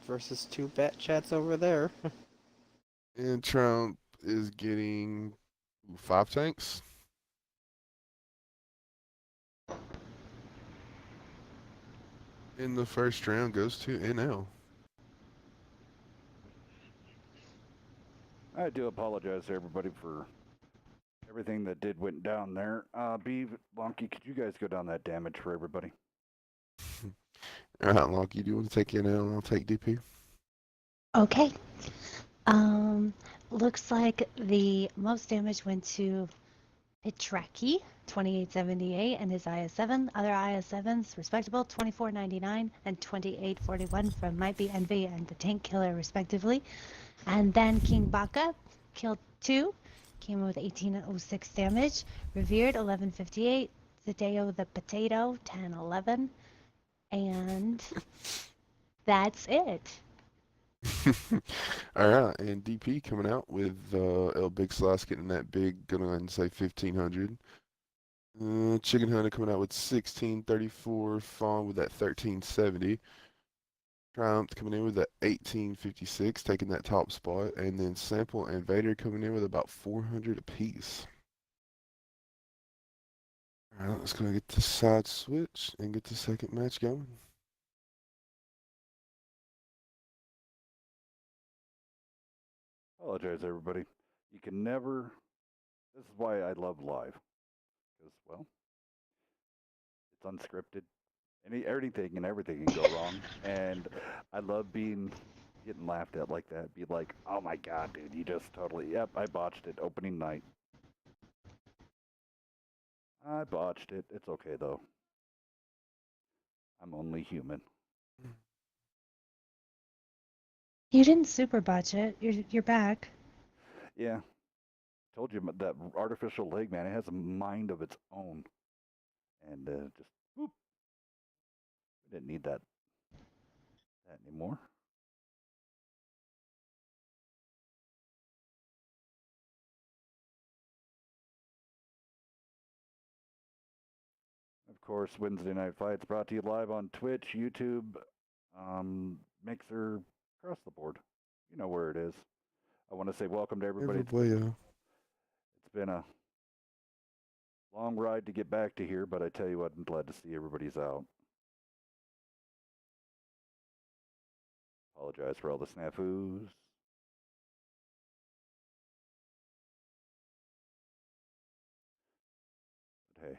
versus two bat chats over there. And Trump is getting 5 tanks. In the first round goes to NL. I do apologize to everybody for everything that went down there. Beav, Lonky, could you guys go down that damage for everybody? All right, Lockie, do you want to take NL and I'll take DP? Okay. Um, Looks like the most damage went to Petraki, 2878, and his IS7. Other IS7s, respectable, 2499 and 2841 from Might Be Envy and the Tank Killer, respectively. And then King Baka killed 2, came in with 1806 damage. Revered, 1158. Zadeo the Potato, 1011. And that's it. All right, and DP coming out with El Big Slice getting that big, gonna go ahead and say 1500. Chicken Hunter coming out with 1634. Fawn with that 1370. Triumph coming in with that 1856, taking that top spot, and then Sample and Vader coming in with about 400 apiece. All right, let's go get the side switch and get the second match going. Apologize, everybody. You can never. This is why I love live, because well, it's unscripted. Everything and everything can go wrong, and I love getting laughed at like that. Be like, oh my god, dude, you just totally. Yep, I botched it. Opening night. I botched it. It's okay though. I'm only human. You didn't super botch it. You're back. Yeah, told you that artificial leg, man. It has a mind of its own, and just whoop. We didn't need that anymore. Of course, Wednesday Night Fights brought to you live on Twitch, YouTube, Mixer, across the board. You know where it is. I want to say welcome to everybody. It's been a long ride to get back to here, but I tell you what, I'm glad to see everybody's out. Apologize for all the snafus. But hey.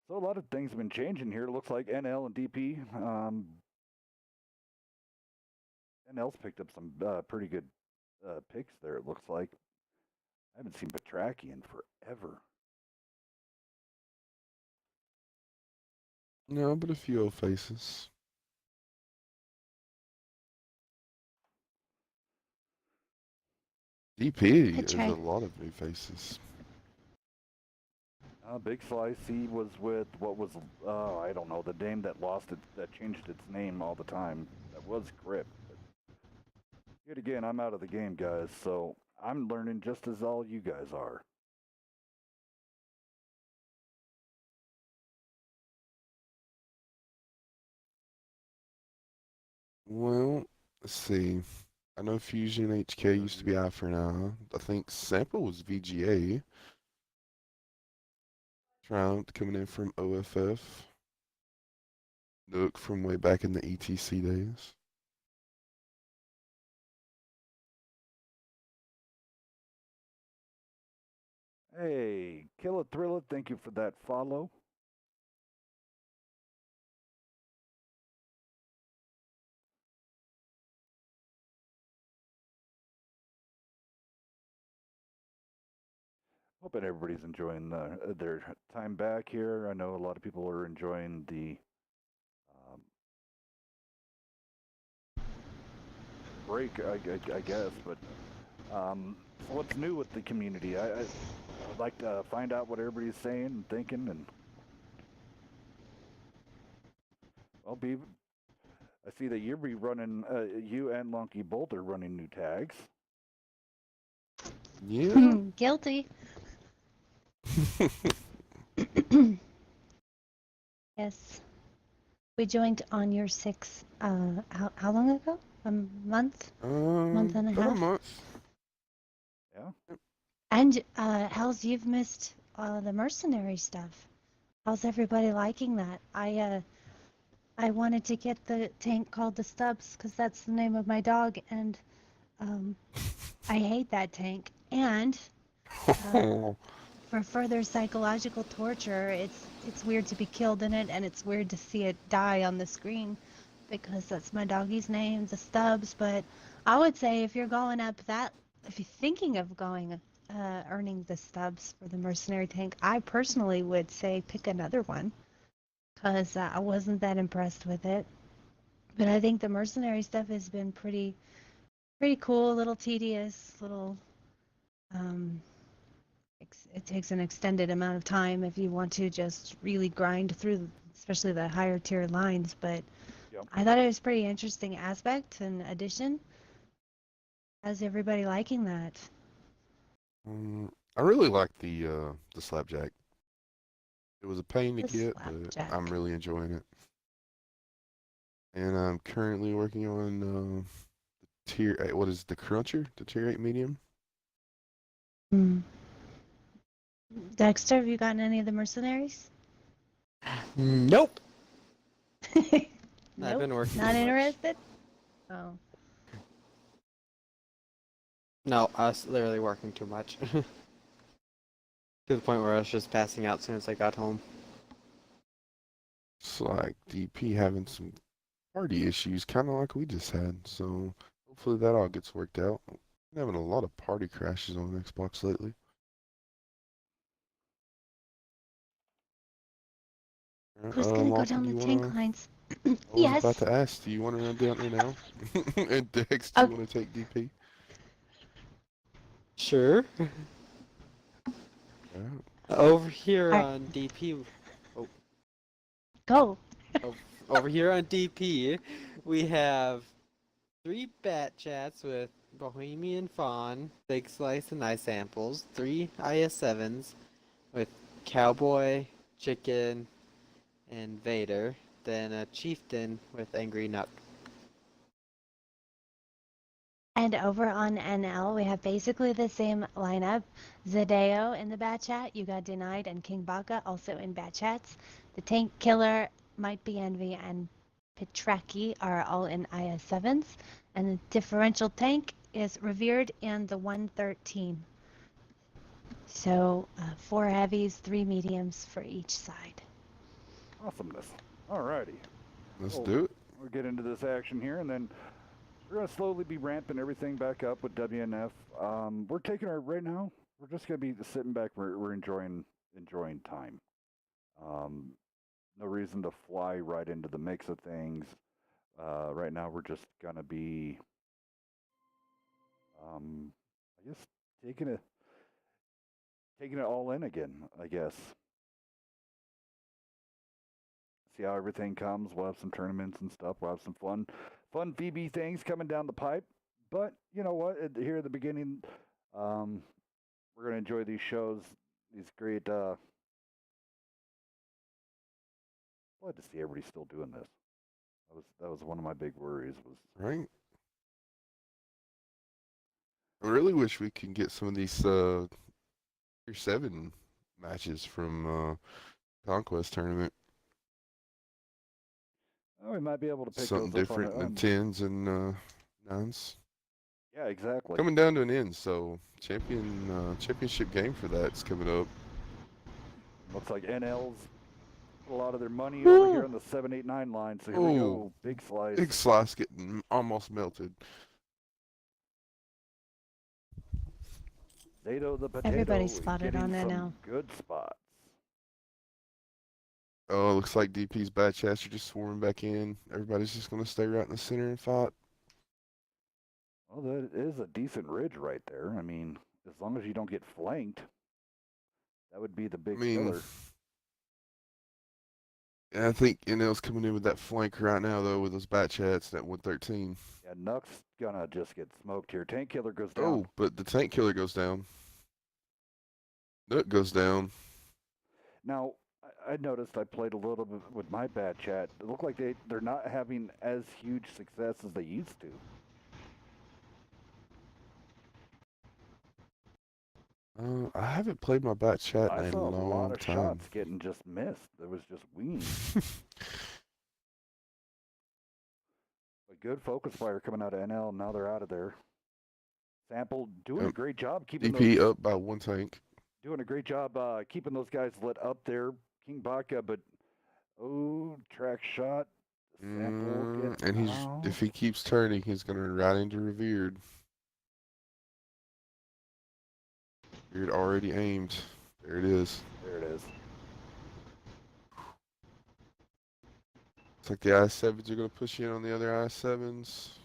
So a lot of things have been changing here. It looks like NL and DP. NL's picked up some pretty good picks there, it looks like. I haven't seen Petraki in forever. No, but a few old faces. DP is a lot of new faces. Big Slice, he was with what was, I don't know, the name that changed its name all the time. That was Grip. But yet again, I'm out of the game, guys, so I'm learning just as all you guys are. Well, let's see. I know Fusion HK used to be I for an I. I think Sample was VGA. Triumph coming in from OFF. Nook from way back in the ETC days. Hey, Kill It Thriller, thank you for that follow. Hoping everybody's enjoying their time back here. I know a lot of people are enjoying the break, I guess. But what's new with the community? I'd like to find out what everybody's saying and thinking. And well, Beav, I see that you're running. You and Lonky both are running new tags. Yeah. Guilty. Yes. we joined on your 6, how long ago? A month? Month and a About a half? month. Yeah. And, Hells, you've missed, the mercenary stuff. How's everybody liking that? I wanted to get the tank called the Stubbs because that's the name of my dog, and I hate that tank. And for further psychological torture, it's weird to be killed in it, and it's weird to see it die on the screen because that's my doggy's name, the Stubbs. But I would say if you're going up that, if you're thinking of going, earning the Stubbs for the mercenary tank, I personally would say pick another one because I wasn't that impressed with it. But I think the mercenary stuff has been pretty cool, a little tedious, little it takes an extended amount of time if you want to just really grind through, especially the higher tier lines. But Yep. I thought it was pretty interesting aspect and addition. How's everybody liking that? I really like the slapjack. It was a pain to The get, but slapjack. I'm really enjoying it. And I'm currently working on tier 8. What is the cruncher? The tier 8 medium. Dexter, have you gotten any of the mercenaries? Nope. Nope. I've been working Not too much. interested? Oh. No, I was literally working too much. To the point where I was just passing out as soon as I got home. It's like DP having some party issues, kind of like we just had. So hopefully that all gets worked out. I'm having a lot of party crashes on Xbox lately. Who's gonna go Lawton, down do the you tank wanna? lines? I was about Yes. to ask, do you want to run down there now? And Dex, do you Oh, want to take DP? Sure. Yeah. Over here alright, on DP, go. over here on DP, we have 3 bat chats with Bohemian Fawn, Big Slice, and Ice Samples. 3 IS7s with Cowboy, Chicken, and Vader. Then a Chieftain with Angry Nuck. And over on NL, we have basically the same lineup. Zadeo in the bat chat, you got denied, and King Baka also in bat chats. The tank killer, Might Be Envy, and Petraki are all in IS7s. And the differential tank is Revered and the 113. So 4 heavies, 3 mediums for each side. Awesomeness. Alrighty. Let's Well, do it. we'll get into this action here, and then we're going to slowly be ramping everything back up with WNF. We're taking our, right now, we're just going to be sitting back. We're enjoying time. No reason to fly right into the mix of things. Right now, we're just going to be, I guess, taking it all in again, I guess. See how everything comes. We'll have some tournaments and stuff. We'll have some fun VB things coming down the pipe. But you know what? Here at the beginning, we're going to enjoy these shows, these great. Glad to see everybody still doing this. That was one of my big worries. Was Right. I really wish we could get some of these tier 7 matches from Conquest tournament. we might be able to pick Something those up different than on 10s and 9s. Yeah, exactly. Coming down to an end, so championship game for that's coming up. Looks like NL's put a lot of their money over here on the 7-8-9 line. So here we go, big slice. Big slice getting almost melted. Zato the potato. Everybody is spotted getting on some NL. good spots. Oh, looks like DP's bad chats are just swarming back in. Everybody's just going to stay right in the center and fight. Well, that is a decent ridge right there. I mean, as long as you don't get flanked, that would be the big killer. Yeah, I think NL's coming in with that flank right now, though, with those bat chats, that 113. Yeah, Nuck's gonna just get smoked here. Tank killer goes down. Oh, but the tank killer goes down. Nuck goes down. Now, I noticed I played a little bit with my bat chat. It looked like they're not having as huge success as they used to. I haven't played my bat chat I in a saw a lot long of time. shots getting just missed. There was just wings. A good focus fire coming out of NL, and now they're out of there. Sample doing a Yep. great job keeping DP those, up by 1 tank. doing a great job keeping those guys lit up there. King Baka, but track shot. Sample gets And out. if he keeps turning, he's gonna run right into Revered. Revered already aimed. There it is. There it is. It's like the I-7s are gonna push in on the other I-7s.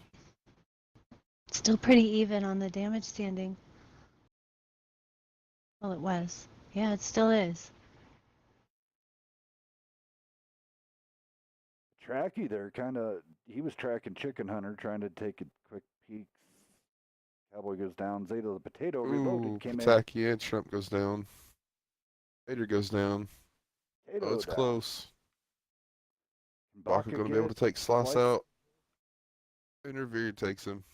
Still pretty even on the damage standing. Well, it was. Yeah, it still is. Tracky there, he was tracking Chicken Hunter, trying to take a quick peek. Cowboy goes down. Zeta the Potato reloaded. Came in. Pataki and Trump goes down. Vader goes down. Potato It's down. close. Baka gonna be able to gets take Slice Slice. out. And Revered takes him.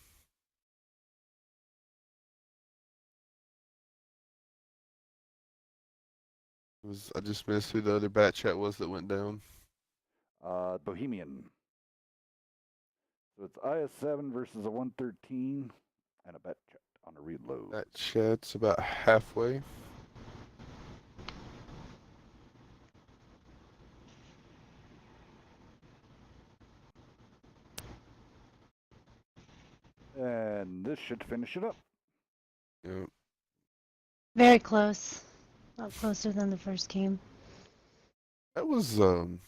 I just missed who the other bat chat was that went down. Bohemian. So it's IS-7 versus a 113 and a bet chat on a reload. That chat's about halfway. And this should finish it up. Yep. Very close. A lot closer than the first game. That was an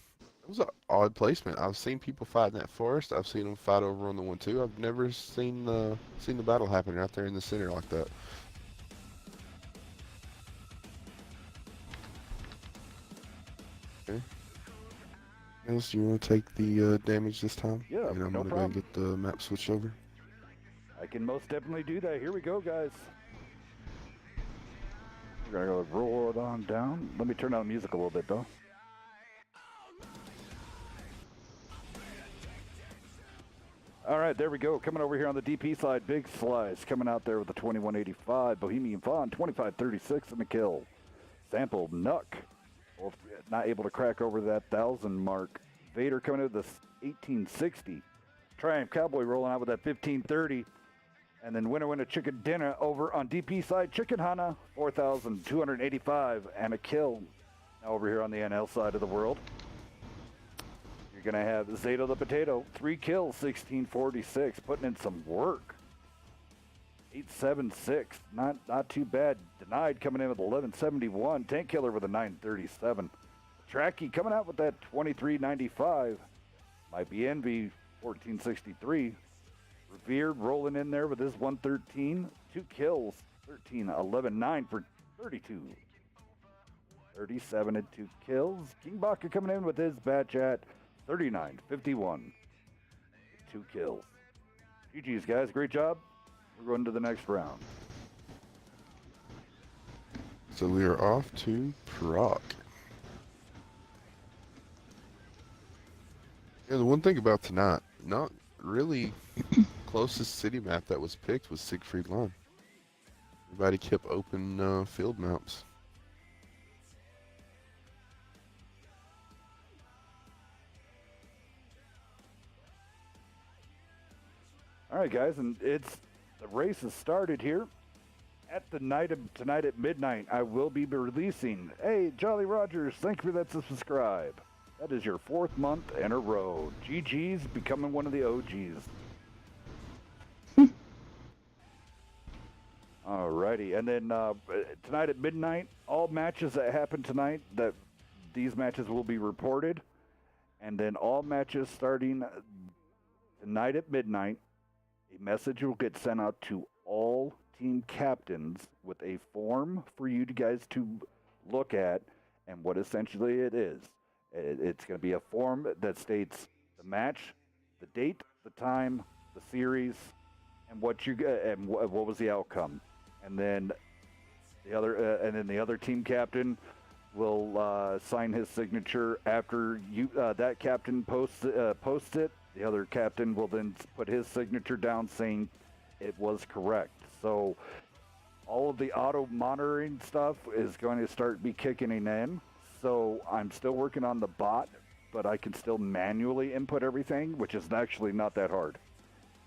odd placement. I've seen people fight in that forest. I've seen them fight over on the 1-2. I've never seen the battle happen right there in the center like that. Okay. Else, you want to take the damage this time? Yeah, and I'm no gonna go problem. and get the map switched over. I can most definitely do that. Here we go, guys. We're gonna go roll it on down. Let me turn down the music a little bit, though. All right, there we go. Coming over here on the DP side, Big Slice coming out there with the 2185. Bohemian Fawn, 2536 in the kill. Sample, Nuck, both not able to crack over that 1,000 mark. Vader coming out with the 1860. Triumph Cowboy rolling out with that 1530. And then winner chicken dinner over on DP side, Chicken Hana, 4,285 and a kill. Now over here on the NL side of the world, you're going to have Zeta the Potato, 3 kills, 1646, putting in some work. 876, not too bad. Denied coming in with 1171. Tank Killer with a 937. Tracky coming out with that 2395. Might be Envy, 1463. Revered rolling in there with his 113. 2 kills, 13, 11, 9 for 32. 37 and 2 kills. King Baka coming in with his batch at 39, 51. 2 kills. GG's, guys. Great job. We're going to the next round. So we are off to Prague. Yeah, the one thing about tonight, not really closest city map that was picked was Siegfried Line. Everybody kept open field maps. All right, guys, and the race has started here. At the night of tonight at midnight, I will be releasing. Hey, Jolly Rogers, thank you for that subscribe. That is your 4th month in a row. GG's becoming one of the OGs. Alrighty, and then tonight at midnight, all matches that happen tonight, these matches will be reported, and then all matches starting tonight at midnight, a message will get sent out to all team captains with a form for you guys to look at, and what essentially it is. It's going to be a form that states the match, the date, the time, the series, and what was the outcome. And then the other team captain will sign his signature after that captain posts it. The other captain will then put his signature down saying it was correct. So all of the auto monitoring stuff is going to start be kicking in. So I'm still working on the bot, but I can still manually input everything, which is actually not that hard.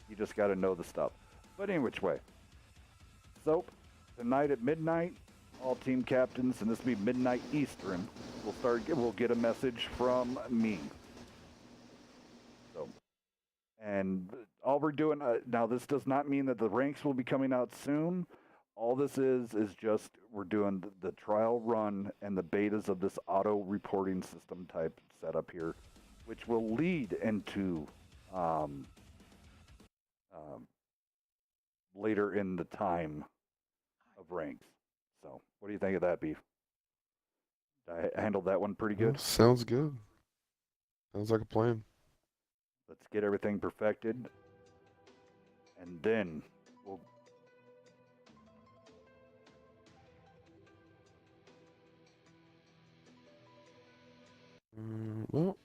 You just got to know the stuff. But any which way. So tonight at midnight, all team captains, and this will be midnight Eastern, we'll get a message from me. So, and all we're doing now, this does not mean that the ranks will be coming out soon. All this is just we're doing the trial run and the betas of this auto reporting system type setup here, which will lead into later in the time of ranks. So, what do you think of that, Beef? I handled that one pretty good. Sounds good. Sounds like a plan. Let's get everything perfected, and then we'll. Well,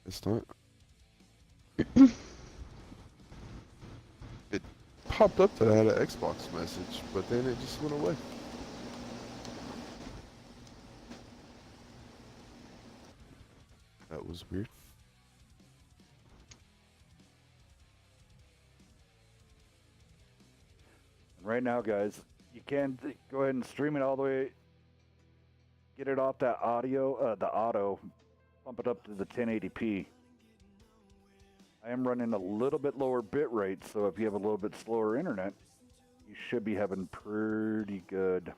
it's not. It popped up that I had an Xbox message, but then it just went away. That was weird. Right now, guys, you can go ahead and stream it all the way. Get it off that audio, the auto, pump it up to the 1080p. I am running a little bit lower bit rate, so if you have a little bit slower internet, you should be having pretty good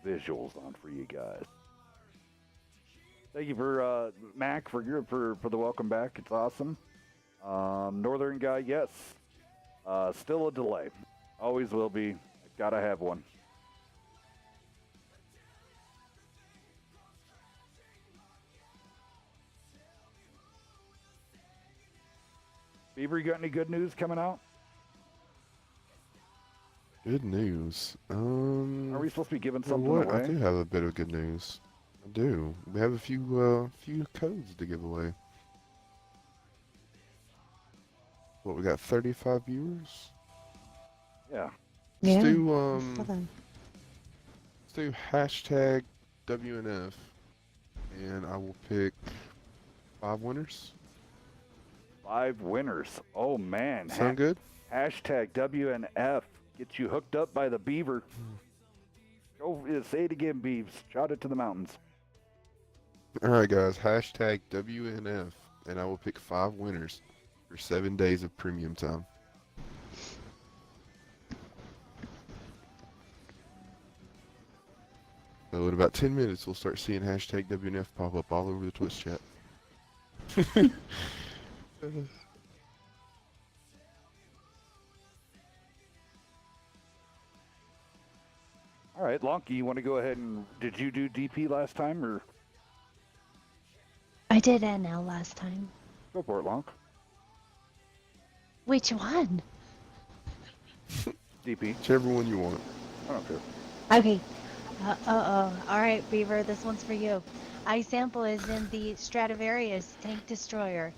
visuals on for you guys. Thank you for Mac for the welcome back. It's awesome. Northern guy, yes. Still a delay. Always will be. Gotta have one. Beaver, you got any good news coming out? Good news. Are we supposed to be giving You know something what? away? I do have a bit of good news. I do. We have a few codes to give away. What, we got 35 viewers? Yeah. Let's Yeah, do still then. let's do hashtag WNF, and I will pick 5 winners. 5 winners. Oh man. Sound good? Hashtag WNF. Get you hooked up by the beaver. Go say it again, Beeves. Shout it to the mountains. All right, guys. Hashtag WNF, and I will pick 5 winners for 7 days of premium time. So in about 10 minutes, we'll start seeing hashtag WNF pop up all over the Twitch chat. All right, Lonky, you want to go ahead and did you do DP last time or I did NL last time. go for it, Lonk? Which one? DP. Whichever one you want. I don't care. Okay. All right, Beaver, this one's for you. Sample is in the Stradivarius Tank Destroyer,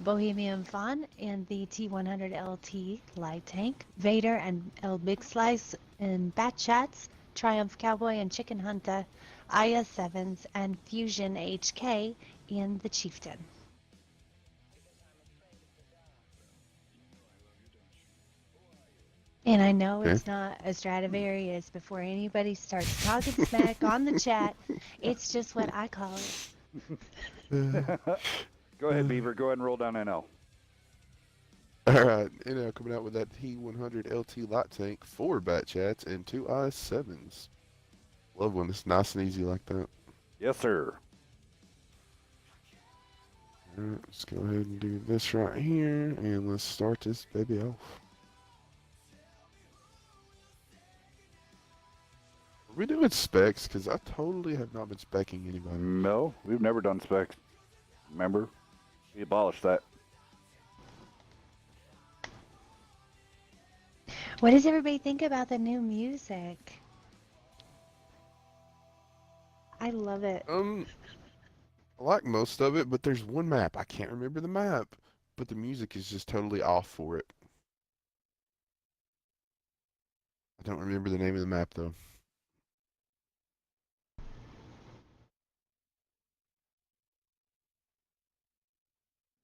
Bohemian Fawn in the T100 LT Light Tank, Vader and El Big Slice in Bat Chats, Triumph Cowboy and Chicken Hunter, IS-7s, and Fusion HK in the Chieftain. And I know Okay. it's not a Stradivarius before anybody starts talking smack on the chat. It's just what I call it. Go ahead, Beaver. Go ahead and roll down NL. Alright, and coming out with that T100 LT light tank, 4 bat chats, and 2 IS-7s. Love when it's nice and easy like that. Yes, sir. Alright, let's go ahead and do this right here, and let's start this baby off. Are we doing specs? Because I totally have not been specking anybody. No, we've never done specs. Remember? We abolished that. What does everybody think about the new music? I love it. I like most of it, but there's one map. I can't remember the map, but the music is just totally off for it. I don't remember the name of the map though.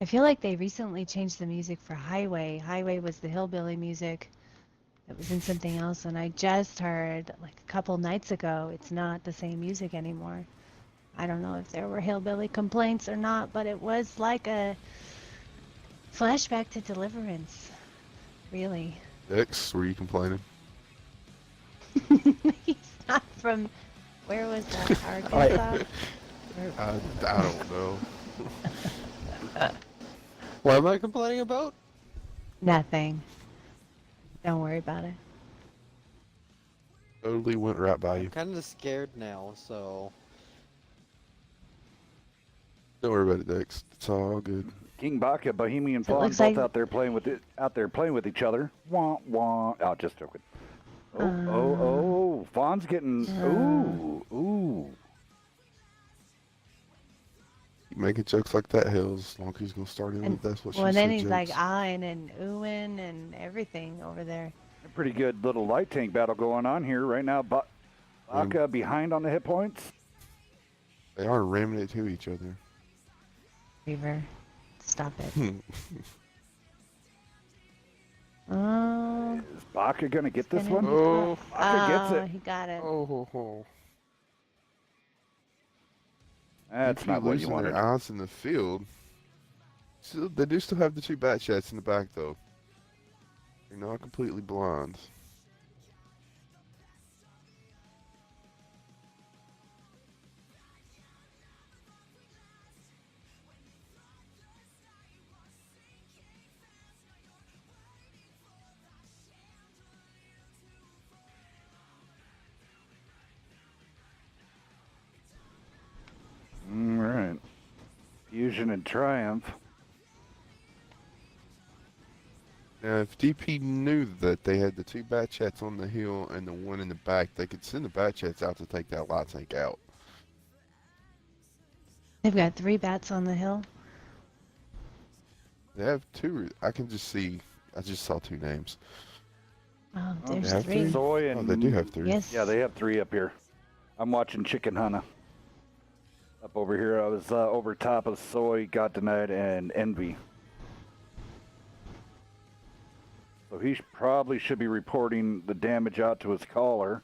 I feel like they recently changed the music for Highway. Highway was the hillbilly music that was in something else, and I just heard like a couple nights ago it's not the same music anymore. I don't know if there were hillbilly complaints or not, but it was like a flashback to Deliverance, really. X, were you complaining? He's not from, where was that, Arkansas? I don't know. What am I complaining about? Nothing. Don't worry about it. Totally went right by I'm you. kind of scared now, so Don't worry about it, Dex. It's all good. King Baka, Bohemian So it Fawn, looks both like- out there playing with each other. Wah wah. Oh, just joking. Oh, Fawn's getting. Ooh. Keep making jokes like that, Hills. As long as he's gonna start in And, with that's what well, she and then said. he's like Jokes. eyeing and oohing and everything over there. A pretty good little light tank battle going on here right now. Baka behind on the hit points. They are ramming it to each other. Reaver, stop it. Oh, Is Baka gonna get this spinning. one? Oh. Baka gets it. He got it. Oh. That's DP not what you losing wanted. their eyes in the field. Still, they do still have the two bat chats in the back though. They're not completely blind. All right. Fusion and Triumph. Now, if DP knew that they had the two bat chats on the hill and the one in the back, they could send the bat chats out to take that light tank out. They've got 3 bats on the hill. They have two. I can just see. I just saw two names. Oh, Oh, there's they have 3. Soy and Oh, they do have three. Yes. Yeah, they have 3 up here. I'm watching Chicken Hunter. Up over here, I was over top of Soy, Got Denied, and Envy. So he probably should be reporting the damage out to his caller.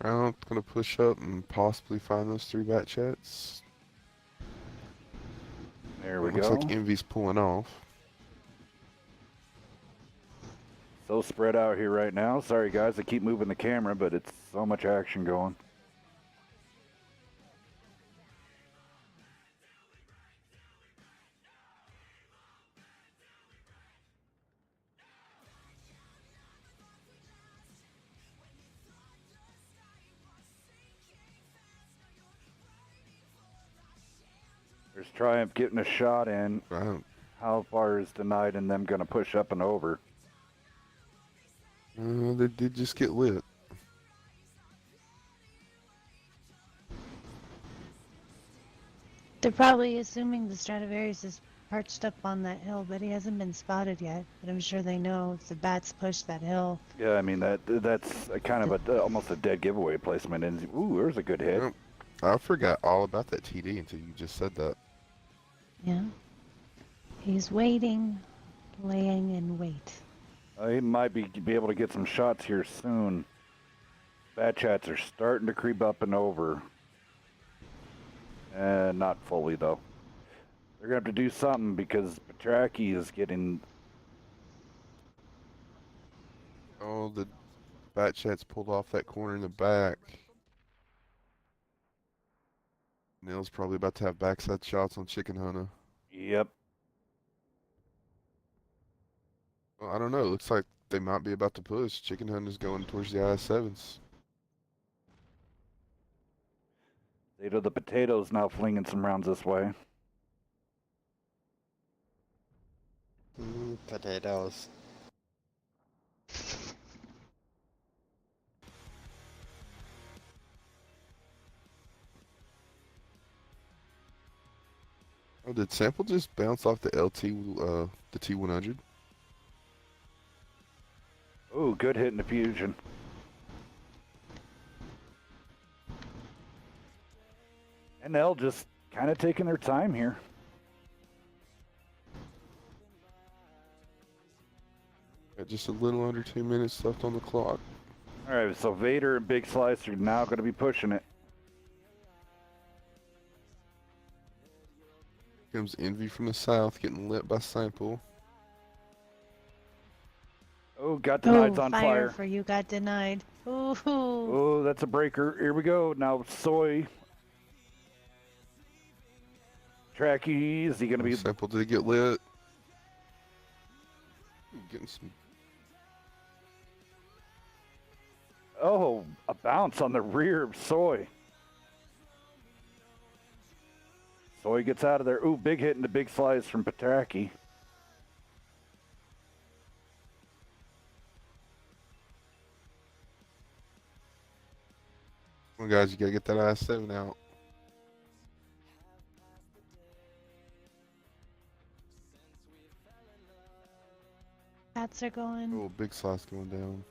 I'm gonna push up and possibly find those three bat chats. There we Looks go. like Envy's pulling off. So spread out here right now. Sorry guys, I keep moving the camera, but it's so much action going. There's Triumph getting a shot in. How far is Denied and them going to push up and over? They did just get lit. They're probably assuming the Stradivarius is perched up on that hill, but he hasn't been spotted yet. But I'm sure they know if the bats push that hill. Yeah, I mean that's a kind of a almost a dead giveaway placement. And ooh, there's a good hit. Yep. I forgot all about that TD until you just said that. Yeah. He's waiting, laying in wait. He might be able to get some shots here soon. Bat chats are starting to creep up and over. Not fully though. They're gonna have to do something because Petraki is getting. Oh, the bat chat's pulled off that corner in the back. Neil's probably about to have backside shots on Chicken Hunter. Yep. Well, I don't know. Looks like they might be about to push. Chicken Hunt is going towards the IS-7s. Zeta the Potato's now flinging some rounds this way. Potatoes. Oh, did Sample just bounce off the the T100? Oh, good hit in the fusion. NL just kind of taking their time here. Got just a little under 2 minutes left on the clock. All right, so Vader and Big Slice are now going to be pushing it. Comes Envy from the south, getting lit by Sample. Oh, got denied's on fire fire. for you got denied. Ooh. Oh, that's a breaker. Here we go. Now Soy. Tracky, is he going to be... Sample did get lit. Ooh, getting some. Oh, a bounce on the rear of Soy. Soy gets out of there. Ooh, big hit into Big Slice from Patraki. Come on, guys, you gotta get that IS-7 out. Bats are going. Oh, big slice going down.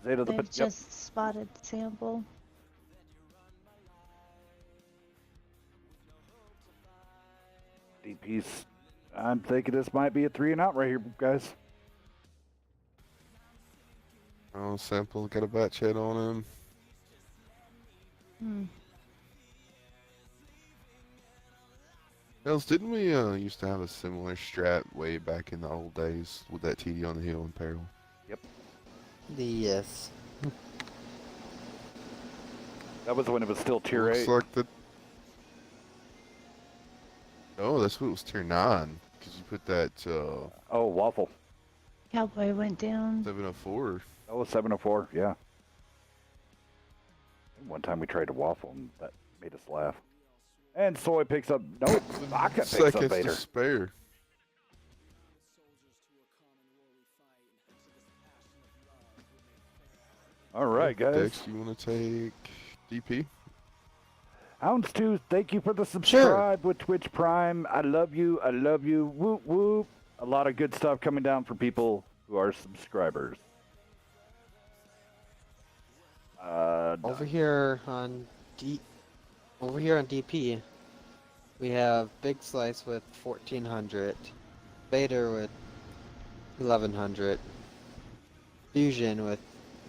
Zeta the They've Yep. just spotted Sample. DP's. I'm thinking this might be a 3 and out right here, guys. Oh, Sample got a batch head on him. Hmm. Hells, didn't we used to have a similar strat way back in the old days with that TD on the hill and Peril? Yes. That was when it was still tier Looks 8. like the. Oh, that's what it was tier 9. Because you put that Oh, Waffle. Cowboy went down. 704. That was 704, yeah. One time we tried a Waffle and that made us laugh. And Soy picks up... No, Vodka picks up Seconds to Vader. spare. All right, guys. Dex, you want to take DP? Houndstooth, thank you for the subscribe with Twitch Prime. I love you. I love you. Whoop, whoop. A lot of good stuff coming down for people who are subscribers. Over here on DP, we have Big Slice with 1400, Vader with 1100, Fusion with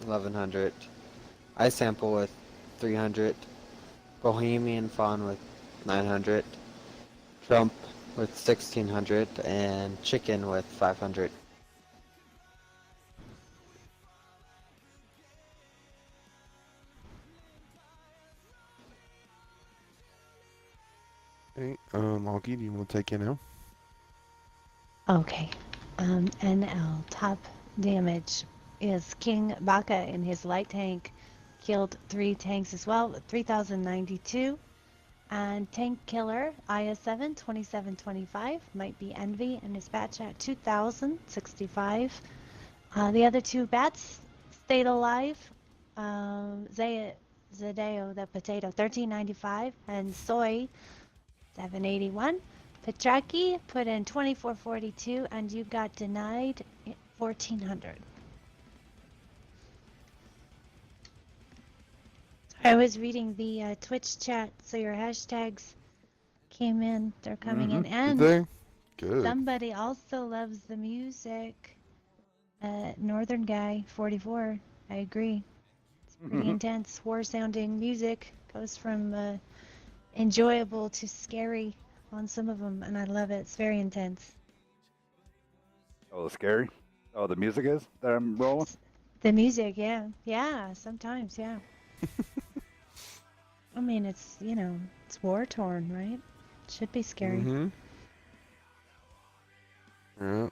1100, iSample with 300, Bohemian Fawn with 900, Trump with 1600, and Chicken with 500. Hey, Augie, do you want to take NL? Okay. NL top damage is King Baka in his light tank. Killed 3 tanks as well, 3,092. And Tank Killer, IS-7, 2725, might be Envy, and his batch at 2,065. The other 2 bats stayed alive. Zadeo, the potato, 1395, and Soy, 781. Petraki put in 2442, and you got denied 1400. I was reading the Twitch chat, so your hashtags came in. They're coming in, Did and they? Good. somebody also loves the music. Northern Guy 44. I agree. It's pretty intense, war-sounding music. Goes from enjoyable to scary on some of them, and I love it. It's very intense. Oh, scary. Oh, the music is that I'm rolling? The music, yeah. Yeah, sometimes, yeah. I mean, it's, you know, it's war-torn, right? Should be scary. Mm-hmm. Yeah.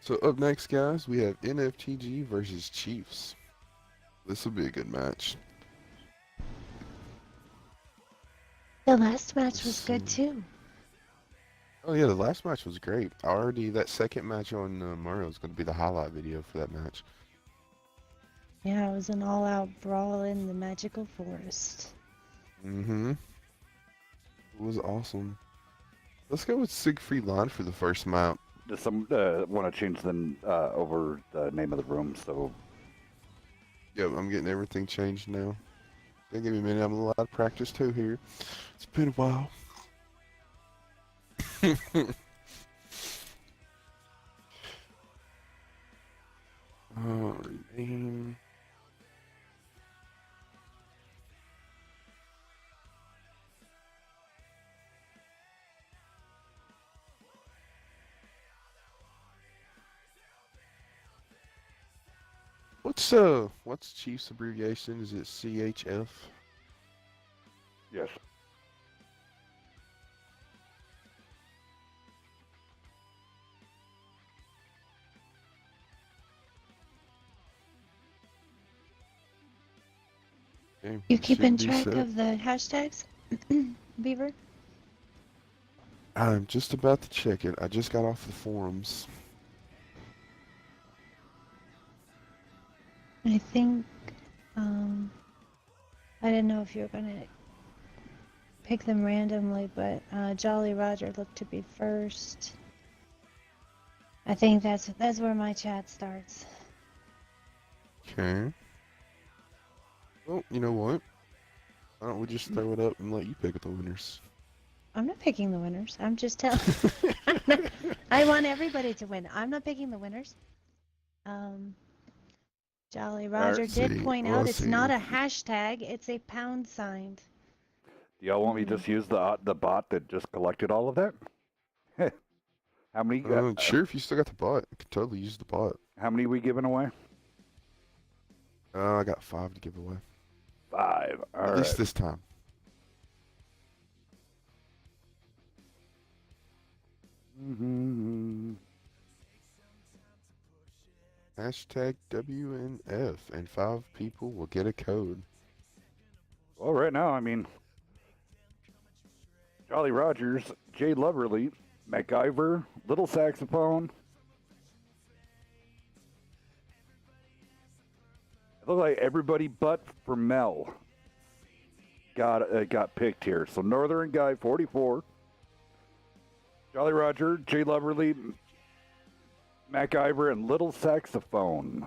So up next, guys, we have NFTG versus Chiefs. This will be a good match. The last match Let's was good see. too. Oh yeah, the last match was great. That second match on Mario is going to be the highlight video for that match. Yeah, it was an all-out brawl in the magical forest. Mm-hmm. It was awesome. Let's go with Siegfried Line for the first map. Just some want to change the over the name of the room. So Yep, I'm getting everything changed now. Gonna give me a minute. I'm a lot of practice too here. It's been a while. Rename. What's Chief's abbreviation? Is it CHF? yes, Okay, You it keeping should be track set. of the hashtags, Beaver? I'm just about to check it. I just got off the forums. I think, I didn't know if you were gonna pick them randomly, but Jolly Roger looked to be first. I think that's where my chat starts. Okay. Well, you know what? Why don't we just throw it up and let you pick the winners? I'm not picking the winners. I'm just telling. I want everybody to win. I'm not picking the winners. Jolly Roger Let's did see. point out Let's it's see. not a hashtag, it's a pound sign. do y'all want me to just use the bot that just collected all of that? How many? Sure, if you still got the bot, you can totally use the bot. How many we giving away? I got 5 to give away. 5. All At right. least this time. Mm-hmm. Hashtag WNF, and 5 people will get a code. Well, right now, I mean, Jolly Rogers, Jay Loverly, MacGyver, Little Saxophone. It looked like everybody but for Mel got picked here. So Northern Guy, 44. Jolly Roger, Jay Loverly, MacGyver, and Little Saxophone.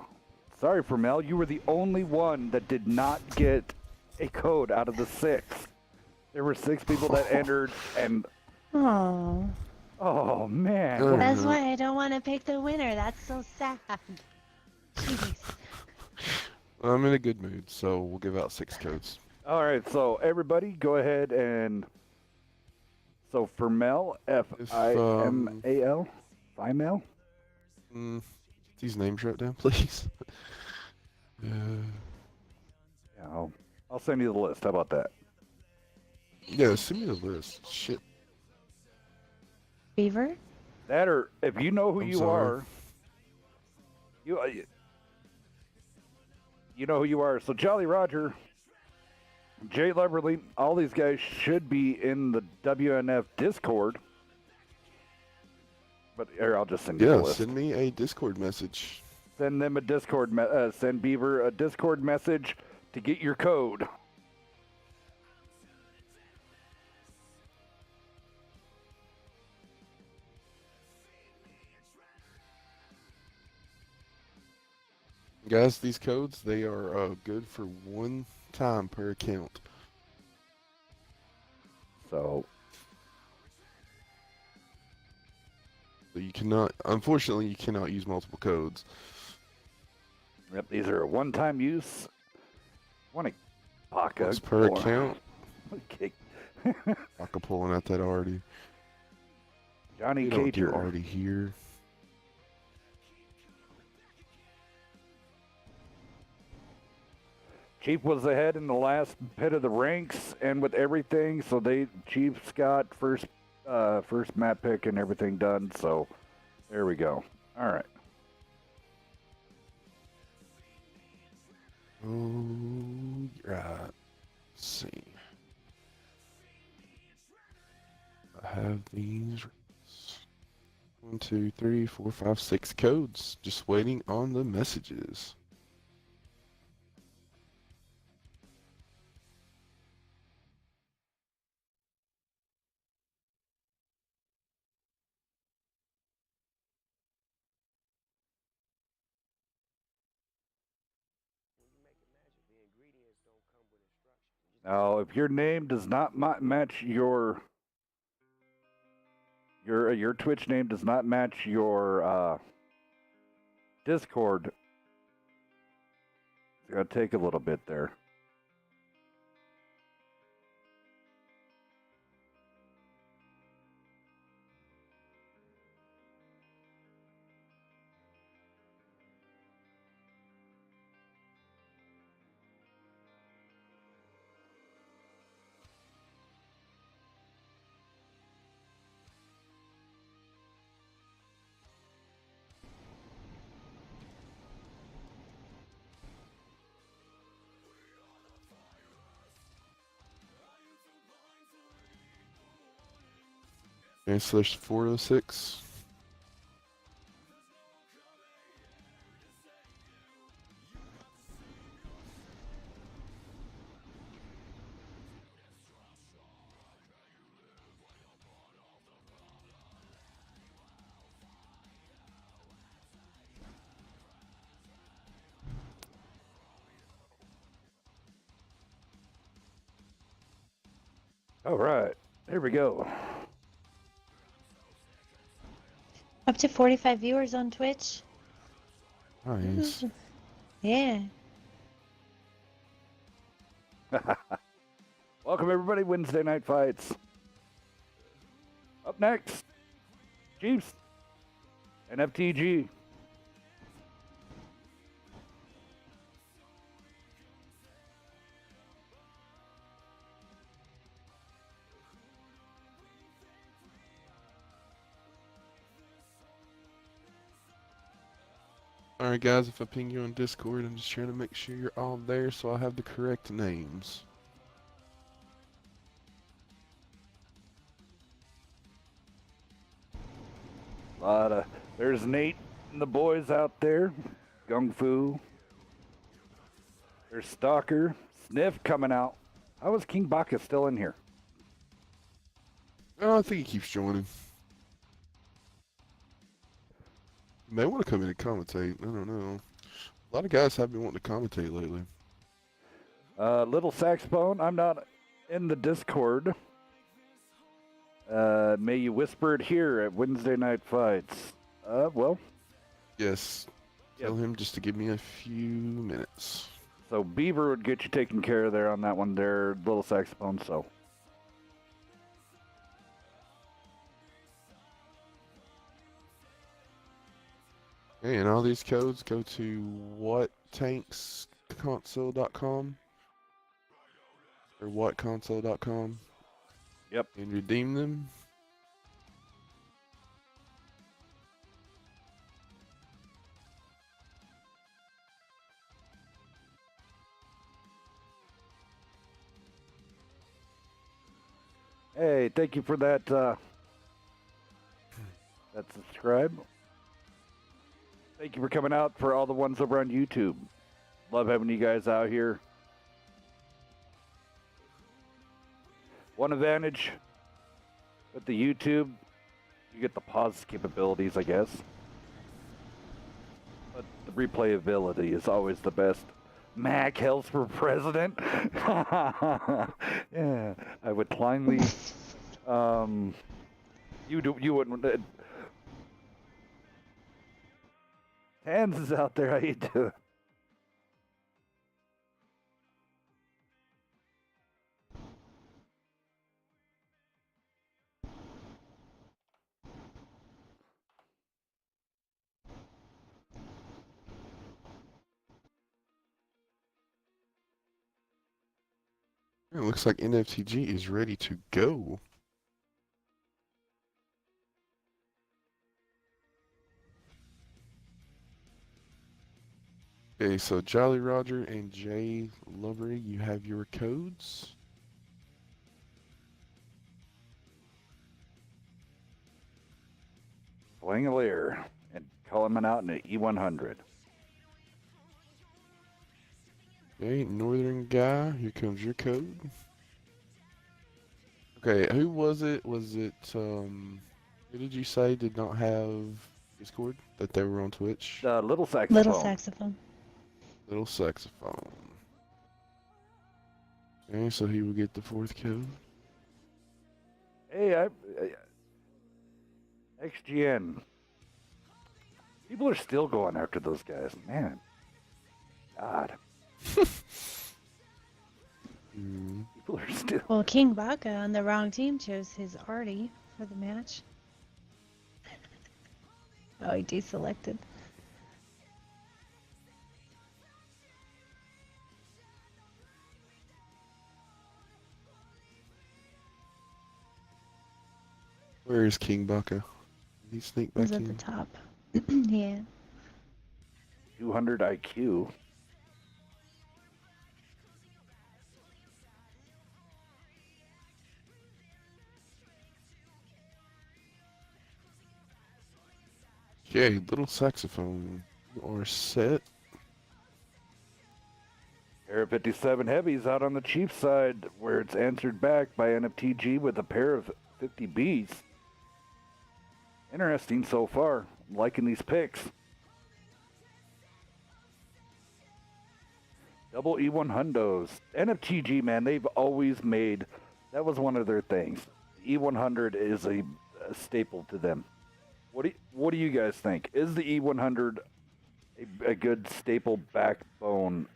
Sorry for Mel, you were the only one that did not get a code out of the 6. There were 6 people that entered, and Oh, oh man, Oh, that's no. why I don't want to pick the winner. That's so sad. Jeez. I'm in a good mood, so we'll give out 6 codes. All right, so everybody go ahead and so for Mel, F-I-M-A-L, Fimel. Get these names wrote down, please. Yeah, I'll send you the list. How about that? Yeah, send me the list. Shit. Beaver? That or if you know who I'm you sorry. are, you know who you are. So Jolly Roger, Jay Leverly, all these guys should be in the WNF Discord. But here, I'll just send you the Yeah, list. send me a Discord message. Send them a Discord. Send Beaver a Discord message to get your code. Guys, these codes, they are good for 1 time per account. So you cannot, unfortunately, you cannot use multiple codes. yep, these are a one-time use. Want to Paca Once per account. Okay. Paca pulling out that already. Johnny We don't do Cager. already here. Chief was ahead in the last pit of the ranks and with everything, so Chief's got first map pick and everything done. So there we go. All right. Oh, right. Let's see. I have these. 1, 2, 3, 4, 5, 6 codes. Just waiting on the messages. Now, if your name does not match your Twitch name does not match your Discord, it's gonna take a little bit there. And slash 406. All right, here we go. Up to 45 viewers on Twitch. Nice. Ooh. Yeah. Welcome everybody, Wednesday Night Fights. Up next, Chiefs and FTG. Alright guys, if I ping you on Discord, I'm just trying to make sure you're all there so I have the correct names. There's Nate and the boys out there. Gung Fu. There's Stalker. Sniff coming out. How is King Baka still in here? Oh, I think he keeps joining. He may want to come in and commentate. I don't know. A lot of guys have been wanting to commentate lately. Little Saxophone. I'm not in the Discord. May you whisper it here at Wednesday Night Fights. Well. Yes. Tell him just to give me a few minutes. So Beaver would get you taken care of there on that one there, Little Saxophone, so. Okay, and all these codes go to whattanksconsole.com or whatconsole.com. Yep. And redeem them. Hey, thank you for that, that subscribe. Thank you for coming out for all the ones over on YouTube. Love having you guys out here. One advantage with the YouTube, you get the pause capabilities, I guess. But the replayability is always the best. Mac Hells for president? Yeah, I would blindly... you wouldn't... Hans is out there, how you doing? It looks like NFTG is ready to go. Okay, so Jolly Roger and Jay Lovery, you have your codes. Flangolier and coming out in an E100. Okay, Northern Guy, here comes your code. Okay, who was it? Was it, who did you say did not have Discord? That they were on Twitch? Little saxophone. Little saxophone. Little Saxophone. Okay, so he will get the 4th code. Hey, XGN. People are still going after those guys, man. God. People are still. Well, King Baka on the wrong team chose his Artie for the match. Oh, he deselected. Where is King Baka? Did he sneak back He's at in? the top. Yeah. 200 IQ. Okay, Little Saxophone. You are set. Pair of 57 heavies out on the cheap side, where it's answered back by NFTG with a pair of 50Bs. Interesting so far. I'm liking these picks. Double E100s. NFTG, man, they've always made, that was one of their things. E100 is a staple to them. What do you guys think? Is the E100 a good staple backbone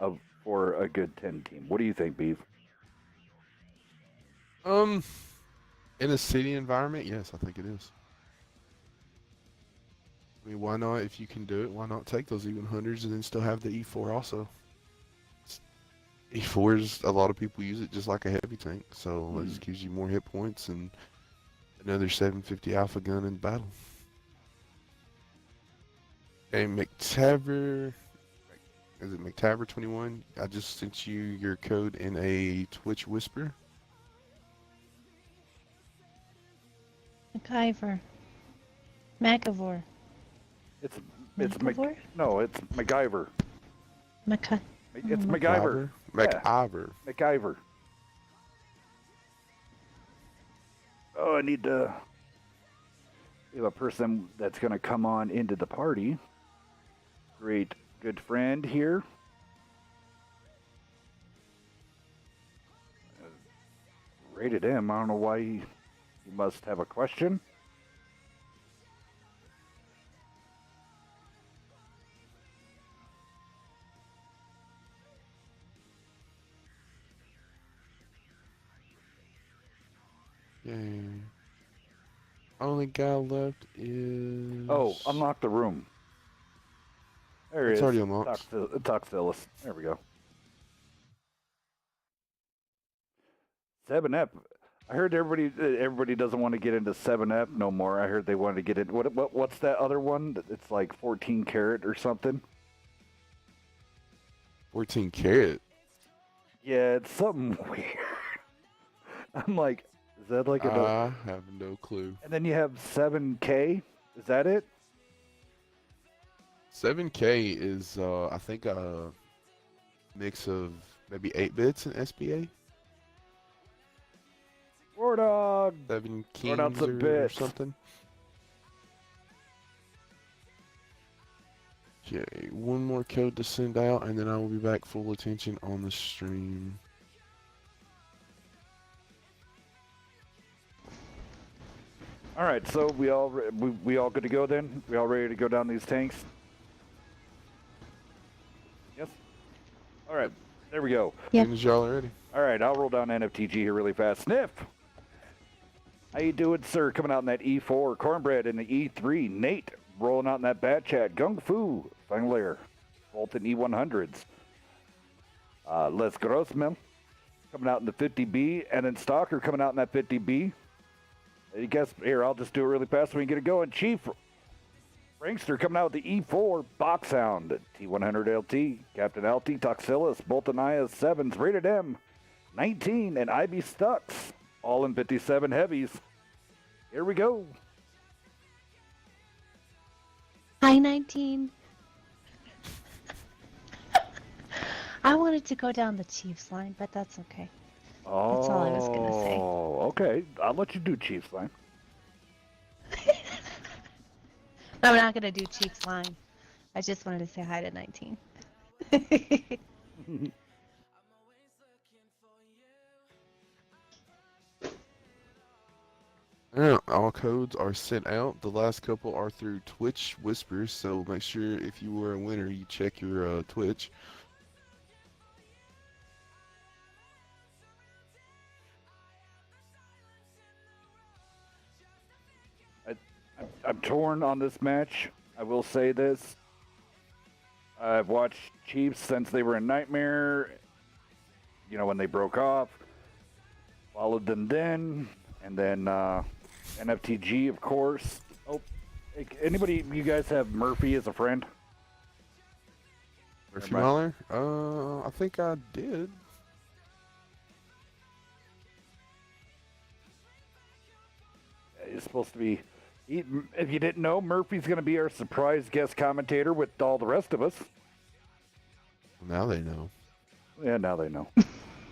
for a good 10 team? What do you think, Beef? In a city environment, yes, I think it is. I mean, why not? If you can do it, why not take those E100s and then still have the E4 also? E4s, a lot of people use it just like a heavy tank, so it just gives you more hit points and another 750 alpha gun in battle. Okay, McTaver, is it McTaver21? I just sent you your code in a Twitch whisper. MacIver. McIvor. It's McIvor? no, it's MacGyver. It's MacGyver. MacIver. MacGyver. Oh, I need to. We have a person that's going to come on into the party. Great, good friend here. Rated him. I don't know why he must have a question. Okay. Only guy left is. Oh, unlock the room. There he It's is. already unlocked. Talk to Phyllis. There we go. 7F. I heard everybody doesn't want to get into 7F no more. I heard they wanted to get in. What's that other one? It's like 14 karat or something. 14 karat. Yeah, it's something weird. I'm like, is that like a? I have no clue. And then you have 7K. Is that it? 7K is, I think, a mix of maybe 8 bits and SBA. War Dog. 7 Run out kings some or bits. something. Okay, one more code to send out, and then I will be back full attention on the stream. All right, so we all good to go then? We all ready to go down these tanks? Yes. All right, there we go. Yeah. As soon as y'all are ready. All right, I'll roll down NFTG here really fast. Sniff. How you doing, sir? Coming out in that E4. Cornbread in the E3. Nate rolling out in that Bat Chat. Gung Fu. Fanglair. Bolton E100s. Les Grossman coming out in the 50B. And then Stalker coming out in that 50B. You guess, here, I'll just do it really fast so we can get it going. Chief Prankster coming out with the E4 box hound, T100 LT, Captain LT, Toxilus, Bolton IS7s, rated M, 19, and IB Stux, all in 57 heavies. Here we go. Hi, 19. I wanted to go down the Chiefs line, but that's okay. That's all I was gonna say. Oh, okay. I'll let you do Chiefs line. I'm not gonna do Chiefs line. I just wanted to say hi to 19. Yeah, all codes are sent out. The last couple are through Twitch Whispers, so make sure if you were a winner, you check your Twitch. I'm torn on this match. I will say this. I've watched Chiefs since they were in Nightmare, you know, when they broke off. Followed them then, and then NFTG, of course. Oh, anybody, you guys have Murphy as a friend? Murphy Mahler? I think I did. He's supposed to be, if you didn't know, Murphy's going to be our surprise guest commentator with all the rest of us. Now they know. Yeah, now they know.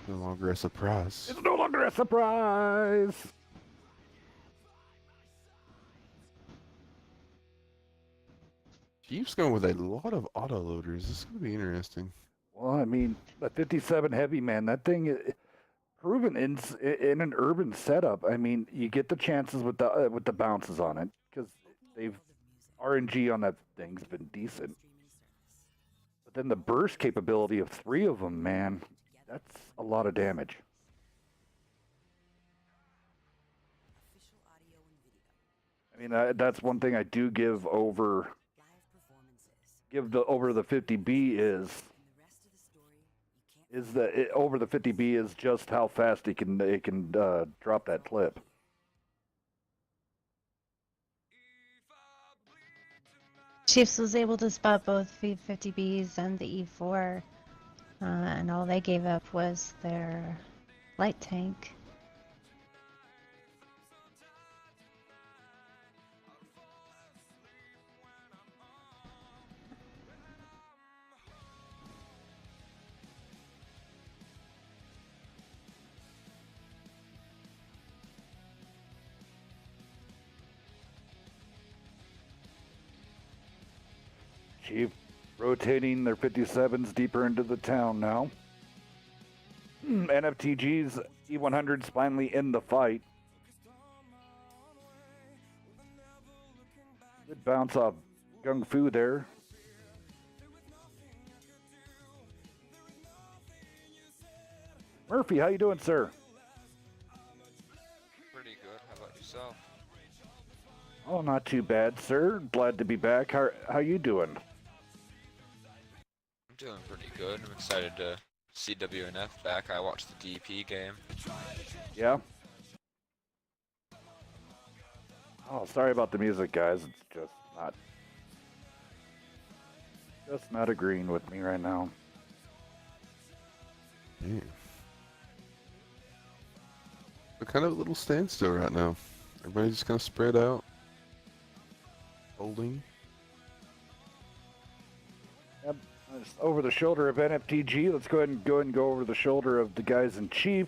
No longer a surprise. It's no longer a surprise. Chiefs going with a lot of autoloaders. This is going to be interesting. Well, I mean, a 57 heavy, man, that thing, proven in an urban setup. I mean, you get the chances with the bounces on it because they've RNG on that thing's been decent. But then the burst capability of 3 of them, man, that's a lot of damage. I mean, that's one thing I do give over. Over the 50B is that over the 50B is just how fast it can drop that clip. Chiefs was able to spot both V50Bs and the E4, and all they gave up was their light tank. Chief rotating their 57s deeper into the town now. NFTG's E100's finally in the fight. Good bounce off Gung Fu there. Murphy, how you doing, sir? Pretty good. How about yourself? Oh, not too bad, sir. Glad to be back. How you doing? I'm doing pretty good. I'm excited to see WNF back. I watched the DP game. Yeah? Oh, sorry about the music, guys. It's just not agreeing with me right now. Yeah. We're kind of a little standstill right now. Everybody's just kind of spread out. Holding. Yep. Just over the shoulder of NFTG. Let's go ahead and go over the shoulder of the guys in Chief.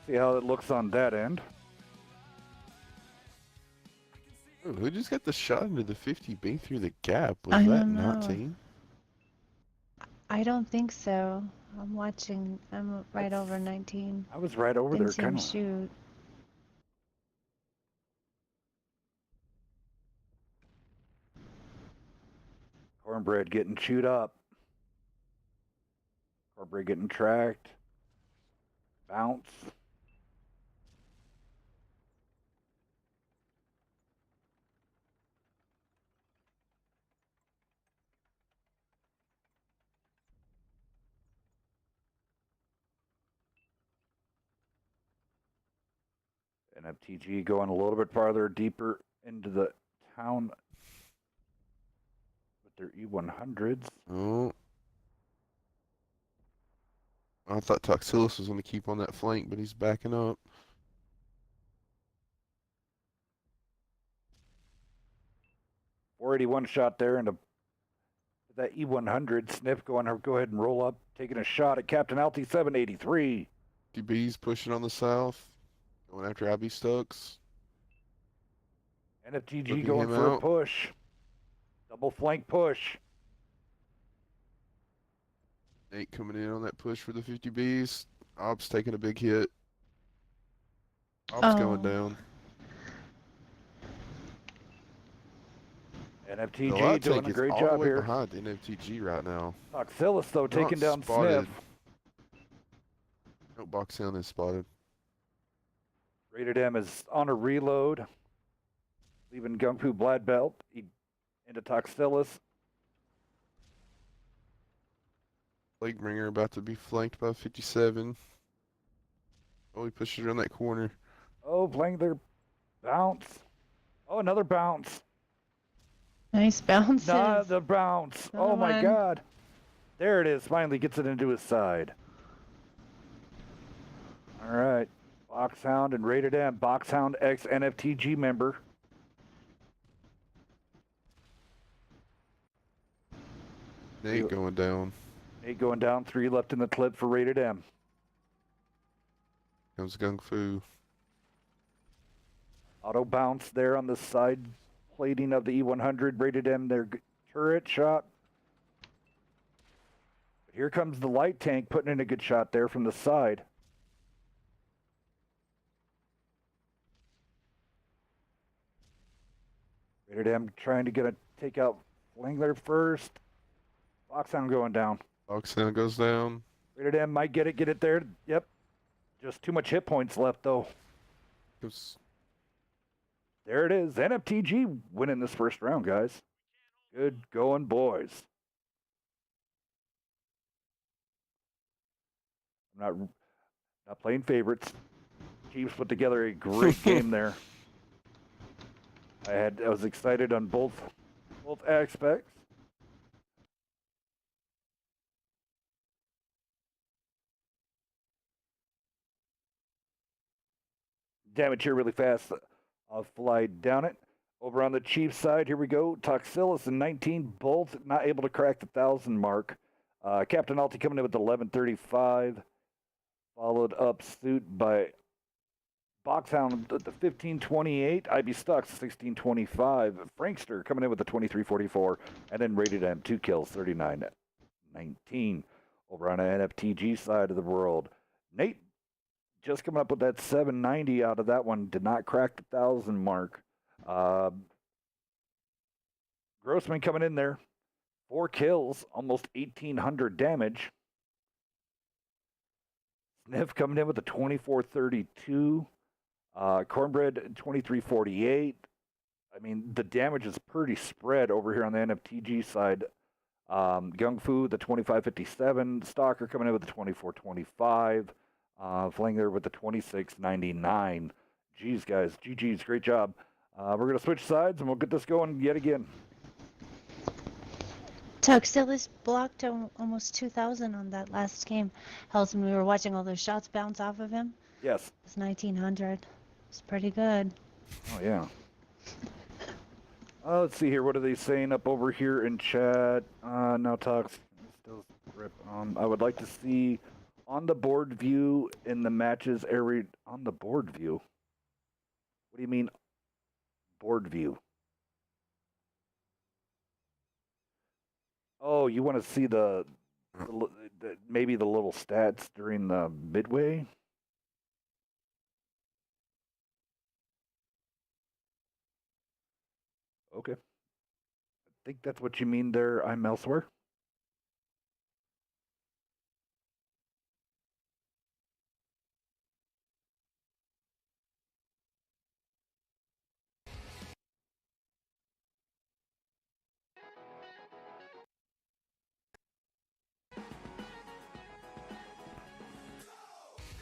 See how it looks on that end. Oh, who just got the shot into the 50B through the gap? Was I that don't not know. team? I don't think so. I'm watching. I'm right over 19. I was right over Didn't there, see him kind of. shoot. Cornbread getting chewed up. Cornbread getting tracked. Bounce. NFTG going a little bit farther, deeper into the town with their E100s. Oh. I thought Toxilus was going to keep on that flank, but he's backing up. .481 shot there into that E100. Sniff going to go ahead and roll up, taking a shot at Captain Alty 783. DB's pushing on the south, going after IB Stokes. NFTG Looking going him for a out. push. Double flank push. Nate coming in on that push for the 50Bs. Ops taking a big hit. Ops going Oh. down. The NFTG light doing tank a is great all job the way here. behind NFTG right now. Toxilus, though, They're not taking down spotted. Sniff. No, box sound is spotted. Rated M is on a reload. Leaving Gung Fu Black Belt into Toxilus. Plaguebringer about to be flanked by 57. Oh, he pushes around that corner. Oh, playing their bounce. Oh, another bounce. Nice bounces. Another bounce. Another Oh, my one. God. There it is. Finally gets it into his side. All right. Boxhound and Rated M. Boxhound X NFTG member. Nate going down. 8 going down, 3 left in the clip for Rated M. Comes Gung Fu. Auto bounce there on the side plating of the E100. Rated M, their turret shot. But here comes the light tank putting in a good shot there from the side. Rated M trying to take out Flingler first. Foxhound going down. Box sound goes down. Rated M might get it there. Yep. Just too much hit points left, though. Comes There it is. NFTG winning this first round, guys. Good going, boys. I'm not playing favorites. Chiefs put together a great game there. I was excited on both aspects. Damage here really fast. I'll fly down it. Over on the Chiefs side, here we go. Toxilus and 19, both not able to crack the 1,000 mark. Captain Alty coming in with 1135. Followed up suit by Boxhound at the 1528. IB Stucks 1625. Frankster coming in with the 2344. And then Rated M, 2 kills, 3919. Over on the NFTG side of the world. Nate just coming up with that 790 out of that one. Did not crack the 1,000 mark. Grossman coming in there. 4 kills, almost 1,800 damage. Sniff coming in with a 2432. Cornbread 2348. I mean, the damage is pretty spread over here on the NFTG side. Gung Fu, the 2557. Stalker coming in with the 2425. Flinger with the 2699. Geez, guys. GG's. Great job. We're going to switch sides and we'll get this going yet again. Toxilus blocked almost 2,000 on that last game. Hells, when we were watching all those shots bounce off of him. Yes. It's 1,900. It's pretty good. Oh, yeah. Let's see here. What are they saying up over here in chat? No talks. Still rip. I would like to see on the board view in the matches area. On the board view? What do you mean, board view? Oh, you want to see maybe the little stats during the midway? Okay. I think that's what you mean there. I'm elsewhere.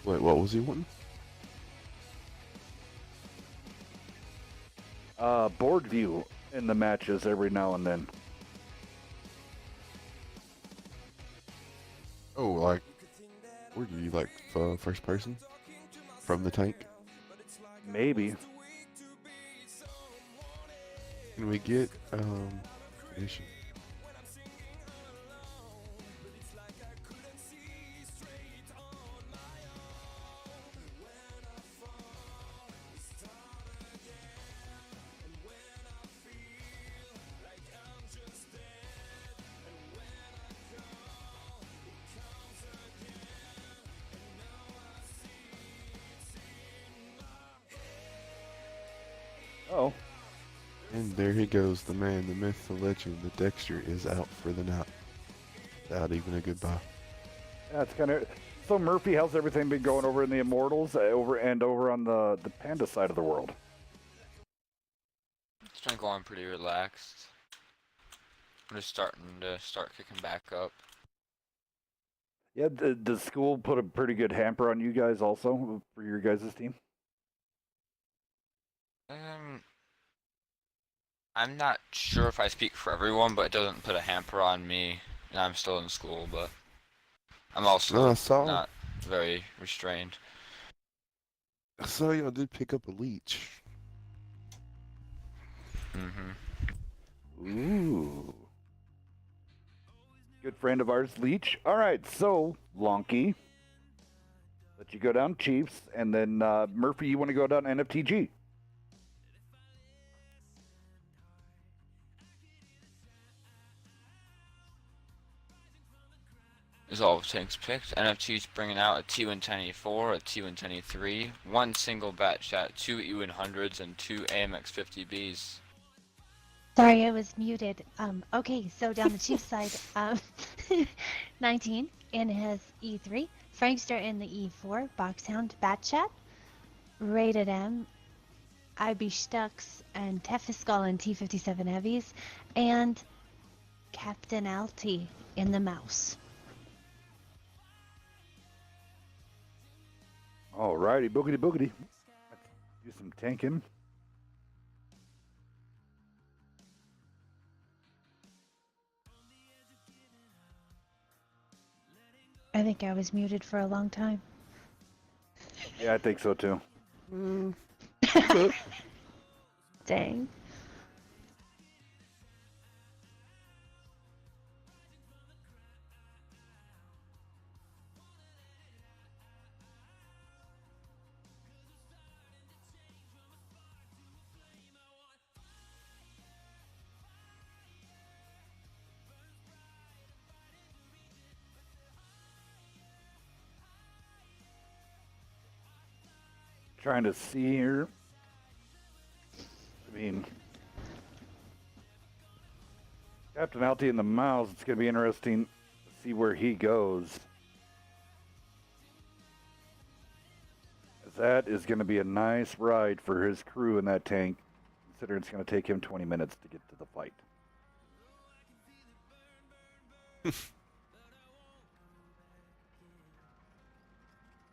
Wait, what was he wanting? Board view. in the matches every now and then. Oh, like, where do you like first person from the tank? Maybe. Can we get tradition? Oh, And there he goes, the man, the myth, the legend, the Dexter is out for the night. Without even a goodbye. yeah, it's kind of. So Murphy, how's everything been going over in the Immortals, over on the Panda side of the world? It's been going pretty relaxed. I'm just starting to kicking back up. Yeah, does school put a pretty good hamper on you guys also for your guys' team? I'm not sure if I speak for everyone, but it doesn't put a hamper on me, and I'm still in school, but I'm also No, I saw. not very restrained. I saw y'all did pick up a leech. Ooh. Good friend of ours, Leech. All right, so, Lonky, let you go down Chiefs, and then Murphy, you want to go down NFTG. Is all tanks picked. NFT's bringing out a T110E4, a T110E3, one single bat chat, two E100s, and two AMX50Bs. Sorry, I was muted. Okay, so down the Chiefs side, 19 in his E3, Frankster in the E4, Boxhound, Batchat, Rated M, IB Stux, and Tefiskull in T57 Heavies, and Captain Alti in the Mouse. All righty, boogity boogity. Let's do some tanking. I think I was muted for a long time. Yeah, I think so too. Dang. Trying to see here. I mean, Captain Alti in the Mouse, it's going to be interesting to see where he goes. That is going to be a nice ride for his crew in that tank, considering it's going to take him 20 minutes to get to the fight.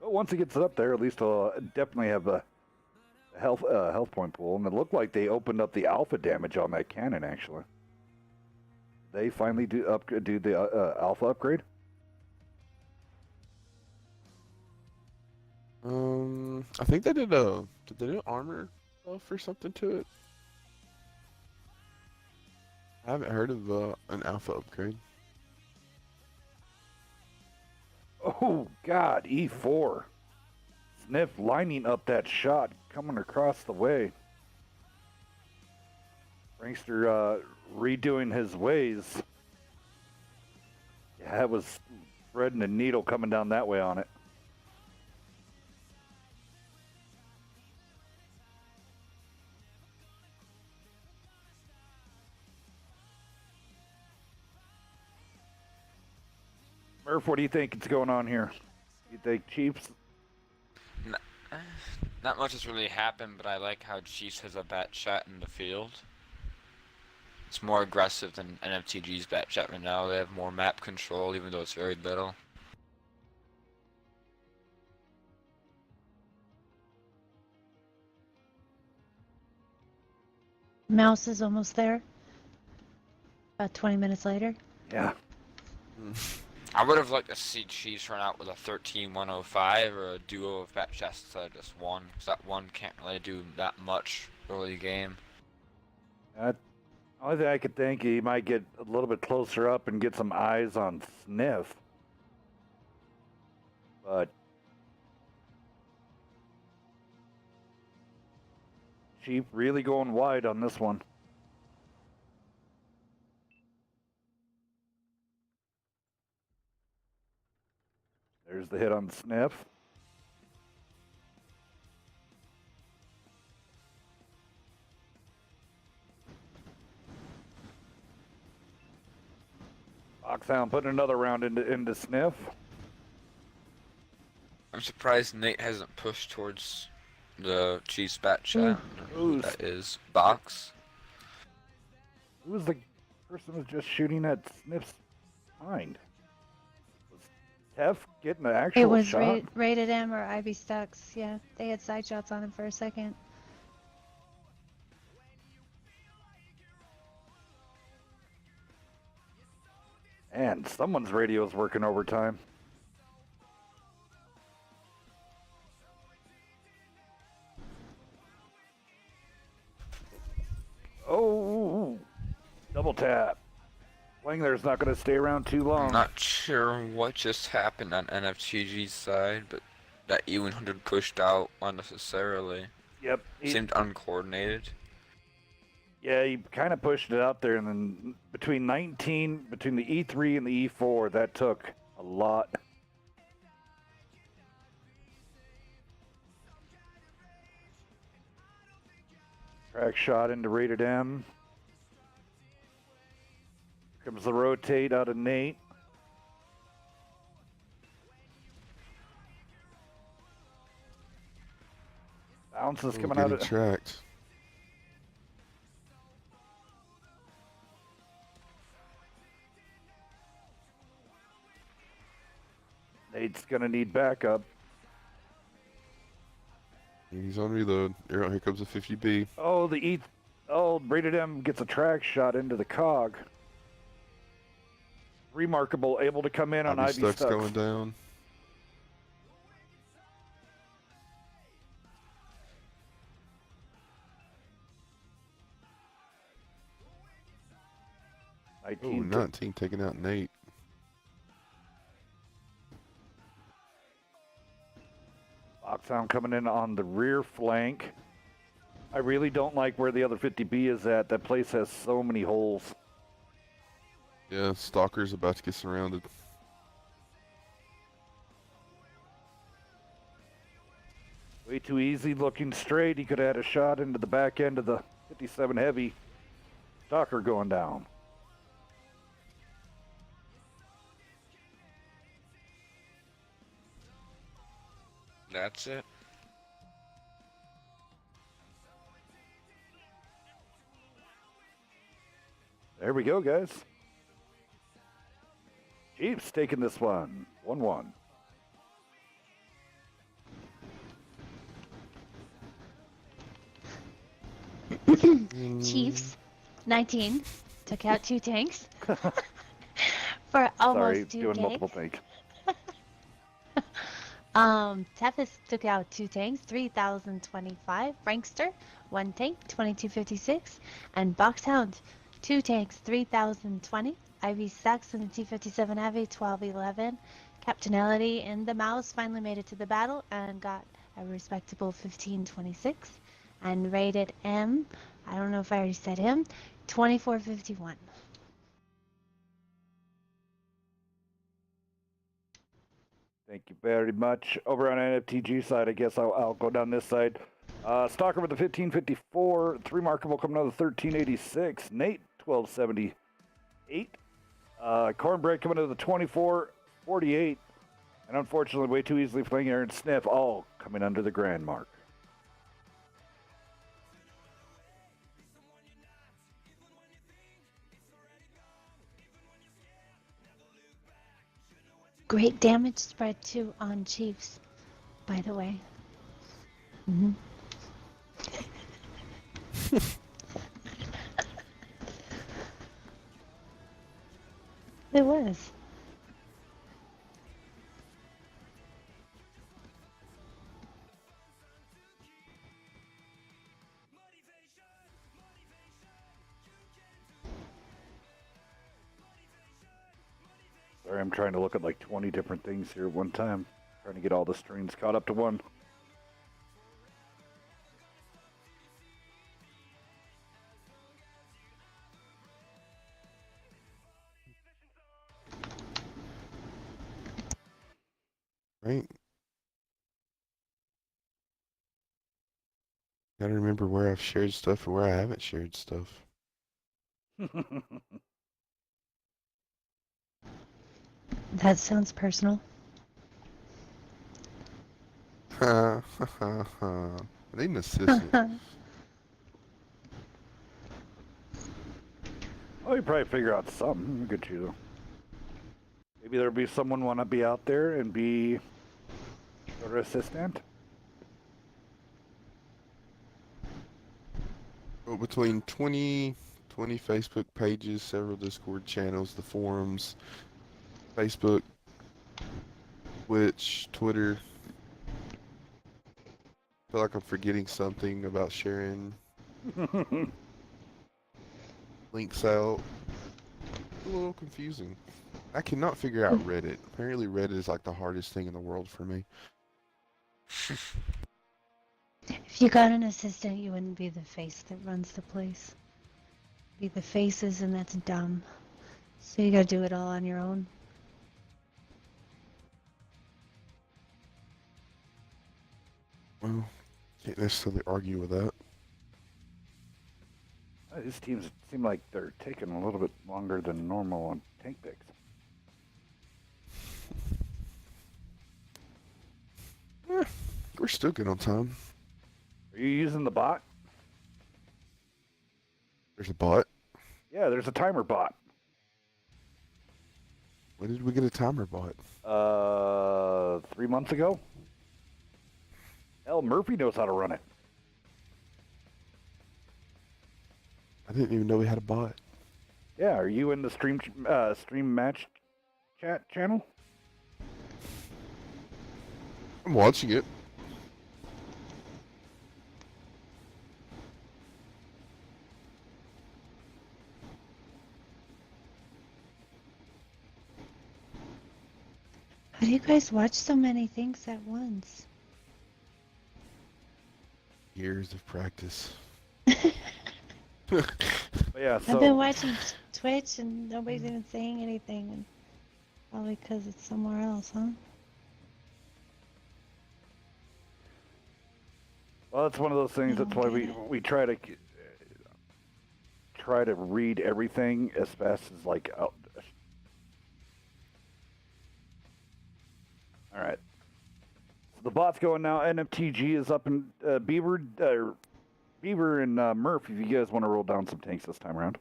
But once he gets up there, at least he'll definitely have a health point pool. And it looked like they opened up the alpha damage on that cannon, actually. They finally do the alpha upgrade? I think they did they do armor buff or something to it? I haven't heard of an alpha upgrade. Oh, God, E4. Sniff lining up that shot, coming across the way. Prankster redoing his ways. Yeah, that was threading a needle coming down that way on it. Murph, what do you think is going on here? You think Chiefs? Not much has really happened, but I like how Chiefs has a bat chat in the field. It's more aggressive than NFTG's bat chat right now. They have more map control, even though it's very little. Mouse is almost there. About 20 minutes later. Yeah. I would have liked to see Chiefs run out with a 13-105 or a duo of bat chats instead of just one, because that one can't really do that much early game. Only thing I could think, he might get a little bit closer up and get some eyes on Sniff. But Chief really going wide on this one. There's the hit on Sniff. Foxhound putting another round into Sniff. I'm surprised Nate hasn't pushed towards the Chiefs bat chat. Ooh. That is Box. Who was the person who was just shooting at Sniff's mind? Was Tef getting the actual It was shot? rated M or Ivy Stux. Yeah, they had side shots on him for a second. And someone's radio is working overtime. Oh, double tap. Playing there's not going to stay around too long. I'm not sure what just happened on NFTG's side, but that E100 pushed out unnecessarily. Yep. Seemed uncoordinated. Yeah, he kind of pushed it out there, and then between the E3 and the E4, that took a lot. Crack shot into rated M. Here comes the rotate out of Nate. Bounces coming out of tracked. Nate's gonna need backup. He's on reload. Here comes a 50B. Oh, rated M gets a track shot into the cog. Remarkable, able to come in on Ivy Stuck's Stux. going down. Ooh, 19 taking out Nate. Foxhound coming in on the rear flank. I really don't like where the other 50B is at. That place has so many holes. Yeah, Stalker's about to get surrounded. Way too easy looking straight. He could have had a shot into the back end of the 57 heavy. Stalker going down. That's it. There we go, guys. Chiefs taking this one. 1-1. Chiefs, 19, took out 2 tanks for almost Sorry, 2K. doing multiple things. Tethys took out 2 tanks, 3,025. Frankster, 1 tank, 2,256. And Boxhound, 2 tanks, 3,020. Ivy Saxon, the T-57 Heavy, 1211. Captainelity in the Mouse finally made it to the battle and got a respectable 1526. And rated M, I don't know if I already said him, 2451. Thank you very much. Over on NFTG side, I guess I'll go down this side. Stalker with the 1554. 3 Markable coming out of the 1386. Nate, 1278. Cornbread coming out of the 2448. And unfortunately, way too easily playing Aaron Sniff, all coming under the grand mark. Great damage spread too on Chiefs, by the way. It was. Sorry, I'm trying to look at like 20 different things here at one time. Trying to get all the streams caught up to one. Right? Gotta remember where I've shared stuff and where I haven't shared stuff. That sounds personal. Ha ha ha ha. I need an assistant. Oh, you probably figure out something. Look at you. Maybe there'll be someone want to be out there and be your assistant. Well, between 20 Facebook pages, several Discord channels, the forums, Facebook, Twitch, Twitter. I feel like I'm forgetting something about sharing links out. A little confusing. I cannot figure out Reddit. Apparently Reddit is like the hardest thing in the world for me. If you got an assistant, you wouldn't be the face that runs the place. Be the faces, and that's dumb. So you gotta do it all on your own. Well, can't necessarily argue with that. These teams seem like they're taking a little bit longer than normal on tank picks. We're still good on time. Are you using the bot? There's a bot. Yeah, there's a timer bot. When did we get a timer bot? 3 months ago. Hell, Murphy knows how to run it. I didn't even know we had a bot. Yeah, are you in the stream match chat channel? I'm watching it. How do you guys watch so many things at once? Years of practice. But yeah, so I've been watching Twitch and nobody's even saying anything, and probably because it's somewhere else, huh? well, that's one of those things. I That's don't why get we try to read everything as fast as like. All right. So the bot's going now. NFTG is up in Beaver and Murph. If you guys want to roll down some tanks this time around.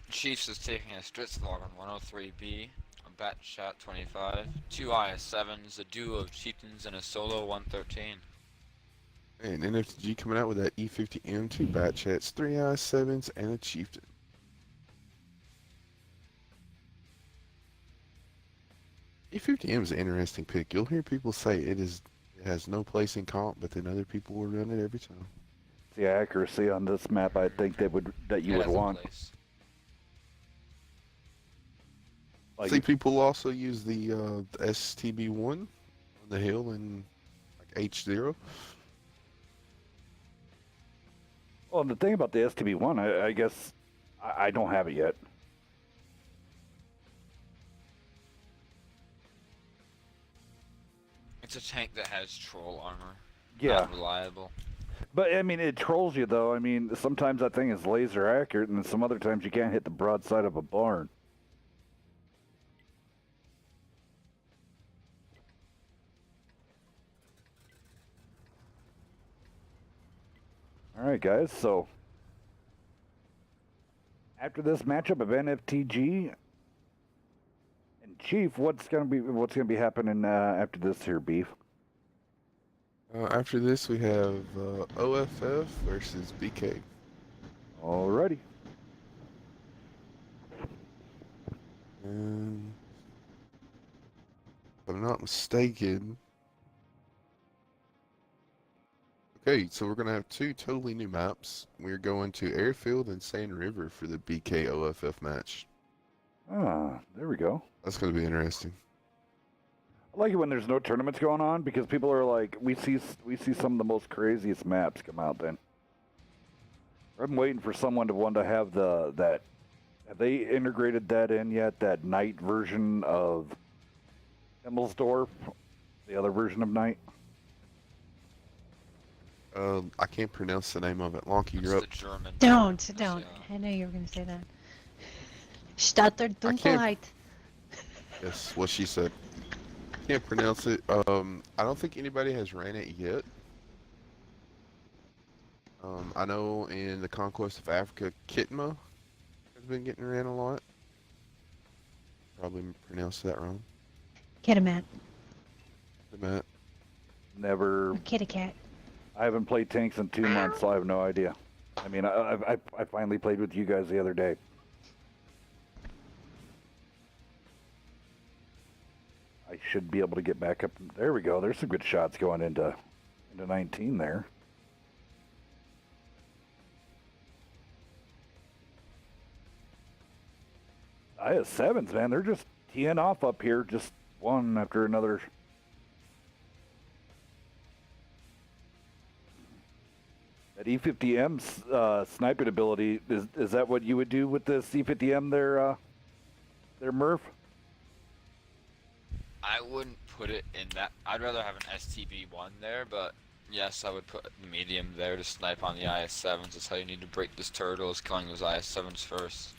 Chiefs is taking a Stritz log on 103B, a bat shot 25, 2 IS-7s, a duo of chieftains, and a solo 113. And NFTG coming out with that E50M, 2 bat chats, 3 I7s, and a chieftain. E50M is an interesting pick. You'll hear people say it has no place in comp, but then other people will run it every time. The accuracy on this map, I think that you It would has a want. place. Like, See, people also use the STB1 on the hill in like H0. well, the thing about the STB1, I guess I don't have it yet. It's a tank that has troll armor. Yeah. Not reliable. But, I mean, it trolls you, though. I mean, sometimes that thing is laser accurate, and some other times you can't hit the broadside of a barn. All right, guys, so after this matchup of NFTG and Chief, what's gonna be happening after this here, Beef? After this, we have OFF versus BK. Alrighty. And if I'm not mistaken. Okay, so we're gonna have two totally new maps. We're going to Airfield and Sand River for the BKOFF match. Ah, there we go. That's gonna be interesting. I like it when there's no tournaments going on because people are like, we see some of the most craziest maps come out then. I'm waiting for someone to want to have that. Have they integrated that in yet? That night version of Himmelsdorf, the other version of night. I can't pronounce the name of it. Lonky, It's you're the up. German. Don't. Yeah. I know you were gonna say that. Stadt der I can't- Dunkelheit. Yes, what she said. Can't pronounce it. I don't think anybody has ran it yet. I know in the Conquest of Africa, Kitma has been getting ran a lot. Probably pronounced that wrong. Kitamat. Matt. Never. Or Kitty Cat. I haven't played tanks in 2 months, so I have no idea. I mean, I finally played with you guys the other day. I should be able to get back up. There we go. There's some good shots going into 19 there. IS-7s, man, they're just teeing off up here, just one after another. That E50M sniping ability, is that what you would do with the C50M there, Murph? I wouldn't put it in that. I'd rather have an STB1 there, but yes, I would put the medium there to snipe on the IS-7s. That's how you need to break this turtle, is killing those IS-7s first.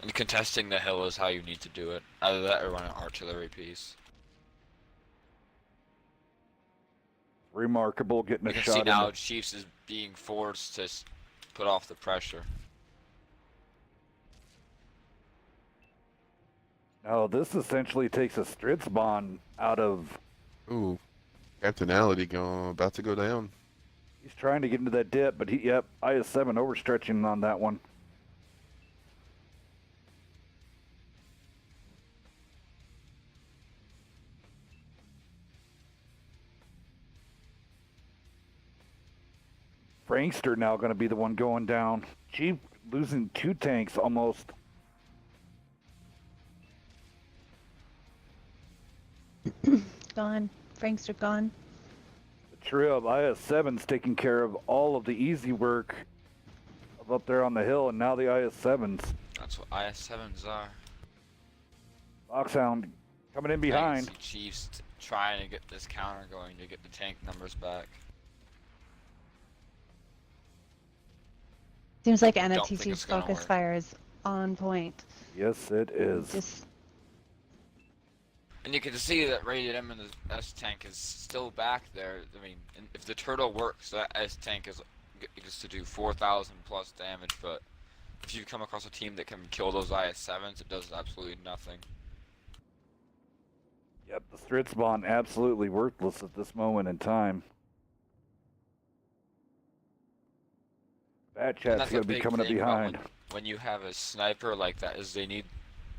And contesting the hill is how you need to do it. Either that or run an artillery piece. Remarkable getting a You can shot see in now the... Chiefs is being forced to put off the pressure. Now, this essentially takes a Stritzbahn out of... Ooh, Captainality about to go down. He's trying to get into that dip, but yep, IS-7 overstretching on that one. Frankster now going to be the one going down. Chief losing 2 tanks almost. Gone. Frankster gone. The trio of IS-7's taking care of all of the easy work of up there on the hill, and now the IS-7's. That's what IS-7s are. Foxhound coming in behind. I can see Chiefs trying to get this counter going to get the tank numbers back. Seems like think NFTC's it's gonna focus work. fire is on point. Yes, it is. Just And you can see that Rated M in the S tank is still back there. I mean, if the turtle works, that S tank gets to do 4,000 plus damage. But if you come across a team that can kill those IS-7s, it does absolutely nothing. Yep, the Stritzbahn absolutely worthless at this moment in time. Bat And Chat's that's going a to be big coming up thing about behind. when you have a sniper like that, is they need.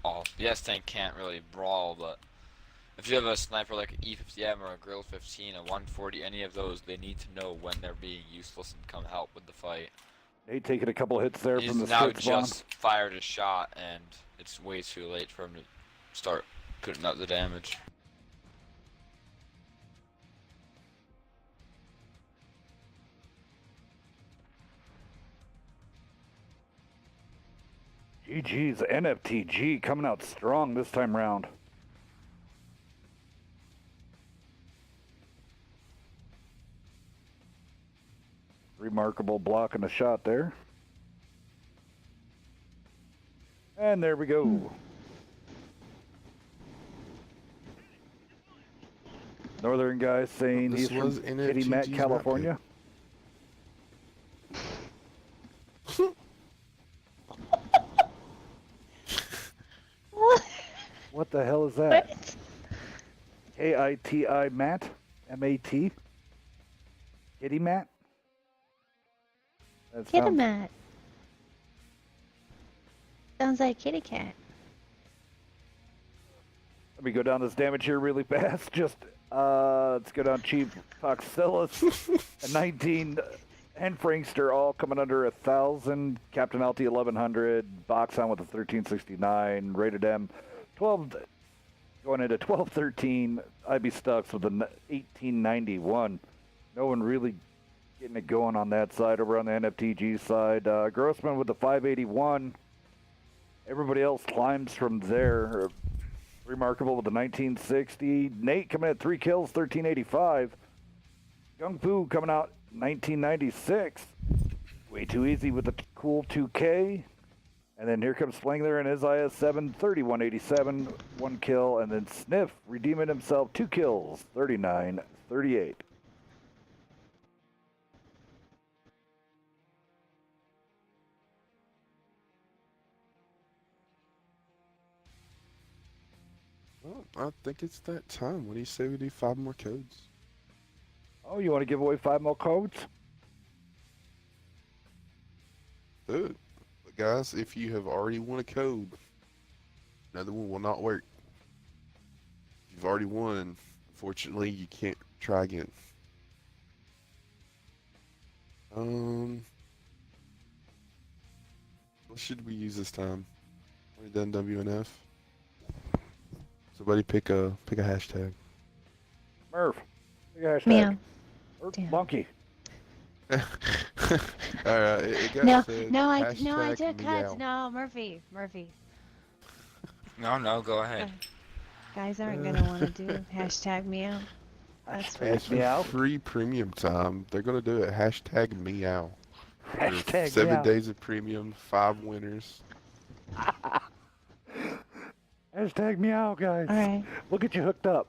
Oh, the S tank can't really brawl, but if you have a sniper like an E50M or a Grill 15, a 140, any of those, they need to know when they're being useless and come help with the fight. Nate taking a couple hits there He's from the now Stritzbahn. just fired a shot, and it's way too late for him to start putting out the damage. GG's NFTG coming out strong this time round. Remarkable block and a shot there. And there we go. Northern guy saying This he's was from Kitty Matt, NFTG's California. What the hell is that? what? K-I-T-I Matt? M-A-T? Kitty Matt? That Kitty sounds- Mat. Sounds like Kitty Cat. Let me go down this damage here really fast. Just, let's go down Chief Toxilus, a 19, and Frankster all coming under 1,000. Captain LT 1,100. Boxhound with a 1369. Rated M 12, going into 1213. IB Stux with an 1891. No one really getting it going on that side. Over on the NFTG side, Grossman with the 581. Everybody else climbs from there. Remarkable with the 1960. Nate coming at 3 kills, 1385. Gung Fu coming out 1996. Way too easy with the cool 2K. And then here comes Flangler and his IS-7, 3187, 1 kill. And then Sniff redeeming himself, 2 kills, 3938. Well, I think it's that time. What do you say we do 5 more codes? Oh, you want to give away 5 more codes? Do it. But guys, if you have already won a code, another one will not work. If you've already won, unfortunately, you can't try again. What should we use this time? We done WNF. Somebody pick a hashtag. Murph, pick a hashtag. Meow. Or Damn. Monkey. All right, it got No, said, no, I hashtag took cuts. meow. No, Murphy. No, go ahead. Guys aren't gonna want to do hashtag meow. That's Hashtag It's for meow. free premium time. They're gonna do it. Hashtag meow. Hashtag 7 meow. days of premium, 5 winners. Hashtag meow, guys. all right. We'll get you hooked up.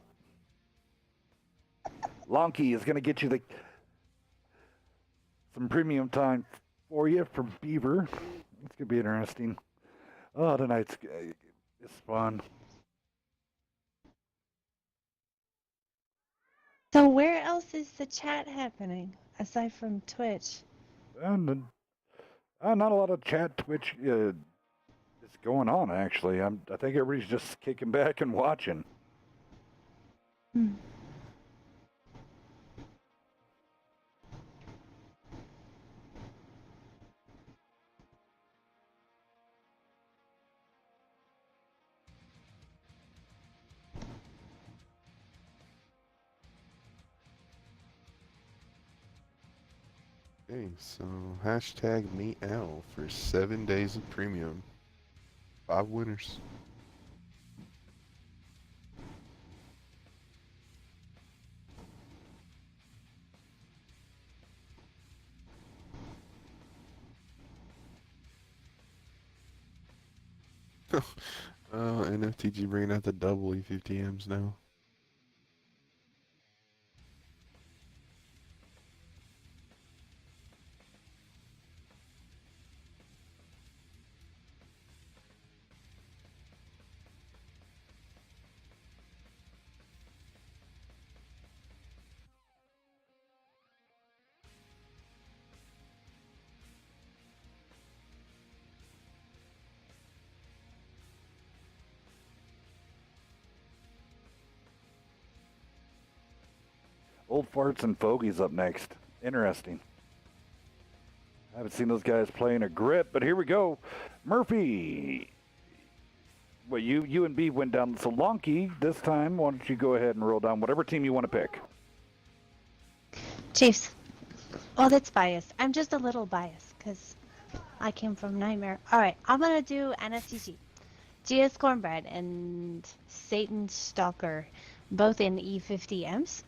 Lonky is going to get you some premium time for you from Beaver. It's going to be interesting. Oh, tonight's it's fun. So where else is the chat happening aside from Twitch? And not a lot of chat Twitch is going on, actually. I think everybody's just kicking back and watching. Hmm. Okay, so hashtag meow for 7 days of premium. 5 winners. NFTG bringing out the double E50Ms now. Old Farts and Fogies up next. Interesting. I haven't seen those guys playing a grip, but here we go. Murphy. Well, you and B went down. So Lonky, this time, why don't you go ahead and roll down whatever team you want to pick? Chiefs. Oh, that's biased. I'm just a little biased because I came from Nightmare. All right, I'm gonna do NFTG. GS Cornbread and Satan Stalker, both in E50Ms.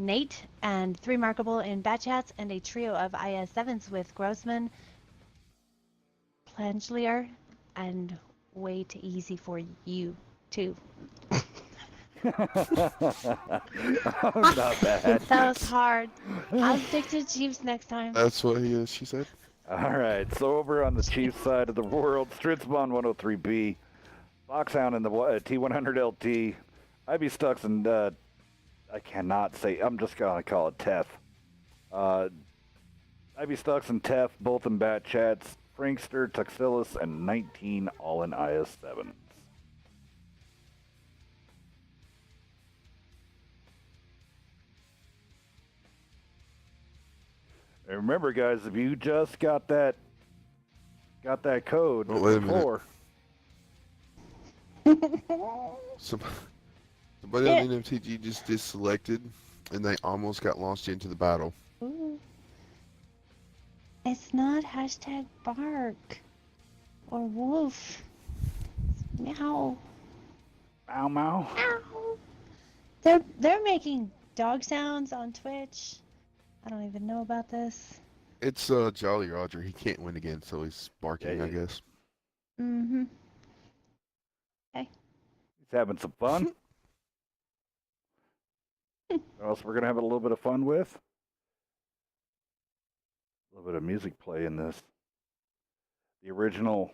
Nate and 3 Markable in Bat Chats, and a trio of IS-7s with Grossman, Plangelier, and way too easy for you, too. Oh, not bad. That was hard. I'll stick to Chiefs next time. That's what she said. All right, so over on the Chiefs side of the world, Stritzbon 103B, Foxhound in the T100 LT, IB Stux and I cannot say, I'm just going to call it Tef. IB Stux and Tef, both in Bat Chats, Frankster, Tuxilus, and 19 all in IS-7s. And remember, guys, if you just got that code Oh, wait a minute. before, Somebody on NMTG just deselected, and they almost got launched into the battle. Ooh. It's not hashtag bark or wolf. Meow. Meow Meow. Meow. They're making dog sounds on Twitch. I don't even know about this. It's Jolly Roger. He can't win again, so he's barking, Yeah, I guess. Mm-hmm. He's having some fun. What else we're gonna have a little bit of fun with? A little bit of music play in this. The original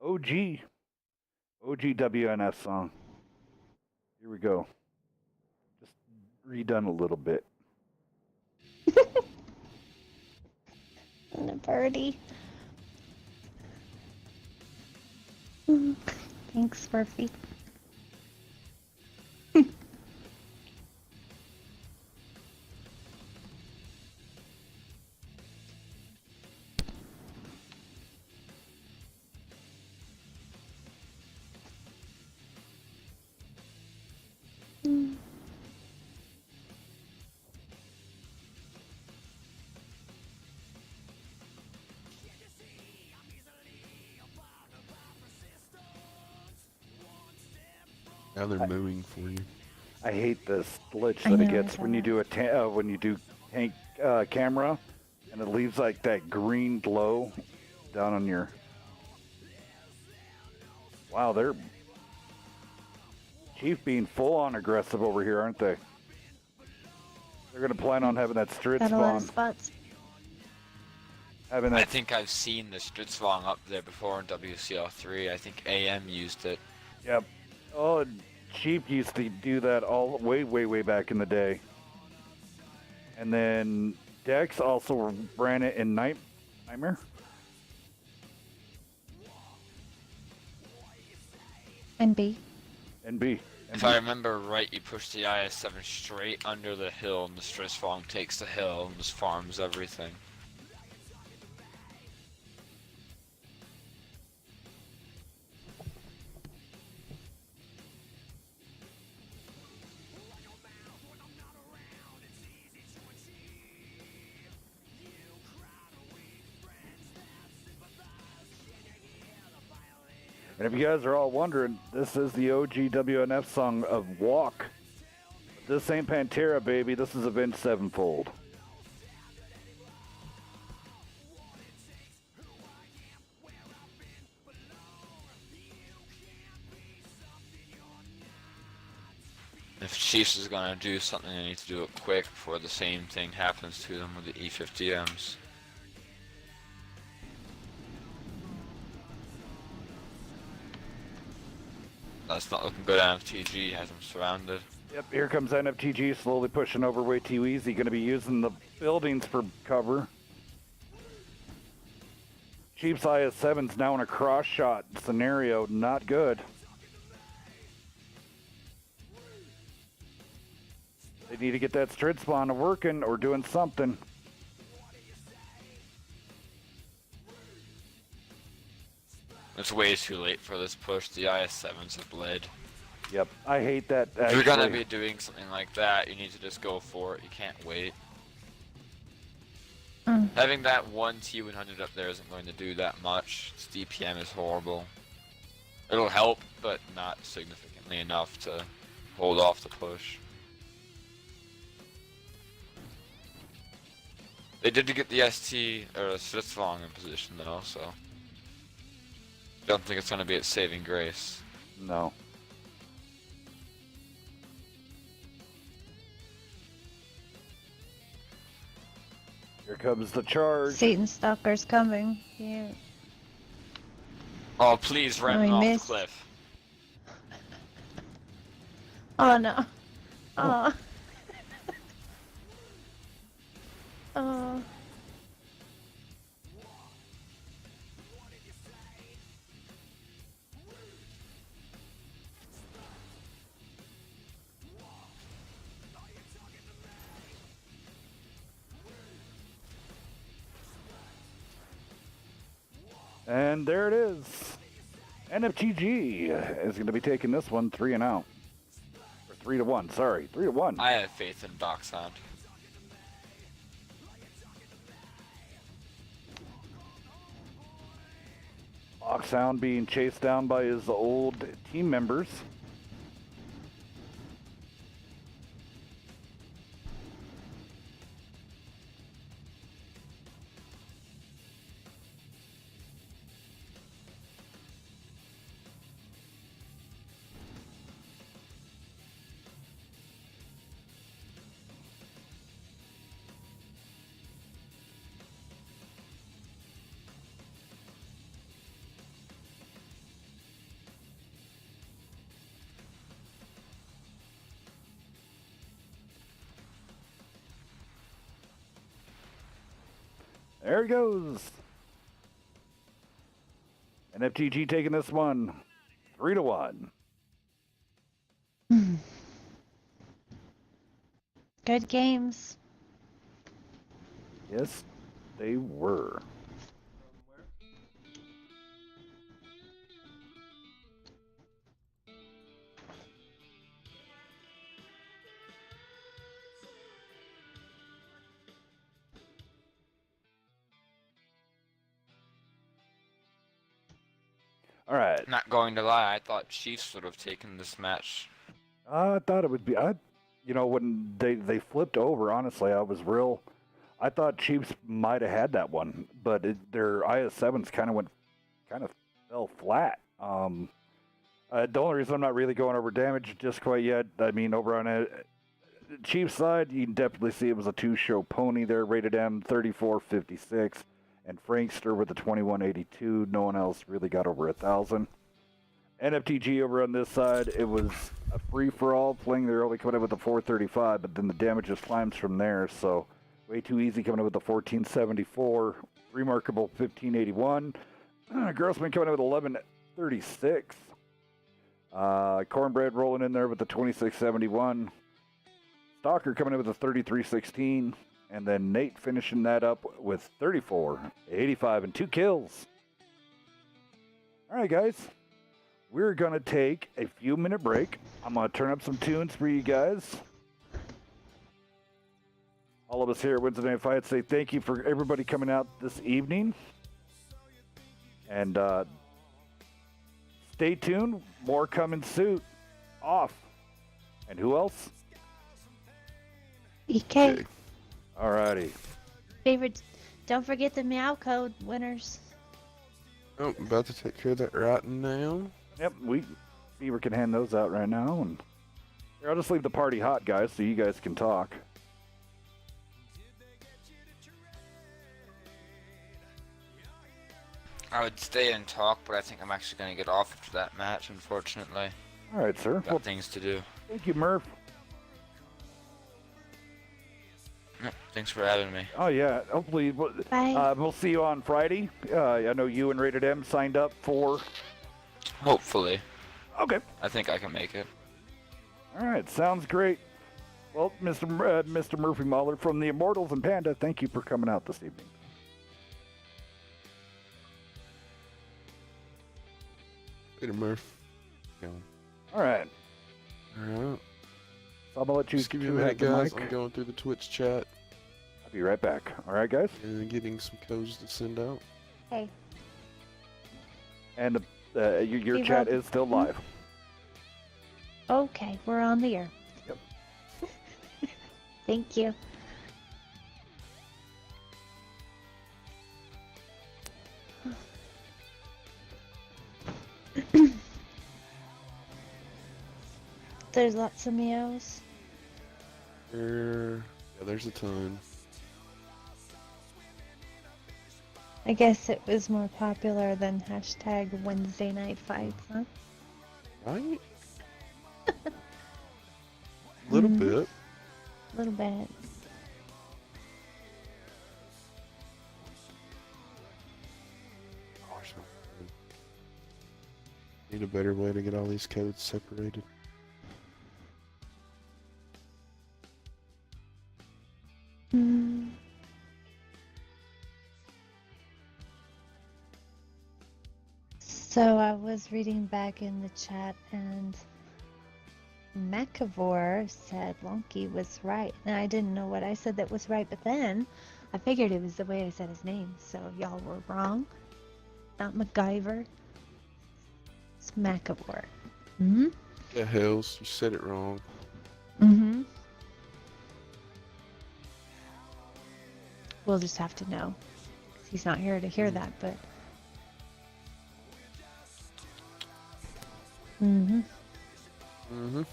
OG WNF song. Here we go. Just redone a little bit. And a birdie. Thanks, Murphy. Now they're mooing for you. I hate this glitch I that it know, gets I when you do when you do tank camera, and it leaves like that green glow down on your. Wow, they're Chief being full on aggressive over here, aren't they? They're gonna plan on having that Strid Got a lot of spawn. spots. Having I that. think I've seen the Stritzwong up there before in WCL3. I think AM used it. Yep. Oh, Chief used to do that all way back in the day. And then Dex also ran it in Nightmare. And B. And B. If I remember right, you push the IS-7 straight under the hill, and the Stritzwong takes the hill and just farms everything. And if you guys are all wondering, this is the OG WNF song of Walk. This ain't Pantera, baby. This is Avenged Sevenfold. If Chiefs is gonna do something, they need to do it quick before the same thing happens to them with the E50Ms. That's not looking good. NFTG has them surrounded. Yep, here comes NFTG slowly pushing over way too easy. Going to be using the buildings for cover. Chiefs IS-7's now in a cross shot scenario. Not good. They need to get that Strid spawn working or doing something. It's way too late for this push. The IS-7s have bled. Yep, I hate that. If you're gonna actually. be doing something like that, you need to just go for it. You can't wait. Having that one T100 up there isn't going to do that much. Its DPM is horrible. It'll help, but not significantly enough to hold off the push. They did get the ST or the Stritzwong in position though, so don't think it's gonna be its saving grace. No. Here comes the charge. Satan Stalker's coming. Yeah. Oh, please run he off missed. the cliff. Oh no. Oh. Oh. And there it is. NFTG is going to be taking this one 3 and out. Or 3-1, sorry. 3-1. I have faith in Doxhound. Oxhound being chased down by his old team members. There he goes. NFTG taking this one 3-1. Good games. Yes, they were. All right. Not going to lie, I thought Chiefs would have taken this match. I thought it would be. When they flipped over, honestly, I thought Chiefs might have had that one, but their IS-7s kind of fell flat. The only reason I'm not really going over damage just quite yet, I mean, over on a Chiefs side, you can definitely see it was a two-show pony there, rated M 3456, and Frankster with the 2182. No one else really got over 1,000. NFTG over on this side, it was a free-for-all, playing there early, coming in with the 435, but then the damage just climbs from there, so way too easy coming in with the 1474, remarkable 1581, Grossman coming in with 1136, Cornbread rolling in there with the 2671, Stalker coming in with the 3316, and then Nate finishing that up with 3485 and 2 kills. All right, guys. We're going to take a few-minute break. I'm going to turn up some tunes for you guys. All of us here at Wednesday Night Fight say thank you for everybody coming out this evening. And stay tuned. More coming soon. Off. And who else? EK. All righty. Favorite. Don't forget the meow code winners. Oh, I'm about to take care of that right now. Yep, Beaver can hand those out right now. And here, I'll just leave the party hot, guys, so you guys can talk. I would stay and talk, but I think I'm actually going to get off after that match, unfortunately. All right, sir. Got things to do. Thank you, Murph. Thanks for having me. Oh, yeah. Hopefully, we'll see you on Friday. I know you and Rated M signed up for... Hopefully. Okay. I think I can make it. All right. Sounds great. Well, Mr. Murphy Mahler from the Immortals and Panda, thank you for coming out this evening. Later, Murph. All right. All right. So I'm going to let you Just give me a two minute, have the guys. mic. I'm going through the Twitch chat I'll be right back. All right, guys? and getting some codes to send out. Hey. And your Be chat well. is still live. Okay, we're on the air. Yep. Thank you. There's lots of meows. Yeah, there's a ton. I guess it was more popular than hashtag Wednesday Night Fights, huh? Right? Little Mhm. bit. A little bit. Gosh, need a better way to get all these codes separated. Mm. So I was reading back in the chat and Macavore said Lonky was right. And I didn't know what I said that was right, but then I figured it was the way I said his name. So y'all were wrong. Not MacGyver. It's Macavore. Mm-hmm. The hells, you said it wrong. Mm-hmm. We'll just have to know. 'Cause he's not here to hear that, but... Mm-hmm. Mm-hmm.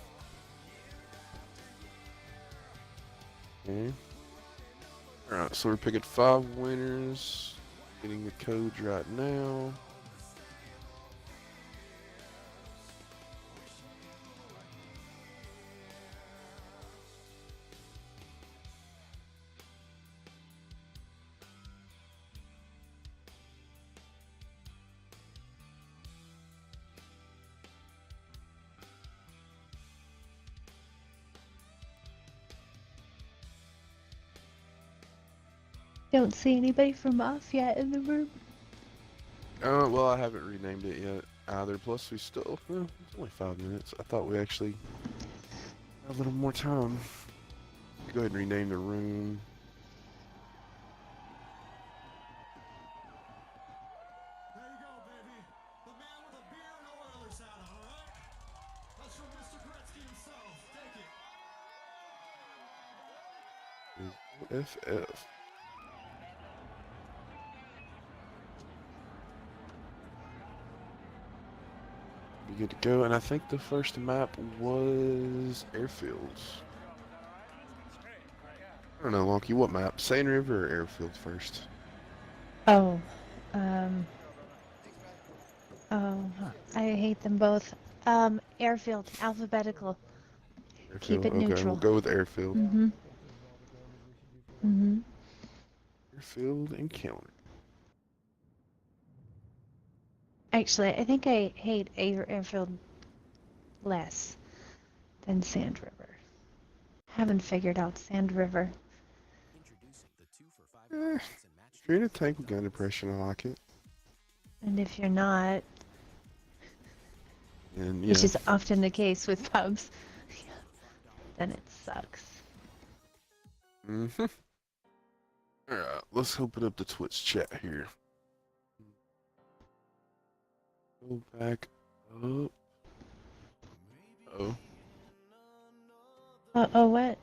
Okay. Alright, so we're picking 5 winners. Getting the codes right now. Don't see anybody from off yet in the room. Well, I haven't renamed it yet either. Plus, we still, well, it's only 5 minutes. I thought we actually had a little more time. Go ahead and rename the room. There you go, baby. The man with a beer and Oilers hat on, all right? That's from Mr. Gretzky himself. Take it. Is OFF. Be good to go. And I think the first map was airfields. I don't know, Lonky, what map? Sand River or airfield first? Oh, I hate them both. Airfield, alphabetical. Keep it Airfield? Okay, we'll neutral. go with airfield. Mm-hmm. Mm-hmm. Airfield encounter. Actually, I think I hate airfield less than Sand River. Haven't figured out Sand River. If you're in a tank with gun depression, I like it. And if you're not, And which yeah, is often the case with pubs, then it sucks. mm-hmm. Alright, let's open up the Twitch chat here. Go back up. Oh, Uh-oh, what?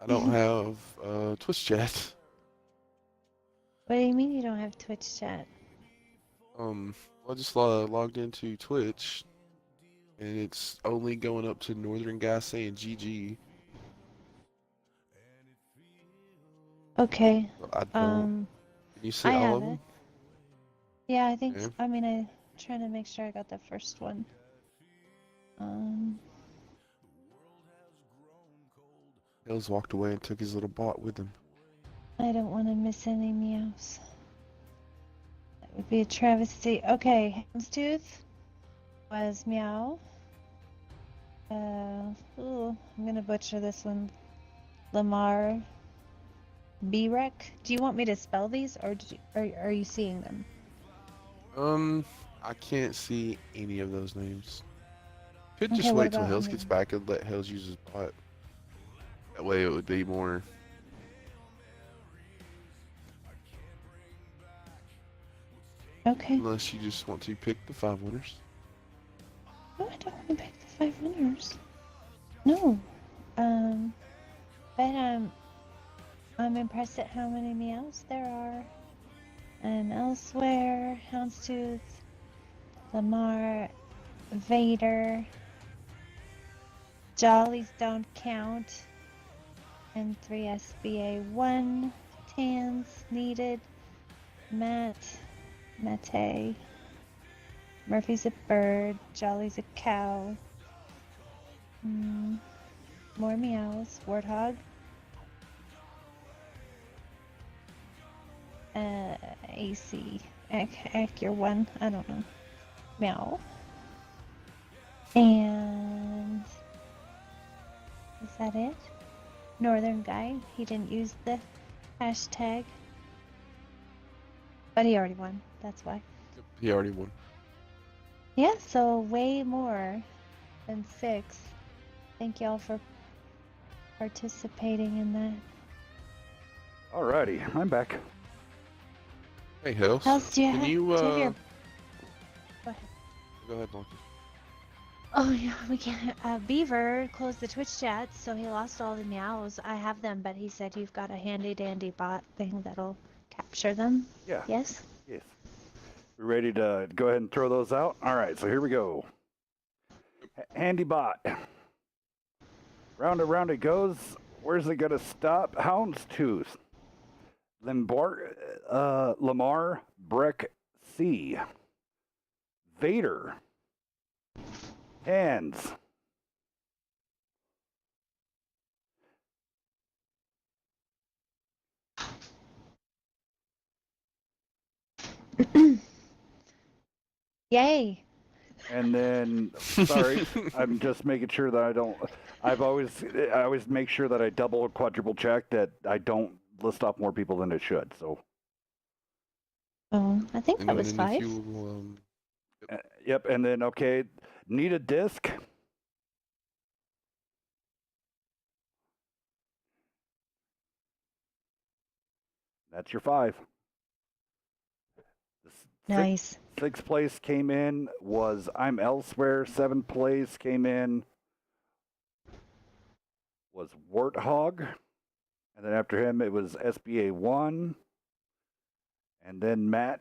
I don't have Twitch chat. What do you mean you don't have Twitch chat? I just logged into Twitch, and it's only going up to Northern guy saying GG. Okay. I don't. Can you see I all have of it. them? Yeah, I think Yeah. I mean, I'm trying to make sure I got the first one. Hills walked away and took his little bot with him. I don't want to miss any meows. That would be a travesty. Okay, Houndstooth was meow. Ooh, I'm gonna butcher this one. Lamar Brek. Do you want me to spell these, or are you seeing them? I can't see any of those names. Could Okay, just what wait till about Hills on gets the- back and let Hills use his bot. That way it would be more. Okay. Unless you just want to pick the 5 winners. No, I don't want to pick the 5 winners. No. But I'm impressed at how many meows there are. And elsewhere, Houndstooth, Lamar, Vader, Jollies don't count, and 3SBA1, Tans needed, Matt, Mate, Murphy's a bird, Jolly's a cow, more meows, Warthog, AC, Acure 1, I don't know, meow, and is that it? Northern guy, he didn't use the hashtag, but he already won, that's why. He already won. Yeah, so way more than 6. Thank y'all for participating in that. Alrighty, I'm back. Hey, Hells. How's do you, Can ha- you, do you have your... Go ahead. go ahead, Monkey. Oh yeah, we can't. Beaver closed the Twitch chat, so he lost all the meows. I have them, but he said you've got a handy dandy bot thing that'll capture them. Yeah. Yes? Yes. We ready to go ahead and throw those out? All right, so here we go. Handy bot. Round it goes. Where's it gonna stop? Houndstooth. Lamar Breck C. Vader. Hands. Yay! And then, sorry, I'm just making sure that I don't. I always make sure that I double or quadruple check that I don't list off more people than it should. So, Oh, I think And that was then 5. if you will, yep. And then, okay, need a disc. That's your 5. Nice. Sixth place came in was I'm Elsewhere. Seventh place came in was Warthog. And then after him, it was SBA 1. And then Matt.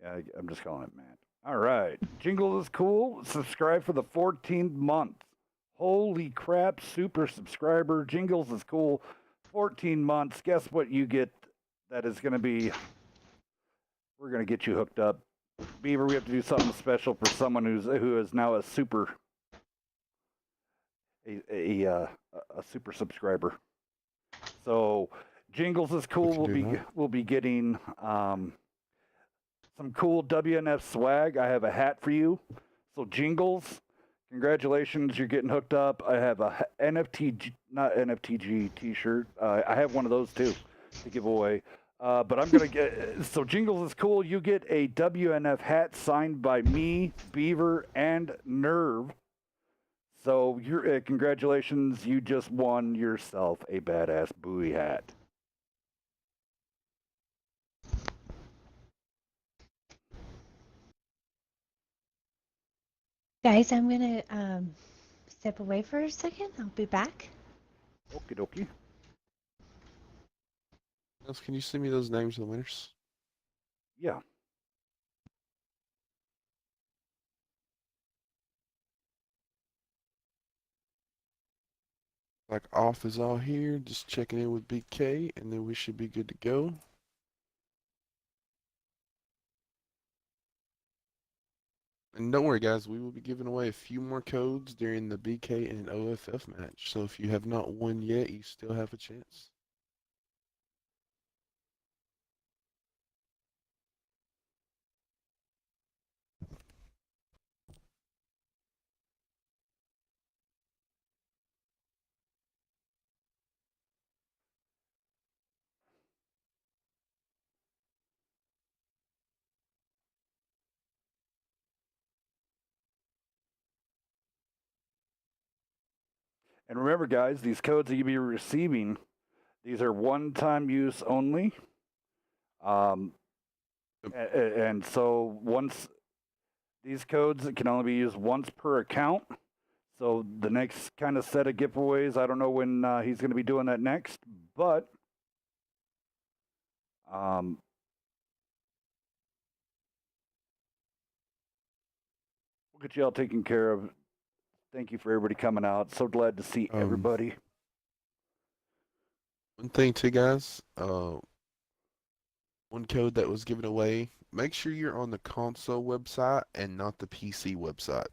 Yeah, I'm just calling it Matt. All right. Jingle is cool. Subscribe for the 14th month. Holy crap, super subscriber. Jingles is cool. 14 months. Guess what you get that is going to be. We're going to get you hooked up. Beaver, we have to do something special for someone who is now a super subscriber. So Jingles is cool. We'll be getting some cool WNF swag. I have a hat for you. So Jingles, congratulations, you're getting hooked up. I have a not NFTG T-shirt. I have one of those too to give away. But I'm gonna get so Jingles is cool. You get a WNF hat signed by me, Beaver, and Nerve. So you're congratulations, you just won yourself a badass buoy hat. Guys, I'm gonna step away for a second. I'll be back. Okie dokie. Hells, can you send me those names of the winners? Yeah. Like off is all here, just checking in with BK, and then we should be good to go. And don't worry, guys, we will be giving away a few more codes during the BK and OFF match. So if you have not won yet, you still have a chance. And remember, guys, these codes that you'll be receiving, these are one-time use only. And so once these codes can only be used once per account. So the next kind of set of giveaways, I don't know when he's going to be doing that next, but we'll get you all taken care of. Thank you for everybody coming out. So glad to see everybody. One thing too, guys, one code that was given away, make sure you're on the console website and not the PC website.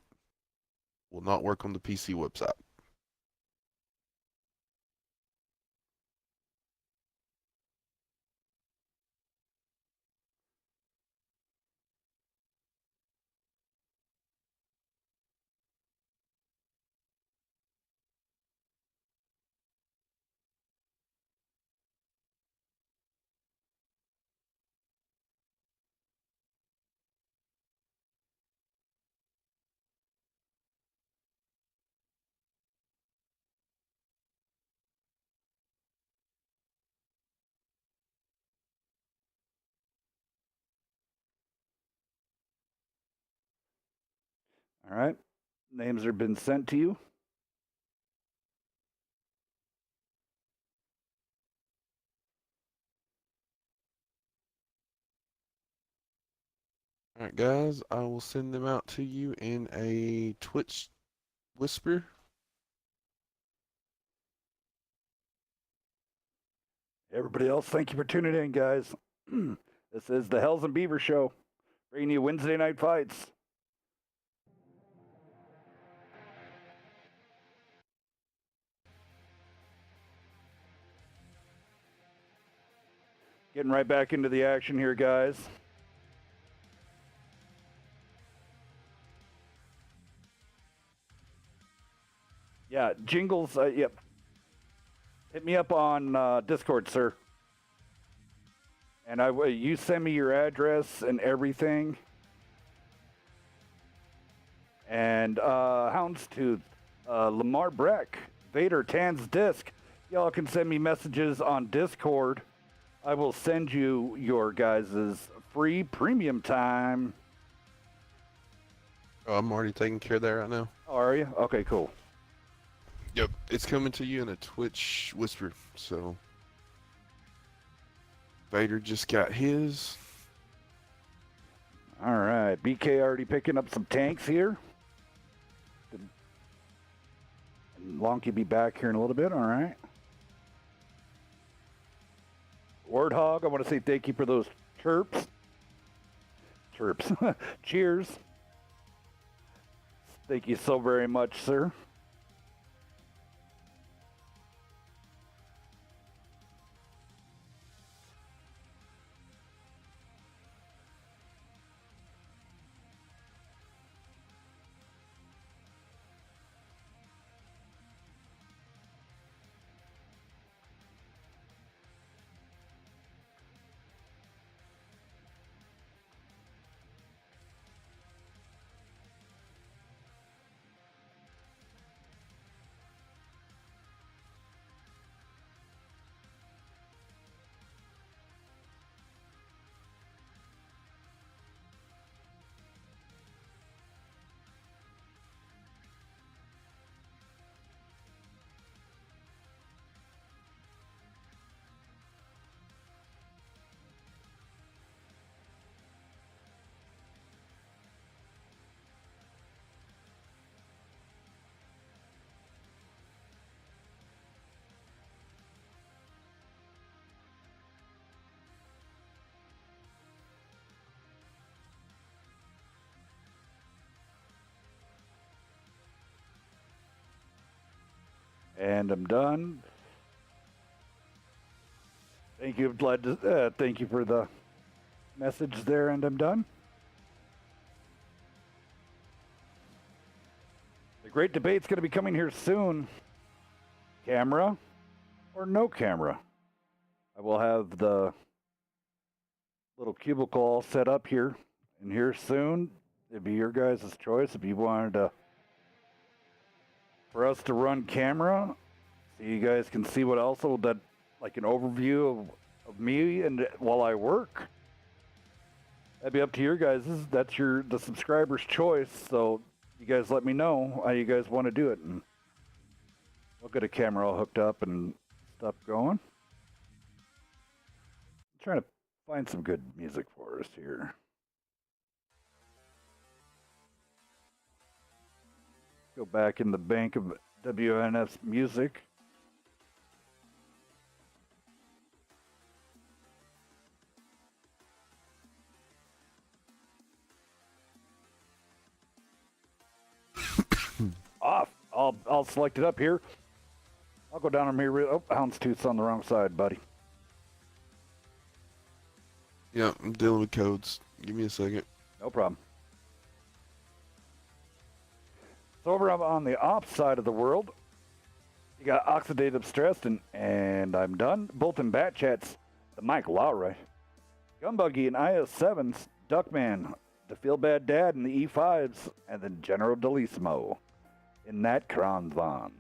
Will not work on the PC website. All right. Names have been sent to you. All right, guys, I will send them out to you in a Twitch whisper. Everybody else, thank you for tuning in, guys. This is the Hells and Beaver Show, bringing you Wednesday night fights. Getting right back into the action here, guys. Yeah, Jingles, yep. Hit me up on Discord, sir. And you send me your address and everything. And Houndstooth, Lamar Breck, Vader, Tan's Disc. Y'all can send me messages on Discord. I will send you your guys' free premium time. Oh, I'm already taking care of that right now. Oh, are you? Okay, cool. Yep, it's coming to you in a Twitch whisper. So, Vader just got his. All right, BK already picking up some tanks here. And Lonky be back here in a little bit, all right. Warthog, I want to say thank you for those chirps. Cheers. Thank you so very much, sir. And I'm done. Thank you, thank you for the message there, and I'm done. The great debate's going to be coming here soon. Camera or no camera? I will have the little cubicle all set up here and here soon. It'd be your guys' choice if you wanted for us to run camera, so you guys can see what also that, like an overview of me and while I work. That'd be up to your guys. That's the subscriber's choice. So you guys let me know how you guys want to do it, and we'll get a camera all hooked up and stuff going. I'm trying to find some good music for us here. Go back in the bank of WNF's music. Off. I'll select it up here. I'll go down on here. Oh, Houndstooth's on the wrong side, buddy. Yeah, I'm dealing with codes. Give me a second. No problem. So over on the ops side of the world, you got Oxidative Stress and I'm done. Both in Bat Chats, the Mike Lowry. Gumbuggy and IS7s, Duckman, the Feel Bad Dad and the E5s, and then General Delismo in that Kron Von.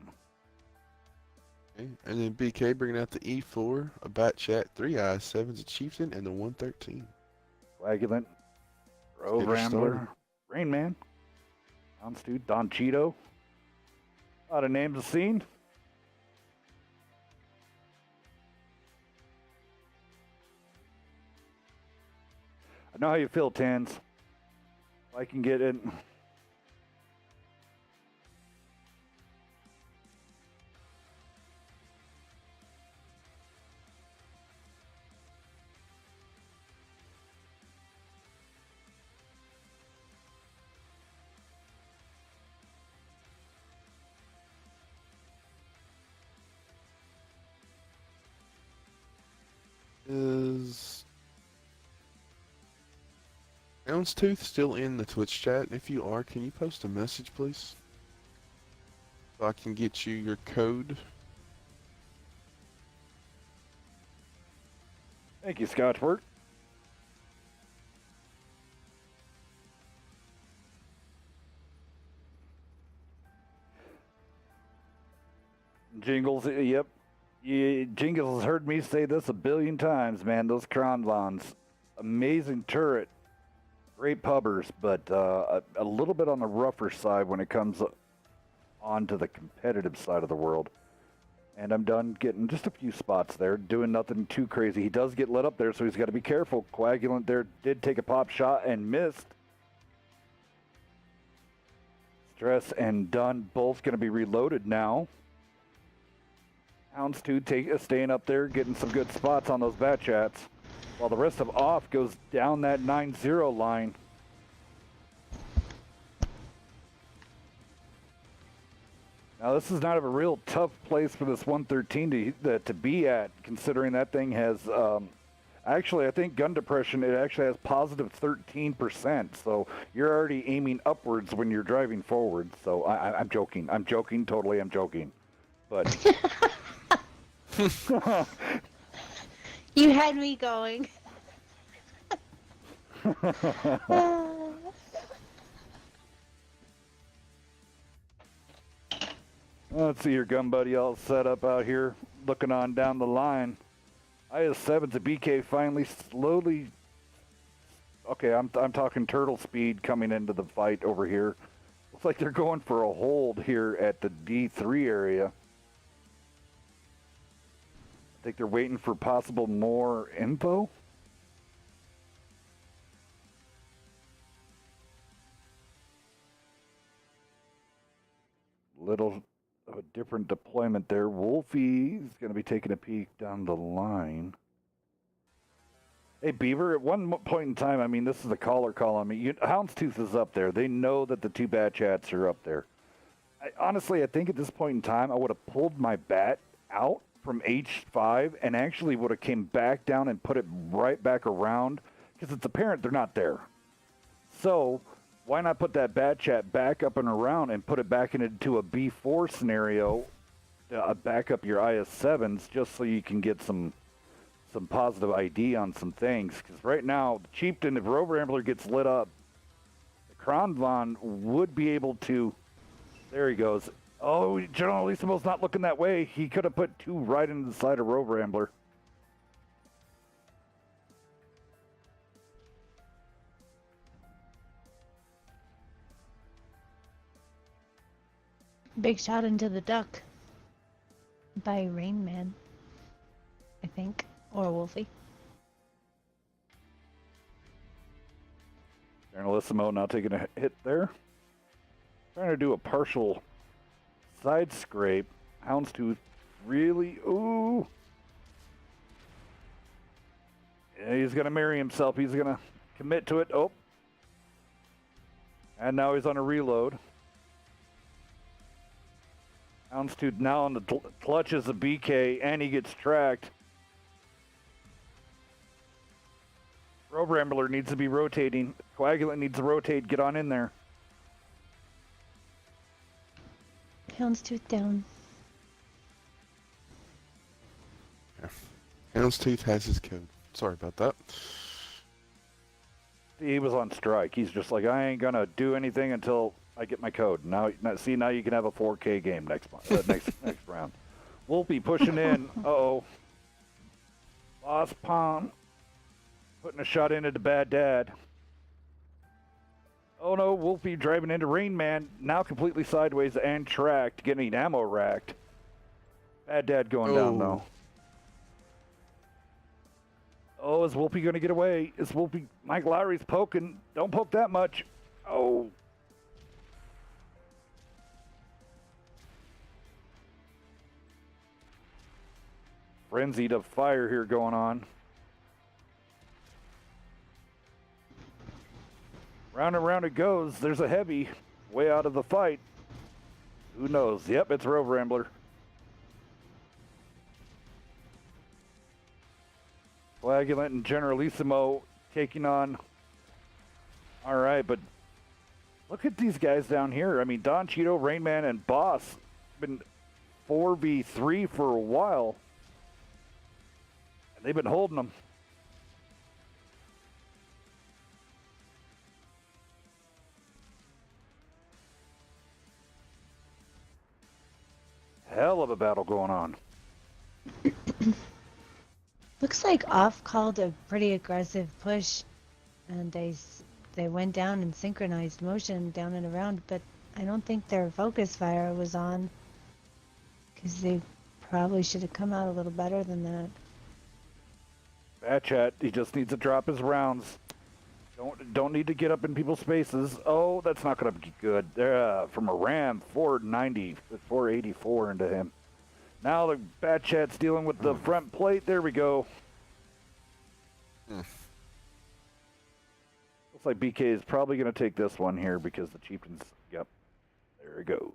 Okay. And then BK bringing out the E4, a Bat Chat, 3 IS7s, a Chieftain, and the 113. Coagulant, Road Get her Rambler, started. Rain Man, Houndstooth, Don Cheeto. A lot of names seen. I know how you feel, Tans. If I can get it. Is Houndstooth still in the Twitch chat? If you are, can you post a message, please? So I can get you your code. Thank you, Scotchwork. Jingles, yep. Jingles has heard me say this a billion times, man. Those Kronvons, amazing turret, great pubbers, but a little bit on the rougher side when it comes onto the competitive side of the world. And I'm done getting just a few spots there, doing nothing too crazy. He does get lit up there, so he's got to be careful. Coagulant there did take a pop shot and missed. Stress and Dunn both going to be reloaded now. Houndstooth staying up there, getting some good spots on those bat chats, while the rest of off goes down that 9-0 line. Now this is not a real tough place for this 113 to be at, considering that thing has, actually I think gun depression, it actually has positive 13%, so you're already aiming upwards when you're driving forward, so I'm joking, totally I'm joking, but... You had me going. Let's see your gun buddy all set up out here, looking on down the line. IS-7's a BK finally slowly... Okay, I'm talking turtle speed coming into the fight over here. Looks like they're going for a hold here at the D3 area. I think they're waiting for possible more info. Little of a different deployment there. Wolfie's going to be taking a peek down the line. Hey, Beaver, at one point in time, I mean, this is a caller call on me. Houndstooth is up there. They know that the two bat chats are up there. Honestly, I think at this point in time, I would have pulled my bat out from H5 and actually would have came back down and put it right back around, because it's apparent they're not there. So why not put that bat chat back up and around and put it back into a B4 scenario, back up your IS-7s, just so you can get some positive ID on some things. Because right now, the Chieftain, if Rover Ambler gets lit up, the Kronvon would be able to... There he goes. Oh, General Elisimo's not looking that way. He could have put two right into the side of Rover Ambler. Big shot into the duck by Rain Man, I think, or Wolfie. Generalissimo now taking a hit there. Trying to do a partial side scrape. Houndstooth really, ooh. Yeah, he's going to marry himself. He's going to commit to it. Oh. And now he's on a reload. Houndstooth now on the clutches of BK, and he gets tracked. Rover Ambler needs to be rotating. Coagulant needs to rotate. Get on in there. Houndstooth down. Yeah. Houndstooth has his code. Sorry about that. He was on strike. He's just like, I ain't gonna do anything until I get my code. Now you can have a 4K game next round. Wolfie pushing in. Uh-oh. Lost Palm. Putting a shot into the bad dad. Oh no, Wolfie driving into Rain Man, now completely sideways and tracked, getting ammo racked. Bad Dad going down though. Oh, is Wolfie going to get away? Is Wolfie... Mike Lowry's poking. Don't poke that much. Oh. Frenzied of fire here going on. Round and round it goes. There's a heavy way out of the fight. Who knows? Yep, it's Road Rambler. Coagulant and Generalissimo taking on. All right, but look at these guys down here. I mean, Don Cheeto, Rainman, and Boss been 4v3 for a while. And they've been holding them. Hell of a battle going on. Looks like Off called a pretty aggressive push, and they went down in synchronized motion down and around, but I don't think their focus fire was on, because they probably should have come out a little better than that. Bad Chat, he just needs to drop his rounds. Don't need to get up in people's spaces. Oh, that's not going to be good. From a Ram, 490, 484 into him. Now the Bad Chat's dealing with the front plate. There we go. Looks like BK is probably going to take this one here because the Chieftains, yep, there it goes.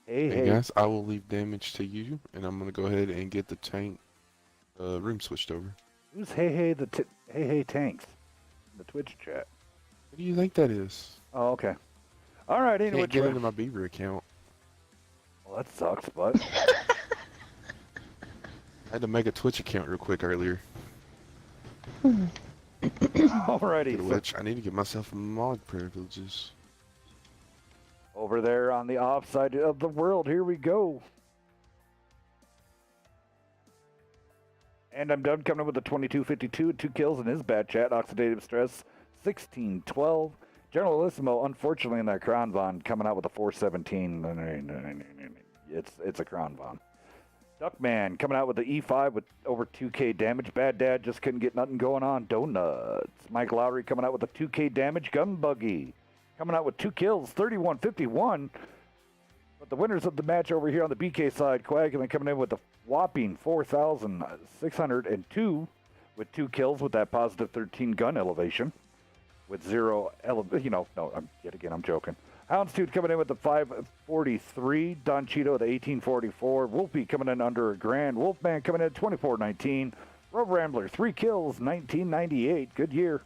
Hey guys, I will leave damage to you, and I'm gonna go ahead and get the tank room switched over. Who's Hey Tanks in the Twitch chat? What do you think that is? Oh, okay. All right, anyway. Can't get into my Beaver account. Well, that sucks, but I had to make a Twitch account real quick earlier. alrighty. Which I need to give myself mod privileges. Over there on the offside of the world, here we go. And I'm done coming up with the 22-52, 2 kills in his Bad Chat. Oxidative stress, 16-12. Generalissimo, unfortunately, in that Crown Von, coming out with a 417. It's a Crown Von. Duckman coming out with the E5 with over 2k damage. Bad Dad just couldn't get nothing going on. Donuts. Mike Lowry coming out with a 2k damage. Gun Buggy coming out with 2 kills, 31-51. But the winners of the match over here on the BK side, Coagulant coming in with a whopping 4,602 with 2 kills with that positive 13 gun elevation. With 0, I'm joking. Houndstooth coming in with the 543. Don Cheeto the 1844. Wolfie coming in under a grand. Wolfman coming in at 2419. Road Rambler 3 kills, 1998. Good year.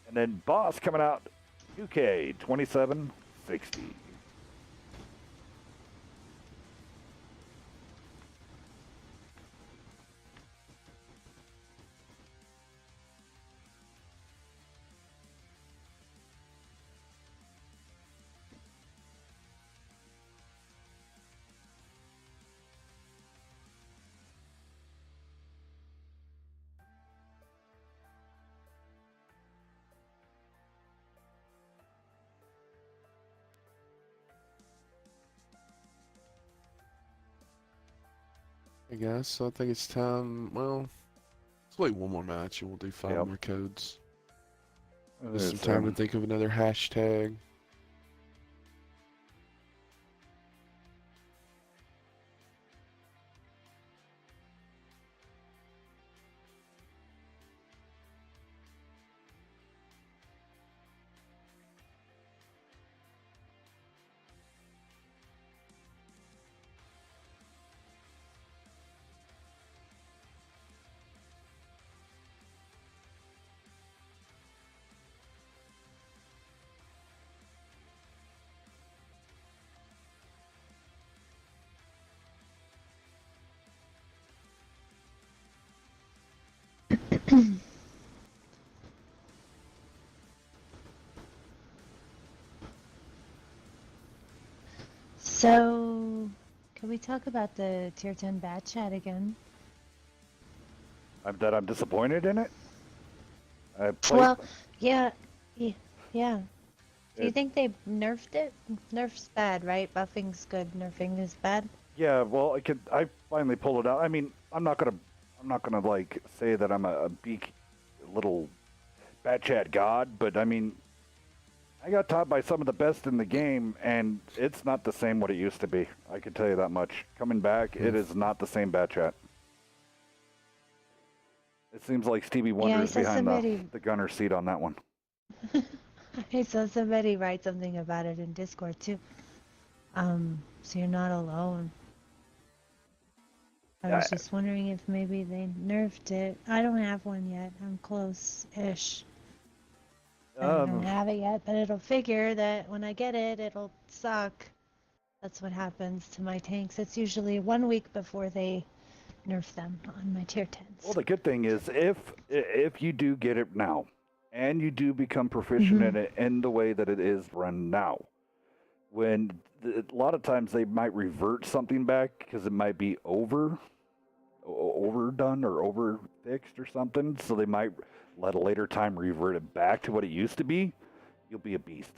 And then Boss coming out 2K 2760. Hey guys, so I think it's time, well, let's wait one more match and we'll do 5 more codes. There's some time to think of another hashtag. So, can we talk about the tier 10 bat chat again? I'm disappointed in it. I played. Well, yeah, yeah. Do you It- think they nerfed it? Nerf's bad, right? Buffing's good, nerfing is bad. Yeah, well, I finally pulled it out. I mean, I'm not gonna like say that I'm a big little bat chat god, but I mean, I got taught by some of the best in the game, and it's not the same what it used to be. I can tell you that much. Coming back, it is not the same bat chat. It seems like Stevie Wonder I is saw behind somebody- the gunner's seat on that one. I saw somebody write something about it in Discord too. So you're not alone. I was just wondering if maybe they nerfed it. I don't have one yet. I'm close-ish. I don't have it yet, but it'll figure that when I get it, it'll suck. That's what happens to my tanks. It's usually 1 week before they nerf them on my tier 10s. Well, the good thing is if you do get it now, and you do become proficient in it in the way that it is run now, a lot of times they might revert something back because it might be overdone or over fixed or something, so they might let a later time revert it back to what it used to be. You'll be a beast.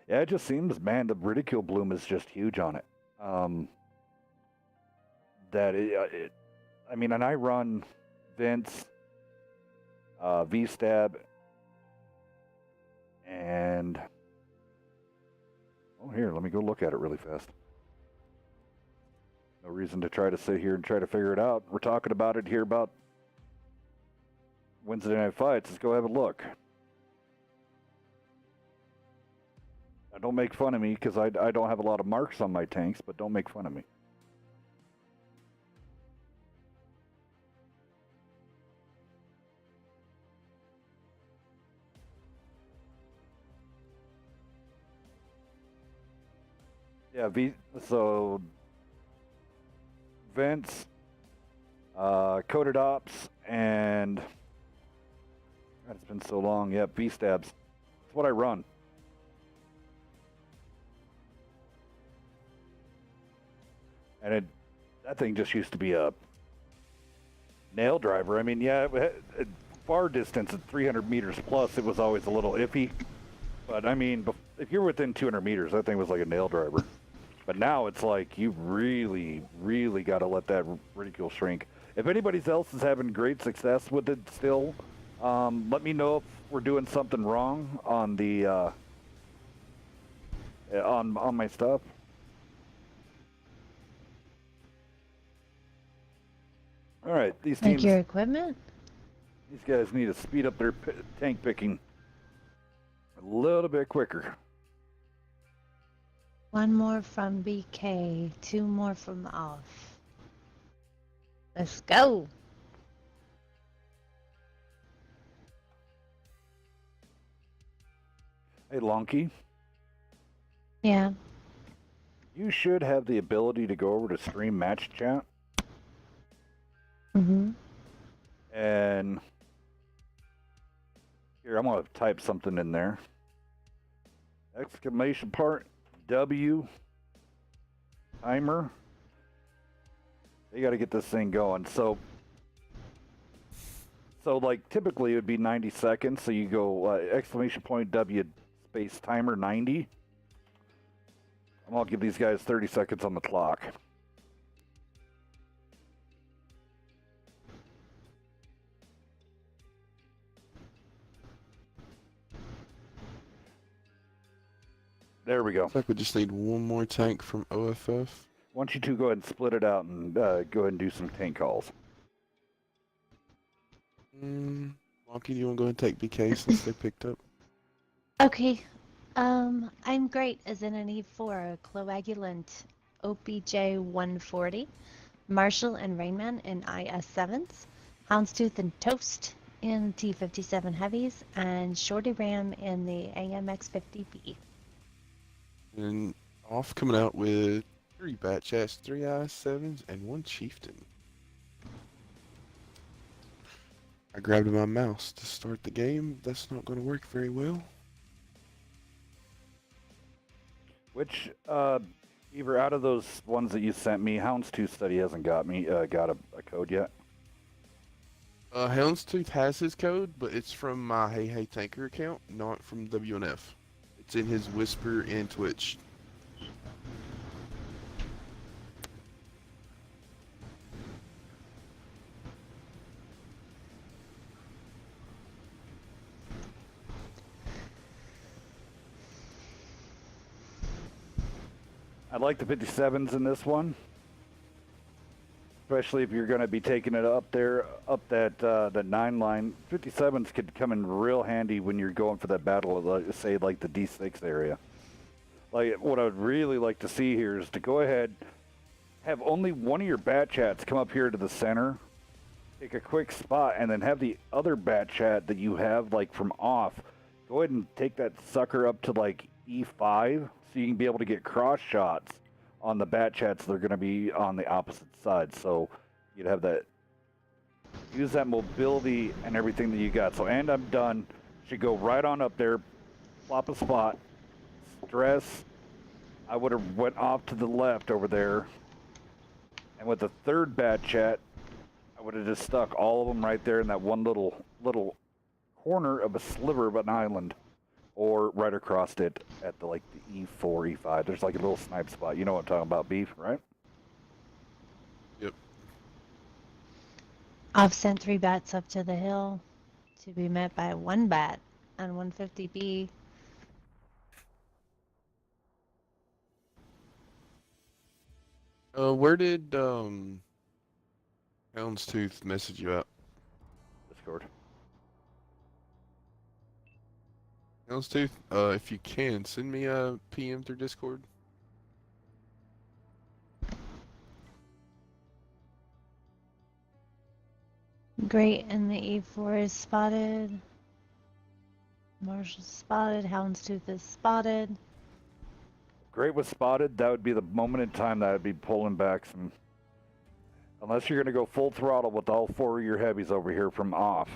Yeah, it just seems, man, the ridicule bloom is just huge on it. I mean, and I run Vince, V-Stab, and here, let me go look at it really fast. No reason to try to sit here and try to figure it out. We're talking about it here about Wednesday Night Fights. Let's go have a look. Now, don't make fun of me because I don't have a lot of marks on my tanks, but don't make fun of me. Yeah, so Vince, Coded Ops, and God, it's been so long. Yeah, V-Stabs. That's what I run. And that thing just used to be a nail driver. I mean, yeah, at far distance at 300 meters plus, it was always a little iffy. But I mean, if you're within 200 meters, that thing was like a nail driver. But now it's like you really, really got to let that ridicule shrink. If anybody else is having great success with it still, let me know if we're doing something wrong on the on my stuff. All right, these teams. Like your equipment? These guys need to speed up their tank picking a little bit quicker. 1 more from BK, 2 more from off. Let's go. Hey, Lonky. Yeah. You should have the ability to go over to stream match chat. Mm-hmm. And here, I'm going to type something in there. Exclamation part W timer. They got to get this thing going. So like typically it would be 90 seconds. So you go exclamation point W space timer 90. I'm going to give these guys 30 seconds on the clock. There we go. Looks like we just need one more tank from OFF. Why don't you two go ahead and split it out and go ahead and do some tank calls. Wonky, do you want to go ahead and take BK since they picked up? Okay. I'm great as in an E4, coagulant OPJ 140, Marshall and Rainman in IS7s, Houndstooth and Toast in T57 heavies, and Shorty Ram in the AMX50B. And off coming out with 3 bat chats, 3 IS7s, and 1 chieftain. I grabbed my mouse to start the game. That's not going to work very well. Which, Beaver, out of those ones that you sent me, Houndstooth Study hasn't got a code yet. Houndstooth has his code, but it's from my Hey Hey Tanker account, not from WNF. It's in his Whisper and Twitch. I like the 57s in this one, especially if you're going to be taking it up there, up that 9 line. 57s could come in real handy when you're going for that battle of, like, say, like the D6 area. Like, what I would really like to see here is to go ahead, have only one of your bat chats come up here to the center, take a quick spot, and then have the other bat chat that you have, like, from off, go ahead and take that sucker up to, like, E5, so you can be able to get cross shots on the bat chats that are going to be on the opposite side. So you'd have that, use that mobility and everything that you got. So, and I'm done. Should go right on up there, flop a spot, stress. I would have went off to the left over there. And with the third bat chat, I would have just stuck all of them right there in that one little corner of a sliver of an island. Or right across it at the E4, E5. There's like a little snipe spot. You know what I'm talking about, Beef, right? Yep. I've sent 3 bats up to the hill to be met by 1 bat on 150B. Where did Houndstooth message you out? Discord. Houndstooth, if you can, send me a PM through Discord. Great, and the E4 is spotted. Marshall's spotted. Houndstooth is spotted. Great was spotted. That would be the moment in time that I'd be pulling back some. Unless you're going to go full throttle with all 4 of your heavies over here from off.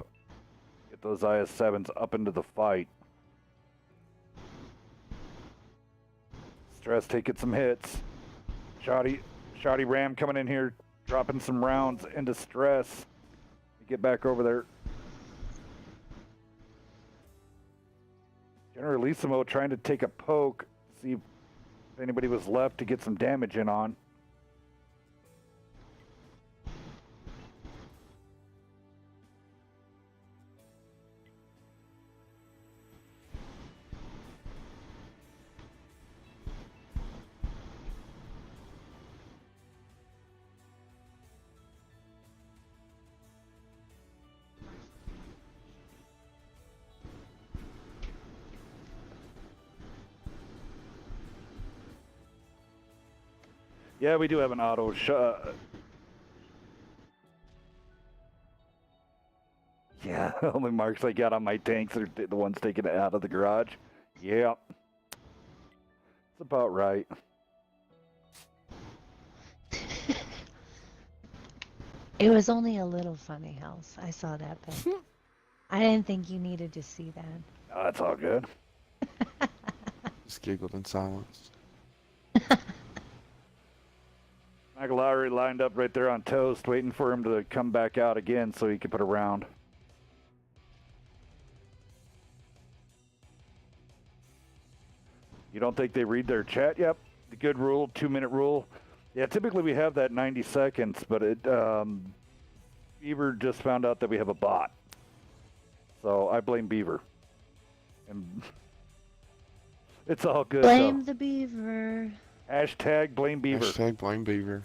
Get those IS-7s up into the fight. Stress taking some hits. Shoddy Ram coming in here, dropping some rounds into Stress. Get back over there. Generalissimo trying to take a poke, see if anybody was left to get some damage in on. Yeah, we do have an auto shot. Yeah, only marks I got on my tanks are the ones taking it out of the garage. Yep. That's about right. It was only a little funny, House. I saw that, but I didn't think you needed to see that. Oh, that's all good. Just giggled in silence. McLaury lined up right there on Toast, waiting for him to come back out again so he could put a round. You don't think they read their chat? Yep. The good rule, 2-minute rule. Yeah, typically we have that 90 seconds, but Beaver just found out that we have a bot. So I blame Beaver. And it's all good. Blame though. the beaver. Hashtag blame Beaver. Hashtag blame Beaver.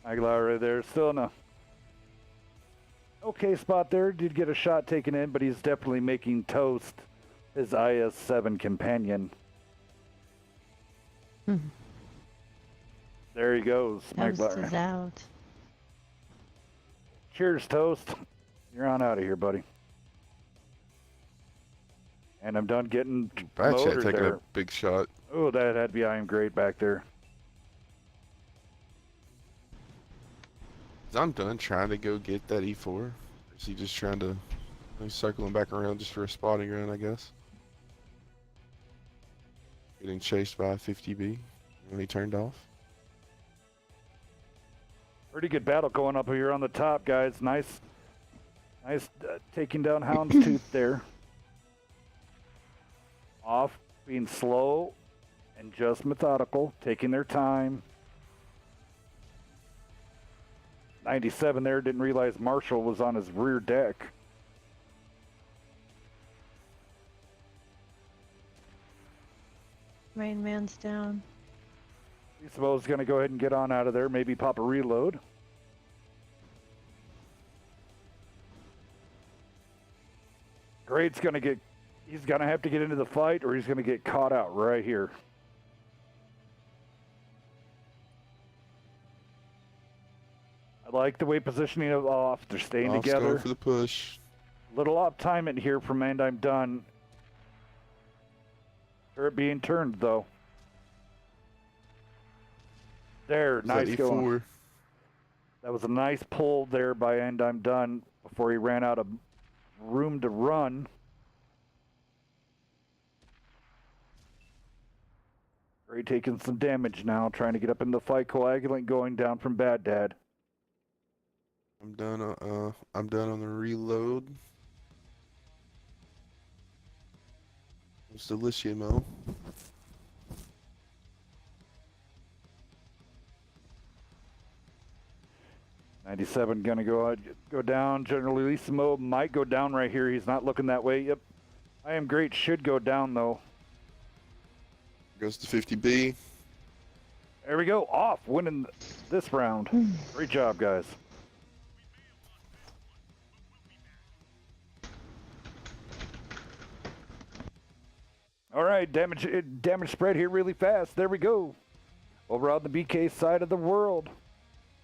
Aguilar right there, still in a okay spot there. Did get a shot taken in, but he's definitely making Toast his IS-7 companion. There he goes, Toast Aguilar. is out. Cheers, Toast. You're on out of here, buddy. And I'm done getting Bad chat motor taking there. a big shot. Oh, that had to be I am great back there. I'm done trying to go get that E4. Is he just trying to he's circling back around just for a spotting run, I guess? Getting chased by a 50B when he turned off. Pretty good battle going up here on the top, guys. Nice taking down Houndstooth there. Off, being slow and just methodical, taking their time. 97 there, didn't realize Marshall was on his rear deck. Rain Man's down. Isabella's going to go ahead and get on out of there, maybe pop a reload. Great's going to get, he's going to have to get into the fight or he's going to get caught out right here. I like the way positioning it off. They're staying Off's together. going for the push. Little off time in here from And I'm Done. Turret being turned though. There, Is nice that going. E4? That was a nice pull there by And I'm Done before he ran out of room to run. Great taking some damage now, trying to get up in the fight. Coagulant going down from Bad Dad. I'm done on the reload. It's Delissimo. 97 gonna go down. Generalissimo might go down right here. He's not looking that way. Yep. I Am Great should go down though. Goes to 50B. There we go. Off, winning this round. Great job, guys. All right, damage spread here really fast. There we go. Over on the BK side of the world.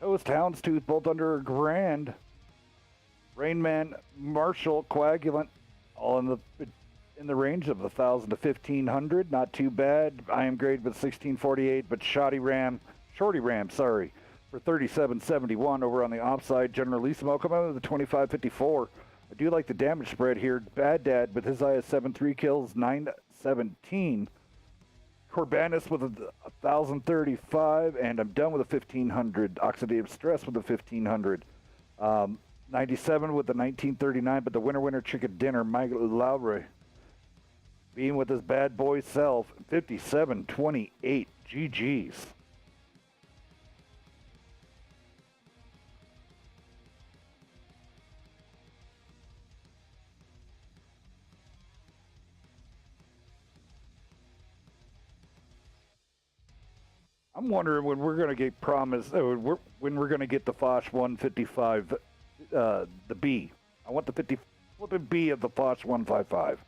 Toast, Houndstooth, both under a grand. Rainman, Marshall, Coagulant, all in the range of 1,000 to 1,500. Not too bad. I Am Great with 1648, but Shorty Ram, for 3771 over on the offside. Generalissimo coming out of the 2554. I do like the damage spread here. Bad Dad with his IS-7, 3 kills, 917. Corbanus with 1,035, and I'm done with a 1,500. Oxidative Stress with a 1,500. 97 with the 1939, but the winner chicken dinner, Mike Lowry. Being with his bad boy self, 5728. GG's. I'm wondering when we're going to get promised, when we're going to get the Foch 155, the B. I want the 50 flipping B of the Foch 155.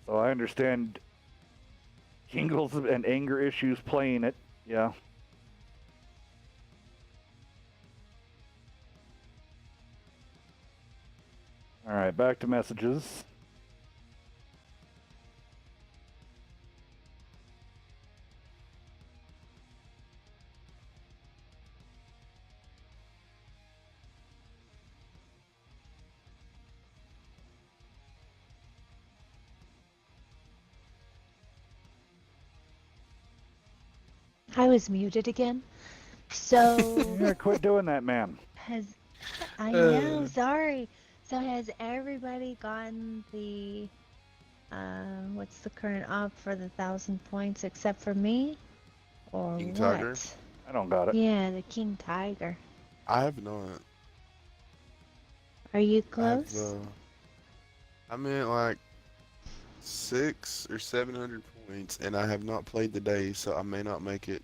So I understand jingles and anger issues playing it. Yeah. All right, back to messages. I was muted again. So Yeah, quit doing that, man. I know, sorry. So has everybody gotten the what's the current op for the 1,000 points except for me? Or King what? Tiger? I don't got it. Yeah, the King Tiger. I have not. Are you I have, close? I'm in like 600 or 700 points, and I have not played the day, so I may not make it.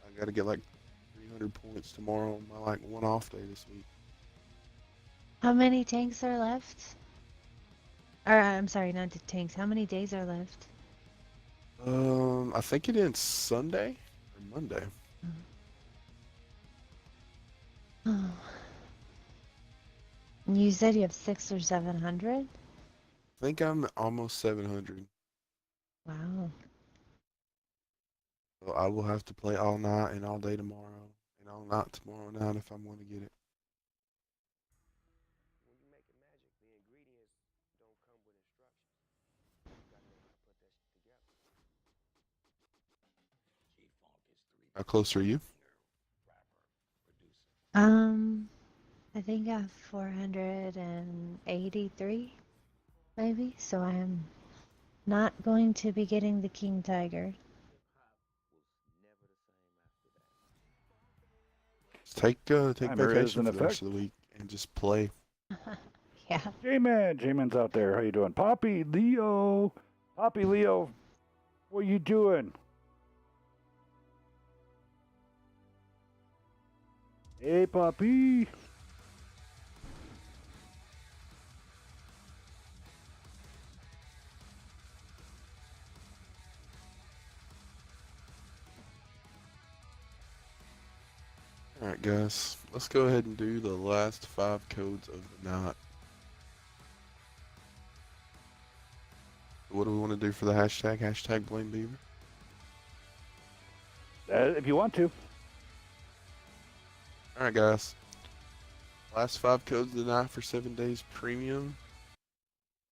I gotta get like 300 points tomorrow on my like one off day this week. How many tanks are left? Or I'm sorry, not the tanks. How many days are left? I think it ends Sunday or Monday. Oh. You said you have 600 or 700? I think I'm almost 700. Wow. So I will have to play all night and all day tomorrow, and all night tomorrow night if I'm going to get it. How close are you? I think I have 483, maybe. So I'm not going to be getting the King Tiger. Just take Timer is vacation in for the rest effect. of the week and just play. Yeah. J-Man's out there. How you doing? Poppy Leo. Poppy Leo, what you doing? Hey, Poppy. Alright, guys, let's go ahead and do the last 5 codes of the night. What do we want to do for the hashtag? Hashtag blame Beaver. If you want to. Alright, guys. Last 5 codes of the night for 7 days premium.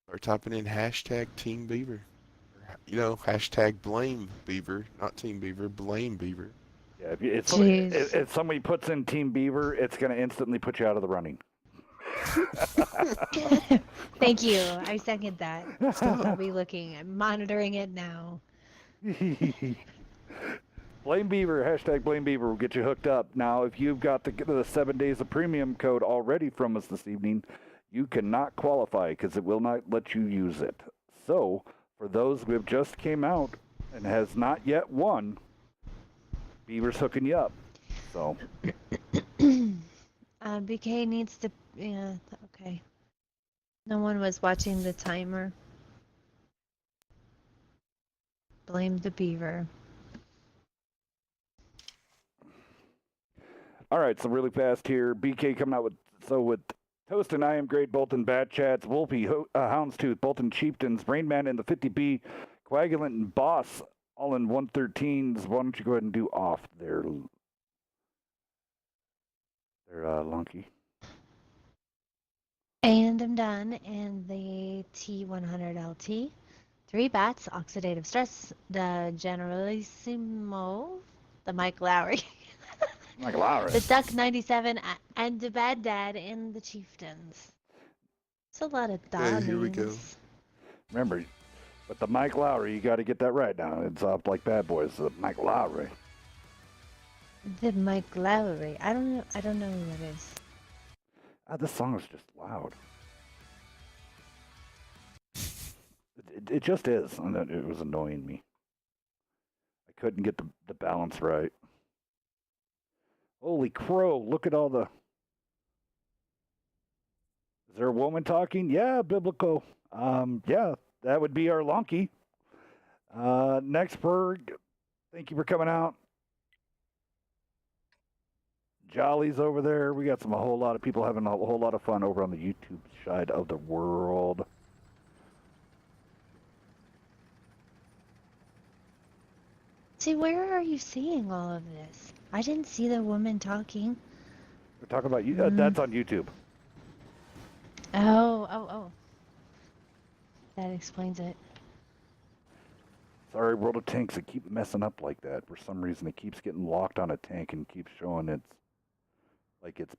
Start typing in hashtag Team Beaver. You know, hashtag blame Beaver, not Team Beaver, blame Beaver. Yeah, Jeez. if somebody puts in Team Beaver, it's going to instantly put you out of the running. Thank you. I second that. I'll be looking. I'm monitoring it now. Blame Beaver, hashtag Blame Beaver will get you hooked up. Now, if you've got the 7 days of premium code already from us this evening, you cannot qualify because it will not let you use it. So, for those who have just came out and has not yet won, Beaver's hooking you up. So, BK needs to. Yeah, okay. No one was watching the timer. Blame the beaver. all right, so really fast here. BK coming out with Toast and I Am Great, both in Bad Chats, Wolfie, Houndstooth, both in Chieftains, Rainman in the 50B, Coagulant and Boss, all in 113s. Why don't you go ahead and do off there, Lunky? And I'm done in the T100LT. 3 bats, oxidative stress, the Generalissimo, the Mike Lowry, Like Lowry. the Duck 97, and the Bad Dad in the Chieftains. It's a lot of Okay, here we go. names. Remember, but the Mike Lowry, you got to get that right now. It's up like Bad Boys, the Mike Lowry. The Mike Lowry. I don't know who that is. This song is just loud. It just is. And it was annoying me. I couldn't get the balance right. Holy crow, look at all the... Is there a woman talking? Yeah, biblical. Yeah, that would be our Lonky. Nextberg, thank you for coming out. Jolly's over there. We got a whole lot of people having a whole lot of fun over on the YouTube side of the world. See, where are you seeing all of this? I didn't see the woman talking. We're talking about you. That's on YouTube. Oh. That explains it. Sorry, World of Tanks, they keep messing up like that. For some reason, it keeps getting locked on a tank and keeps showing its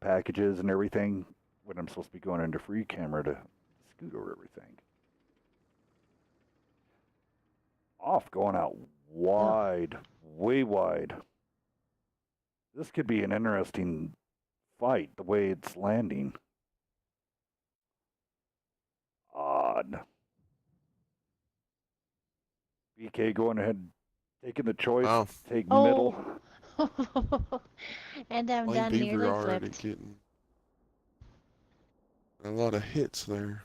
packages and everything when I'm supposed to be going into free camera to scoot over everything. Off, going out wide, way wide. This could be an interesting fight, the way it's landing. Odd. BK going ahead, taking the choice, take middle. And I'm Blame done Beaver nearly already flipped. getting a lot of hits there.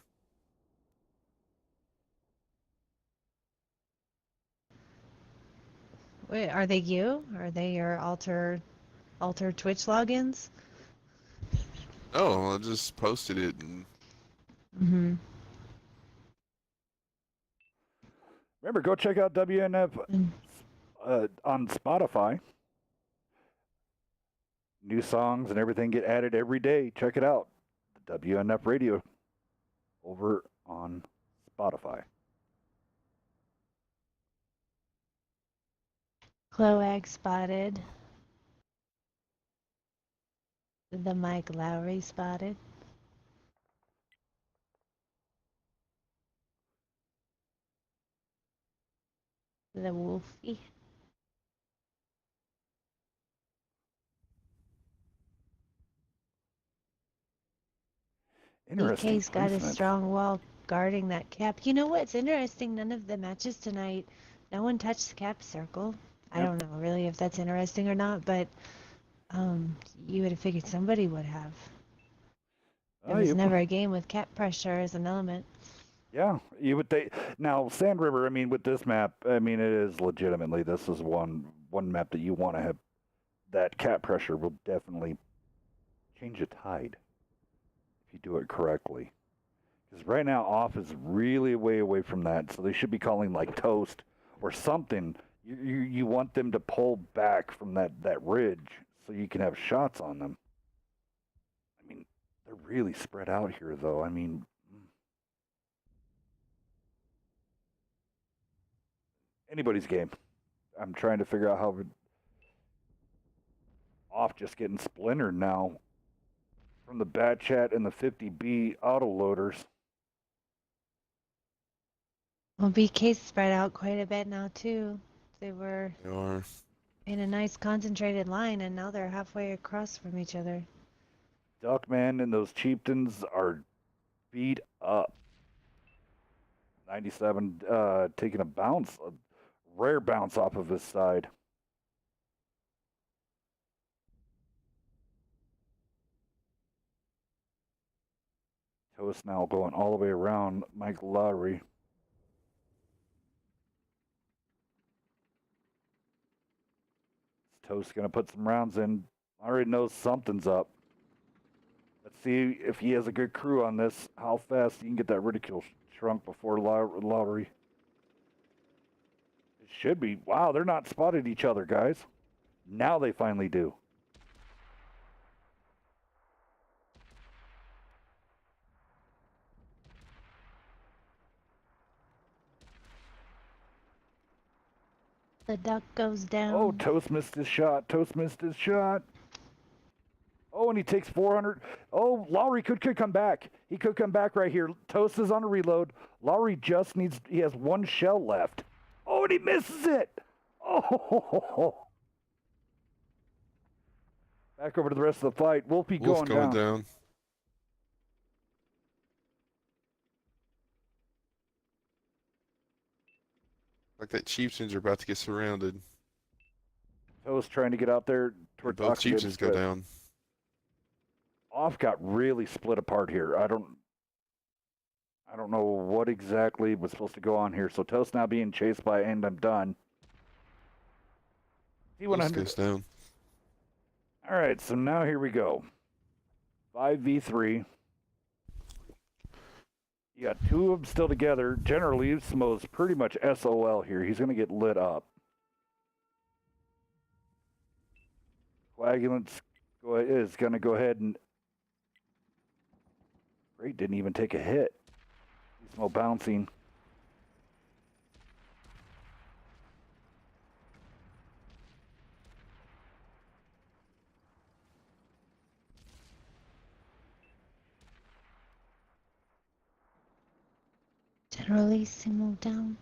Wait, are they you? Are they your alter Twitch logins? Oh, I just posted it and Mm-hmm. Remember, go check out WNF on Spotify. New songs and everything get added every day. Check it out. The WNF Radio over on Spotify. Cloag spotted. The Mike Lowry spotted. The Wolfie. Interesting DK's got a placement. strong wall guarding that cap. You know what's interesting? None of the matches tonight, no one touched the cap circle. I Yep. don't know really if that's interesting or not, but you would have figured somebody would have. There was never a game with cap pressure as an element. Yeah, you would think. Now, Sand River, I mean, with this map, I mean, it is legitimately, this is one map that you want to have. That cap pressure will definitely change a tide if you do it correctly. Because right now, off is really way away from that, so they should be calling like toast or something. You want them to pull back from that ridge so you can have shots on them. I mean, they're really spread out here, though. I mean, anybody's game. I'm trying to figure out how off just getting splintered now from the Bat Chat and the 50B autoloaders. Well, BK's spread out quite a bit now too. They were they are. in a nice concentrated line, and now they're halfway across from each other. Duckman and those Chieftains are beat up. 97 taking a bounce, a rare bounce off of his side. Toast now going all the way around Mike Lowry. Toast going to put some rounds in. I already know something's up. Let's see if he has a good crew on this, how fast he can get that ridicule shrunk before Lowry. It should be. Wow, they're not spotted each other, guys. Now they finally do. The duck goes down. Oh, Toast missed his shot. Toast missed his shot. Oh, and he takes 400. Oh, Lowry could come back. He could come back right here. Toast is on a reload. Lowry just needs, he has one shell left. Oh, and he misses it. Oh. Back over to the rest of the fight. Wolfie Wolf going down. down. Like that Chieftains are about to get surrounded. Toast trying to get out there toward Both Chieftains go down. Off got really split apart here. I don't know what exactly was supposed to go on here. So Toast now being chased by And I'm Done. Toast goes down. All right, so now here we go. 5v3. You got two of them still together. Generally, Smo's pretty much SOL here. He's going to get lit up. Coagulants is going to go ahead and... Great, didn't even take a hit. Smo bouncing. Generally, Simo down.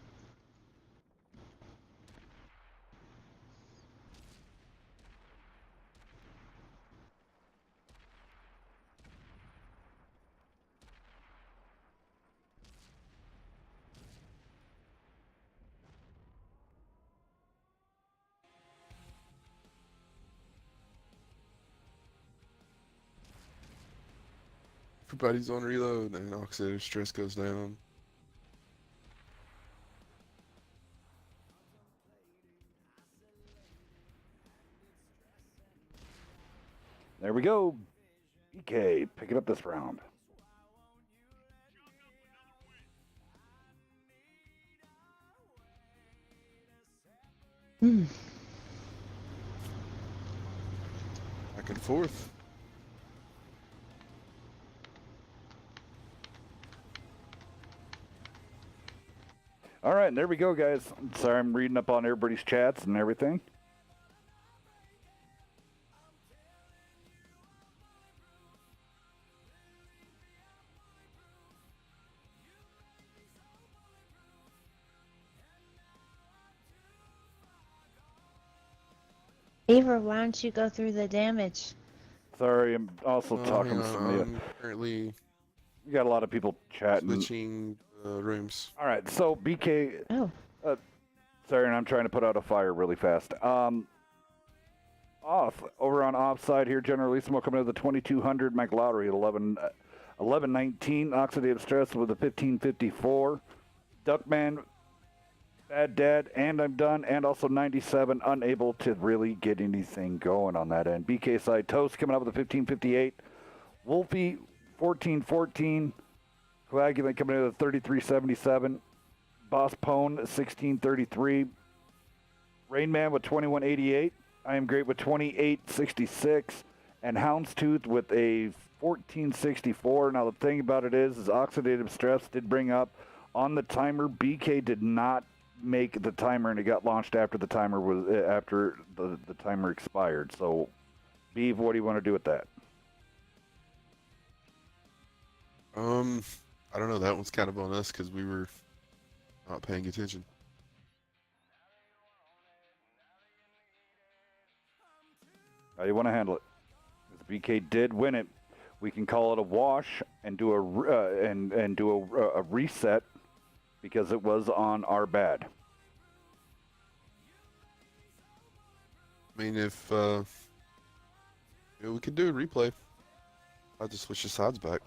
Everybody's on reload and oxidative stress goes down. There we go. BK, pick it up this round. Hmm. Back and forth. All right, and there we go, guys. Sorry, I'm reading up on everybody's chats and everything. Beaver, why don't you go through the damage? Sorry, I'm also talking hang to on, somebody. I'm currently We got a lot of people chatting. switching rooms. All right, so BK. Oh. Sorry, and I'm trying to put out a fire really fast. Off over on offside here, Generalissimo coming out of the 2200 McLaury at 1119. Oxidative stress with a 1554. Duckman, Bad Dad, and I'm done, and also 97, unable to really get anything going on that end. BK side Toast coming up with a 1558. Wolfie 1414. Coagulant coming in at 3377. Boss Pone 1633. Rainman with 2188. I Am Great with 2866. And Houndstooth with a 1464. Now the thing about it is oxidative stress did bring up on the timer. BK did not make the timer, and it got launched after the timer was after the timer expired. So, Beav, what do you want to do with that? I don't know. That one's kind of on us because we were not paying attention. How do you want to handle it? Because BK did win it. We can call it a wash and do a reset because it was on our bad. I mean, if we could do a replay. I'll just switch the sides back.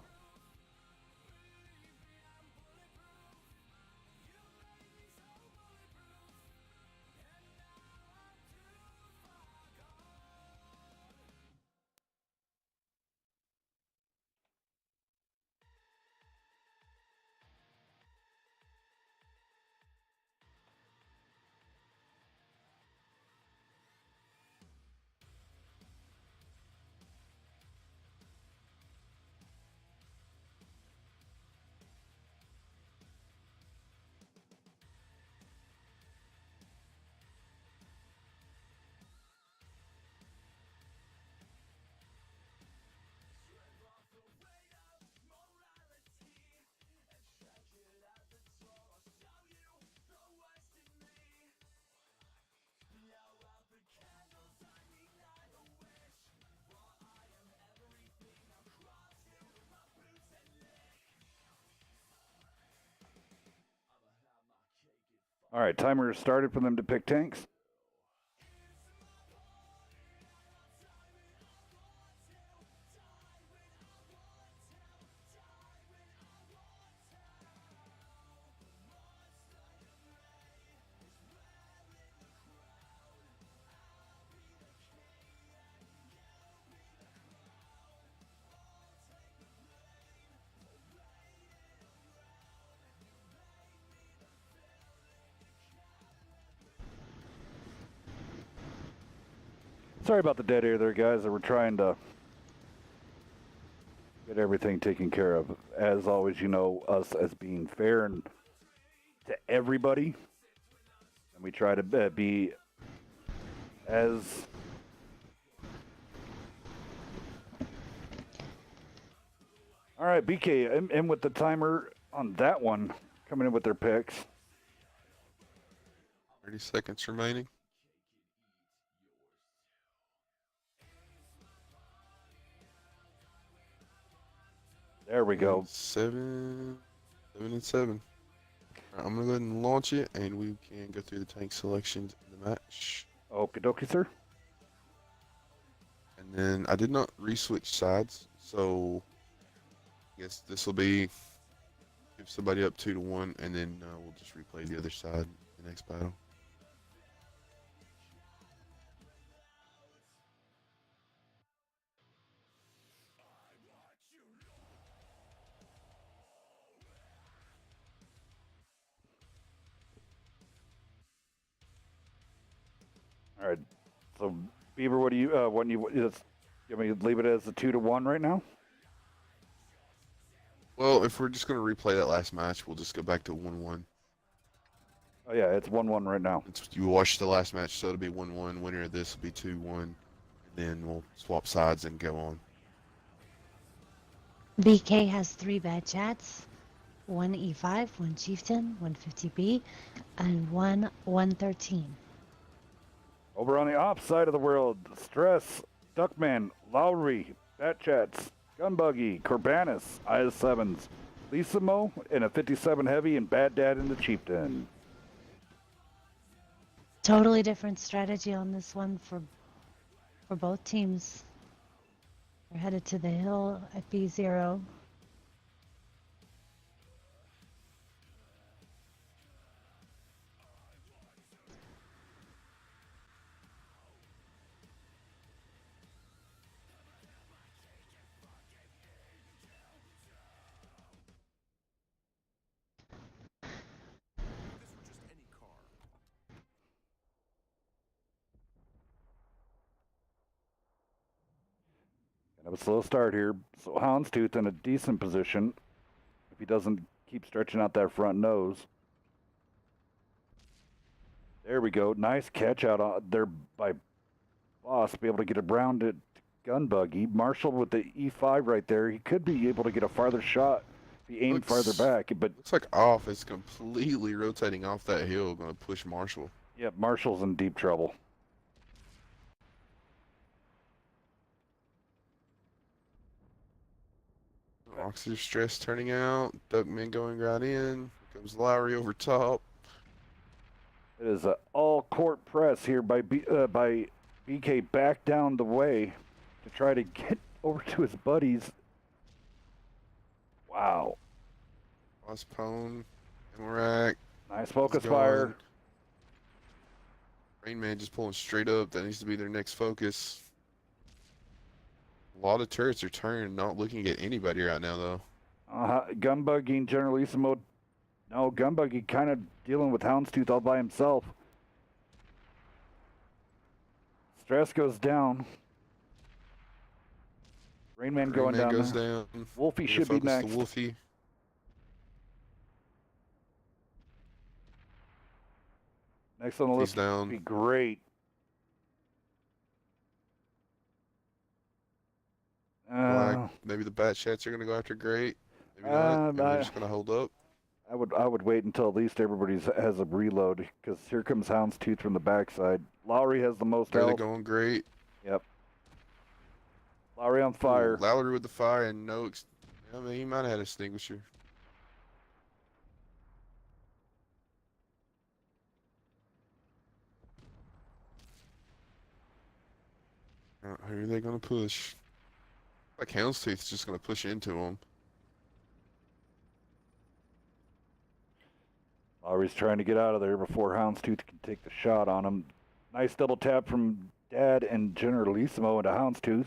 All right, timer started for them to pick tanks. Sorry about the dead air there, guys. We're trying to get everything taken care of. As always, you know us as being fair and to everybody, and we try to be as all right. BK in with the timer on that one, coming in with their picks. 30 seconds remaining. There we go. 7 and 7. All right, I'm gonna go ahead and launch it, and we can go through the tank selections in the match. Okie dokie, sir. And then I did not re-switch sides, so I guess this will be give somebody up 2-1, and then we'll just replay the other side in the next battle. All right. So, Beaver, what do you want? You me to leave it as a 2-1 right now? Well, if we're just gonna replay that last match, we'll just go back to 1-1. Oh yeah, it's 1-1 right now. You watched the last match, so it'll be 1-1. Winner of this will be 2-1, and then we'll swap sides and go on. BK has 3 bad chats. 1 E5, 1 Chieftain, 1 50B, and 1 113. Over on the off side of the world, Stress, Duckman, Lowry, Batchats, Gunbuggy, Corbanus, IS7s, Lisa Mo, and a 57 Heavy, and Bad Dad in the Chieftain. Totally different strategy on this one for both teams. They're headed to the hill at B0. Kind of a slow start here. So Houndstooth in a decent position if he doesn't keep stretching out that front nose. There we go. Nice catch out there by Boss to be able to get around it. Gunbuggy. Marshall with the E5 right there. He could be able to get a farther shot if he aimed farther back. But looks like Off is completely rotating off that hill, going to push Marshall. Yeah, Marshall's in deep trouble. Oxygen Stress turning out. Duckman going right in. Here comes Lowry over top. It is an all-court press here by BK back down the way to try to get over to his buddies. Wow. Postpone. Amarak. Nice focus fire. Rain Man just pulling straight up. That needs to be their next focus. A lot of turrets are turned, not looking at anybody right now, though. Gunbuggy and Generalissimo. No, Gunbuggy kind of dealing with Houndstooth all by himself. Stress goes down. Rainman going down goes there. down. Wolfie should be next. To Wolfie. Next on the list would be great. Maybe the Bat Chats are going to go after Great. Maybe not. Maybe they're just going to hold up. I would wait until at least everybody has a reload, because here comes Houndstooth from the backside. Lowry has the most health. Really going great. Yep. Lowry on fire. Ooh, Lowry with the fire and no. I mean, he might have had a extinguisher. Who are they going to push? Like Houndstooth's just going to push into him. Lowry's trying to get out of there before Houndstooth can take the shot on him. Nice double tap from Dad and Generalissimo into Houndstooth.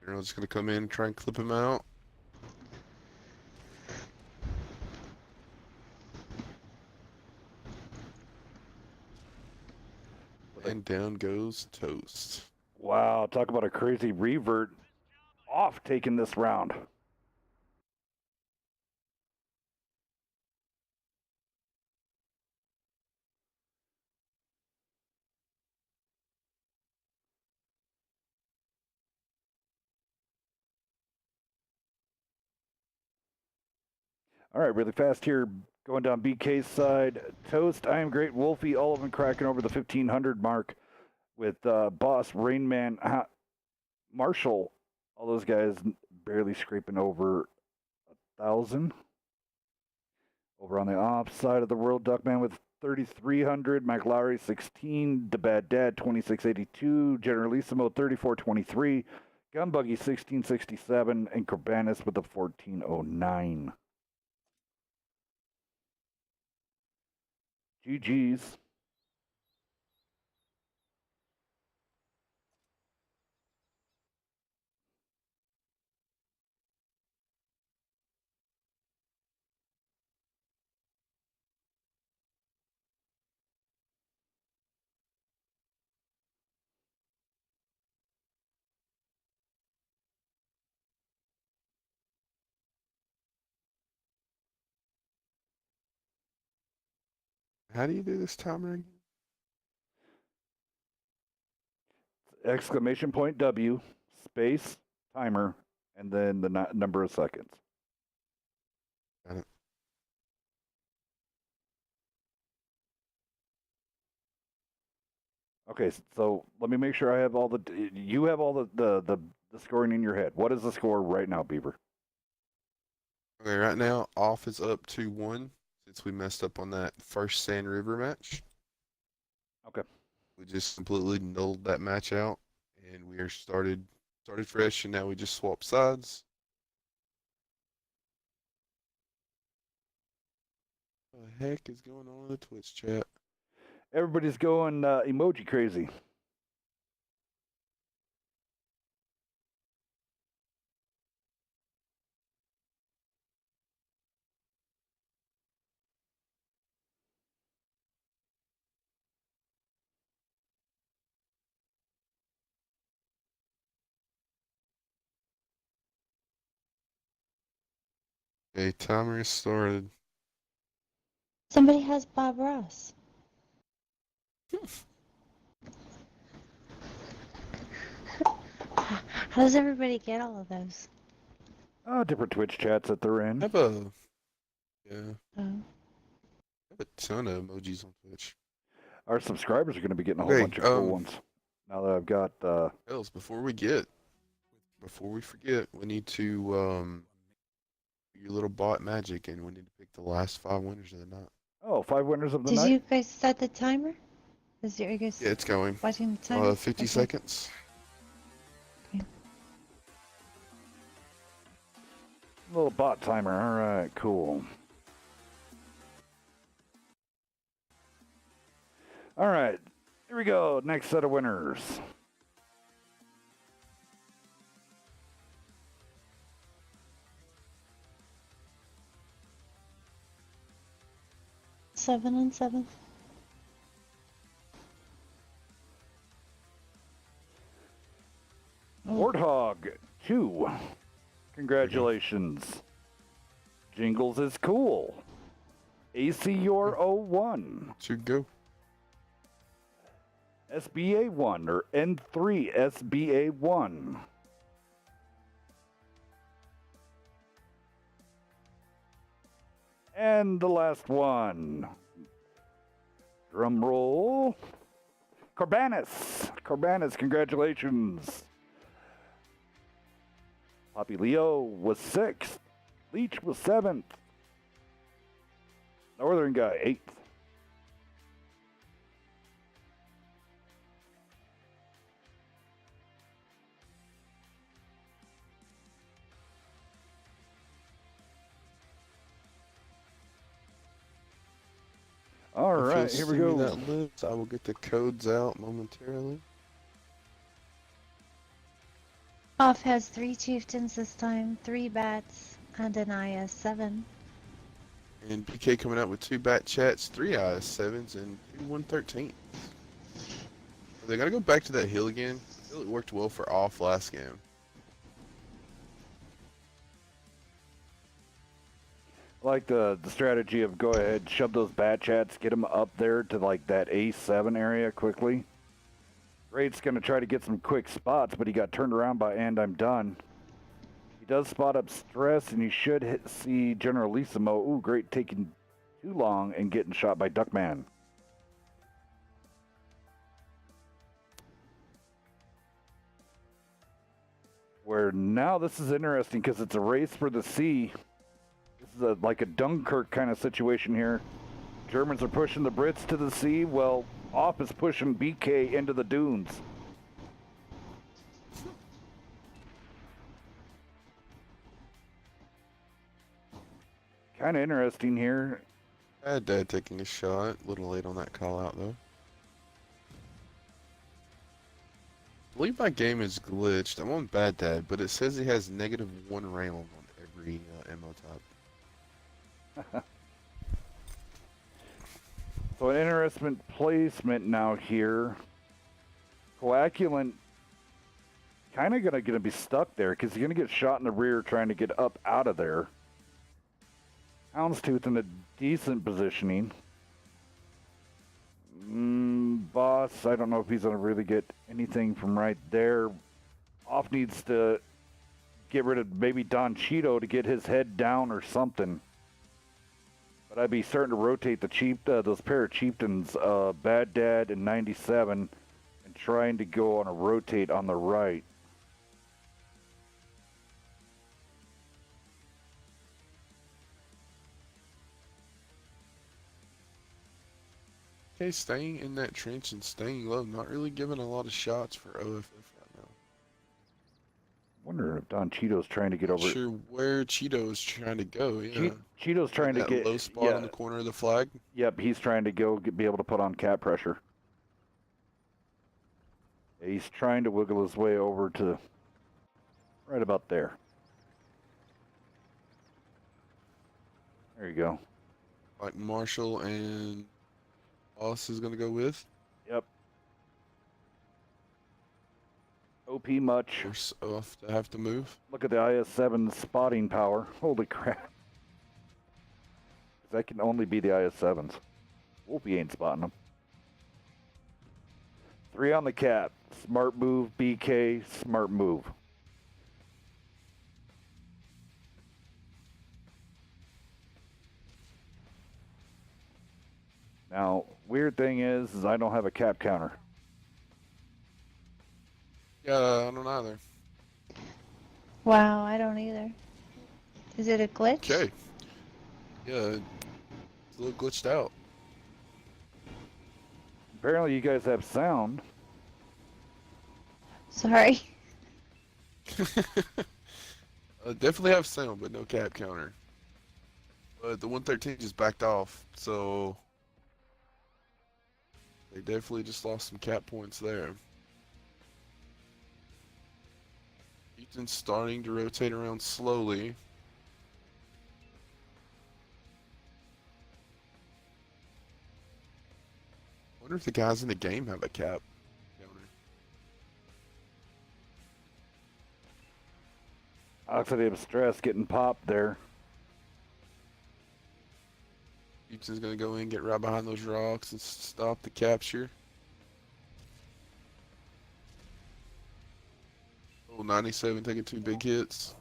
General's just going to come in and try and clip him out. And down goes Toast. Wow, talk about a crazy revert. Off taking this round. All right, really fast here. Going down BK's side. Toast, I Am Great, Wolfie, all of them cracking over the 1,500 mark with Boss, Rainman, Marshall. All those guys barely scraping over 1,000. Over on the off side of the world, Duckman with 3,300, Mike Lowry 16, The Bad Dad 2682, Generalissimo 3423, Gunbuggy 1667, and Corbanus with the 1409. GG's. How do you do this timer again? Exclamation point W, space, timer, and then the number of seconds. Got it. Okay, so let me make sure I have all the. You have all the scoring in your head. What is the score right now, Beaver? Okay, right now, off is up 2-1 since we messed up on that first Sand River match. Okay. We just completely nulled that match out, and we are started fresh, and now we just swap sides. What the heck is going on in the Twitch chat? Everybody's going emoji crazy. Okay, timer is started. Somebody has Bob Ross. How does everybody get all of those? Oh, different Twitch chats that they're I in. have a yeah, Oh. I have a ton of emojis on Twitch. Our subscribers are going to be getting a whole Okay, bunch of cool ones. Now that I've got. Hells, before we forget, we need to do your little bot magic, and we need to pick the last 5 winners of the night. Oh, 5 winners of the Did night. you guys set the timer? Are you guys Yeah, it's going. watching the timer? 50 Okay. seconds. Little bot timer. All right, cool. All right, here we go. Next set of winners. Seven and seven. Oh, Warthog 2. Congratulations. Jingles is cool. AC Your 01. Should go. SBA 1 or N3 SBA 1. And the last one. Drum roll. Corbanus, congratulations. Poppy Leo was 6th. Leech was 7th. Northern guy 8th. All If right, you'll here we send me go. that list, I will get the codes out momentarily. Off has 3 chieftains this time, 3 bats, and an IS-7. And BK coming out with 2 bat chats, 3 IS-7s, and 2 113s. Are they gonna go back to that hill again? I feel it worked well for off last game. I like the strategy of go ahead, shove those bat chats, get them up there to like that A7 area quickly. Raid's going to try to get some quick spots, but he got turned around by And I'm Done. He does spot up Stress, and you should see Generalissimo. Ooh, great, taking too long and getting shot by Duckman. Where now this is interesting because it's a race for the sea. This is like a Dunkirk kind of situation here. Germans are pushing the Brits to the sea. Well, Off is pushing BK into the dunes. Kind of interesting here. Bad Dad taking a shot. A little late on that call out though. I believe my game is glitched. I'm on Bad Dad, but it says he has -1 round on every ammo type. So an interesting placement now here. Coagulant kind of going to be stuck there because he's going to get shot in the rear trying to get up out of there. Houndstooth in a decent positioning. Boss, I don't know if he's going to really get anything from right there. Off needs to get rid of maybe Don Cheeto to get his head down or something. But I'd be starting to rotate the those pair of chieftains, Bad Dad and 97, and trying to go on a rotate on the right. Okay, staying in that trench and staying low, not really giving a lot of shots for OFF right now. Wonder if Don Cheeto's trying to get Not over. sure where Cheeto is trying to go. Yeah, Cheeto's trying to that get low spot on the corner of the flag. Yep, he's trying to be able to put on cap pressure. He's trying to wiggle his way over to right about there. There you go. Like Marshall and Boss is gonna go with. Yep. OP much. Force off to have to move. Look at the IS-7 spotting power. Holy crap. That can only be the IS-7s. Wolfie ain't spotting them. 3 on the cap. Smart move, BK, smart move. Now, weird thing is I don't have a cap counter. Yeah, I don't either. Wow, I don't either. Is it a glitch? Okay. Yeah, it's a little glitched out. Apparently you guys have sound. Sorry. Definitely have sound, but no cap counter. But the 113 just backed off, so they definitely just lost some cap points there. Houston's starting to rotate around slowly. Wonder if the guys in the game have a cap counter. Oxidative stress getting popped there. Houston's gonna go in, get right behind those rocks and stop the capture. Oh, 97 taking 2 big hits.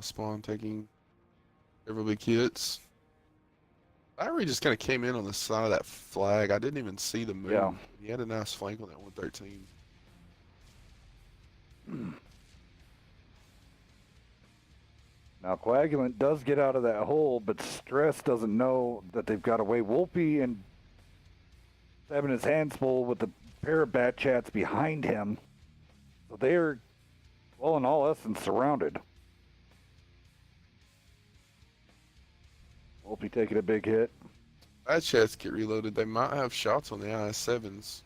Spawn taking several big hits. Lowry just kind of came in on the side of that flag. I didn't even see the move. Yeah. He had a nice flank on that 113. Now, Coagulant does get out of that hole, but Stress doesn't know that they've got away. Wolfie and having his hands full with the pair of Bat Chats behind him. So they are, well, in all essence, surrounded. Wolfie taking a big hit. Bad chats get reloaded. They might have shots on the IS-7s.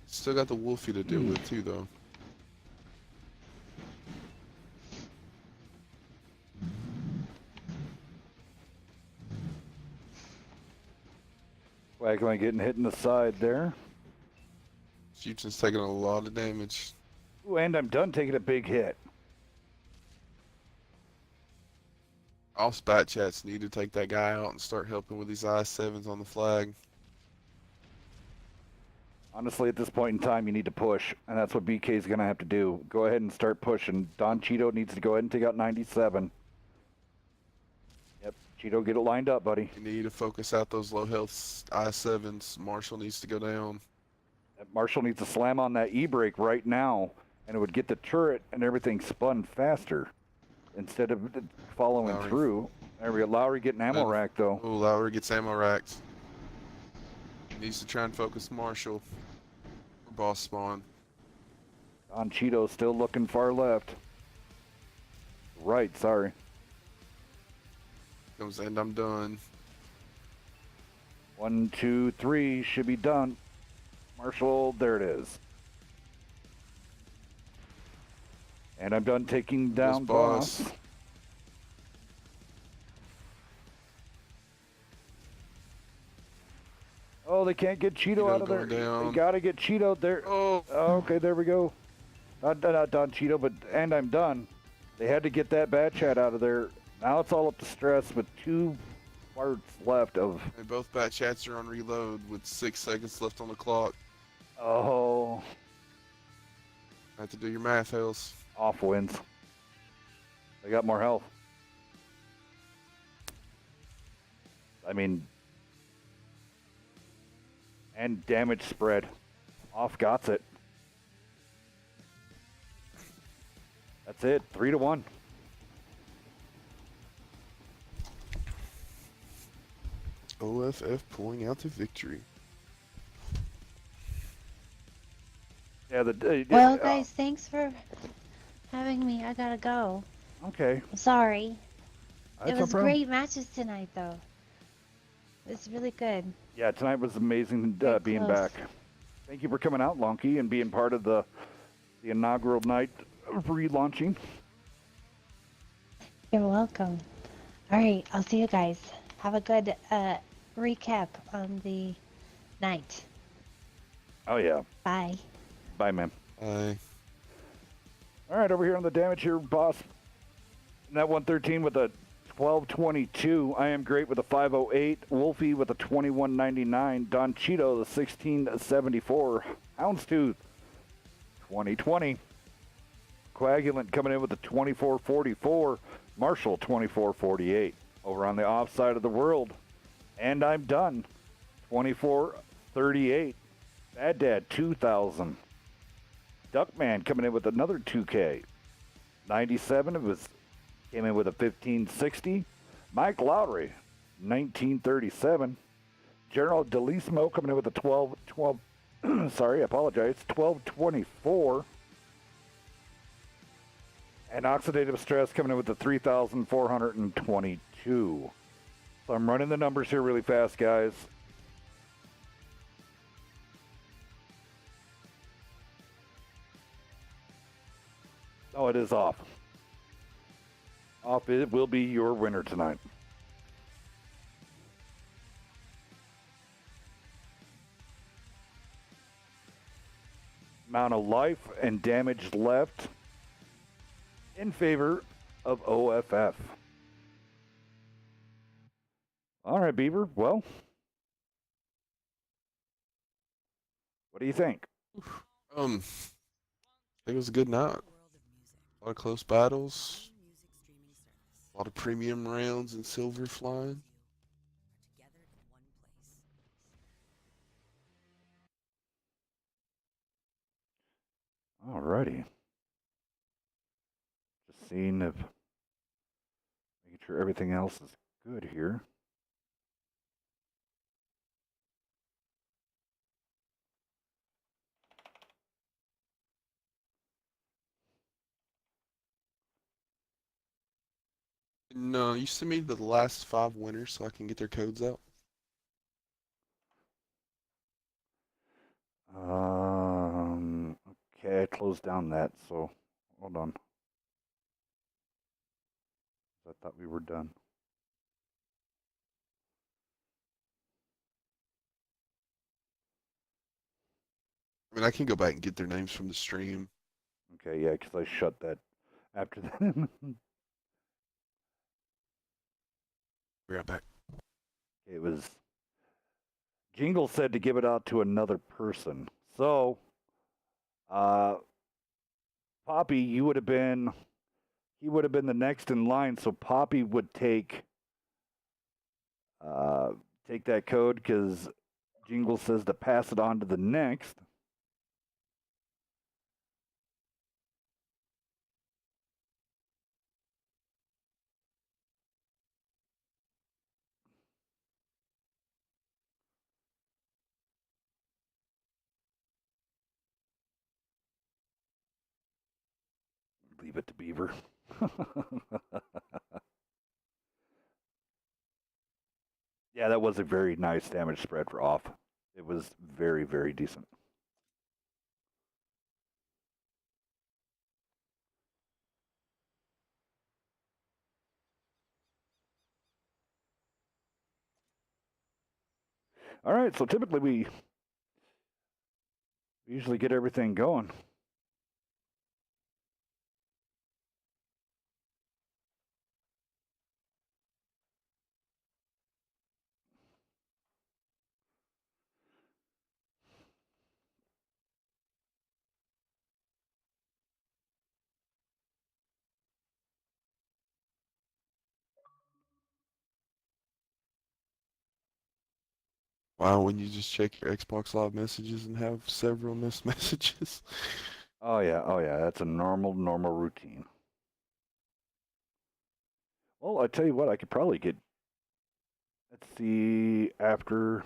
Still got the Wolfie to deal with too, though. Coagulant getting hit in the side there. Houston's taking a lot of damage. Ooh, and I'm done taking a big hit. All Spat Chats need to take that guy out and start helping with these IS-7s on the flag. Honestly, at this point in time, you need to push, and that's what BK is going to have to do. Go ahead and start pushing. Don Cheeto needs to go ahead and take out 97. Yep, Cheeto, get it lined up, buddy. You need to focus out those low health IS-7s. Marshall needs to go down. Marshall needs to slam on that E-brake right now, and it would get the turret and everything spun faster instead of following Lowry. through. There we go. Lowry getting ammo rack, though. Oh, Lowry gets ammo racked. He needs to try and focus Marshall for boss spawn. Don Cheeto still looking far left. Right, sorry. Comes and I'm done. 1, 2, 3 should be done. Marshall, there it is. And I'm done taking down Boss. boss. No, they can't get Cheeto out of there. going down. They gotta get Cheeto there. Oh, Okay, there we go. Not done, Cheeto, but and I'm done. They had to get that Bat Chat out of there. Now it's all up to Stress with 2 parts left of. and both bat chats are on reload with 6 seconds left on the clock. Oh, Have to do your math, Hales. off wins. They got more health. I mean, and damage spread. Off got it. That's it. 3-1. OFF pulling out the victory. Yeah. Well, guys, thanks for having me. I gotta go. Okay. I'm sorry. That's It no was problem. great matches tonight, though. It's really good. Yeah, tonight was amazing Very being close. back. Thank you for coming out, Lonky, and being part of the inaugural night of relaunching. You're welcome. All right, I'll see you guys. Have a good recap on the night. Oh, yeah. Bye. Bye, man. Aye. All right, over here on the damage here, boss. Net 113 with a 1222. I am great with a 508. Wolfie with a 2199. Don Cheeto the 1674. Houndstooth 2020. Coagulant coming in with a 2444. Marshall 2448. Over on the offside of the world. And I'm done. 2438. Bad Dad 2000. Duckman coming in with another 2K. 97 came in with a 1560. Mike Lowry 1937. General Delismo coming in with a 12 sorry, I apologize, 1224. And Oxidative Stress coming in with the 3,422. So I'm running the numbers here really fast, guys. Oh, it is off. Off, it will be your winner tonight. Amount of life and damage left in favor of OFF. All right, Beaver. Well, what do you think? I think it was a good night. A lot of close battles. A lot of premium rounds and silver flying. All righty. Just seeing if, making sure everything else is good here. No, you send me the last 5 winners so I can get their codes out. Okay, I closed down that, so hold on. I thought we were done. I mean, I can go back and get their names from the stream. Okay, yeah, because I shut that after that. Be right back. It was Jingle said to give it out to another person. So, Poppy, he would have been the next in line. So Poppy would take that code because Jingle says to pass it on to the next. Leave it to Beaver. Yeah, that was a very nice damage spread for off. It was very, very decent. All right, so typically we usually get everything going. Wow, when you just check your Xbox Live messages and have several missed messages. Oh yeah, that's a normal routine. Well, I tell you what, I could probably get. Let's see, after.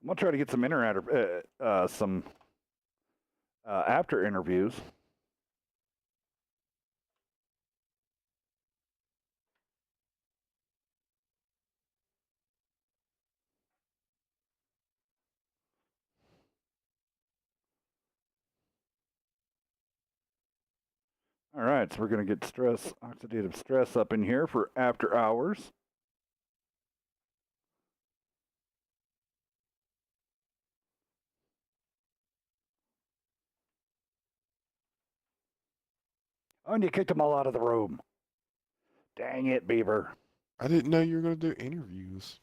I'm gonna try to get some some after interviews. All right, so we're gonna get oxidative stress up in here for after hours. Oh, and you kicked them all out of the room. Dang it, Beaver. I didn't know you were going to do interviews.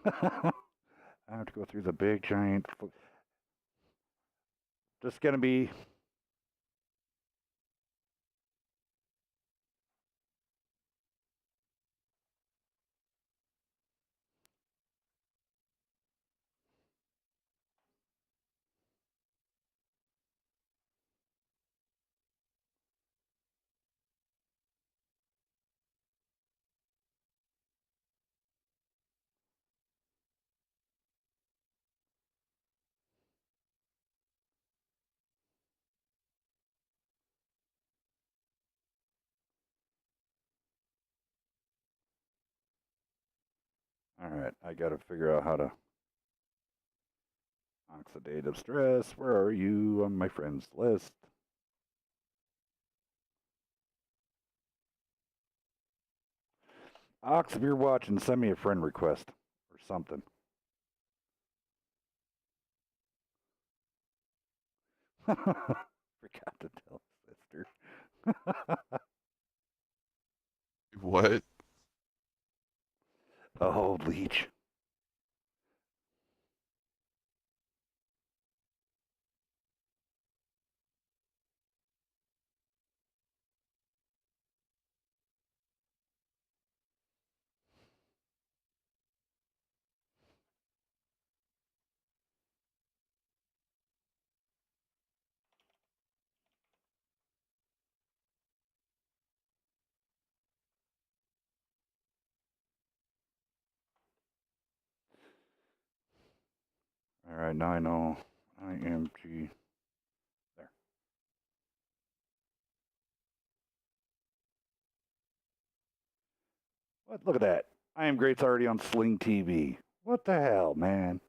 I have to go through the big giant. Just gonna be. All right, I got to figure out how to. Oxidative stress, where are you on my friends list? Ox, if you're watching, send me a friend request or something. Forgot to tell sister. What? Oh, leech. All right, now I know IMG. There. What? Look at that. I am Great's already on Sling TV. What the hell, man?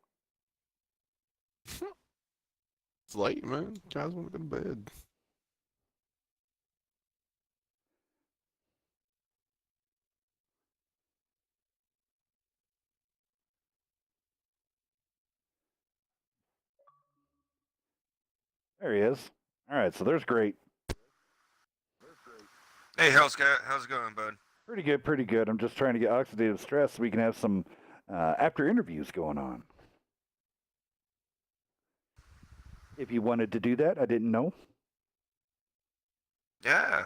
It's late, man. Guys want to go to bed. There he is. All right, so there's Great. Hey, how's it going, bud? Pretty good, pretty good. I'm just trying to get oxidative stress so we can have some after interviews going on. If you wanted to do that, I didn't know. Yeah,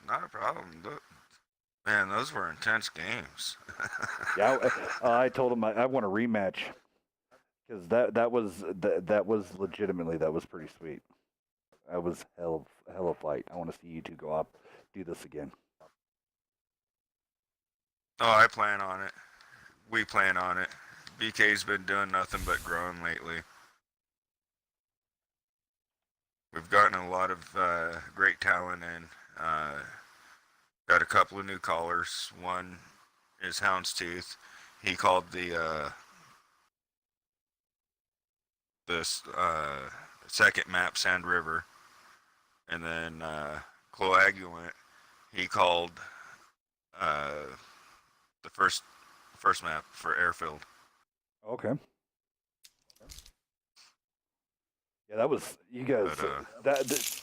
not a problem. Man, those were intense games. Yeah, I told him I want a rematch because that was legitimately that was pretty sweet. That was hell of fight. I want to see you two go up, do this again. Oh, I plan on it. We plan on it. BK's been doing nothing but growing lately. We've gotten a lot of great talent in. Got a couple of new callers. One is Houndstooth. He called the second map Sand River, and then Coagulant. He called uh, the first map for Airfield. Okay. Yeah, that was you guys. But,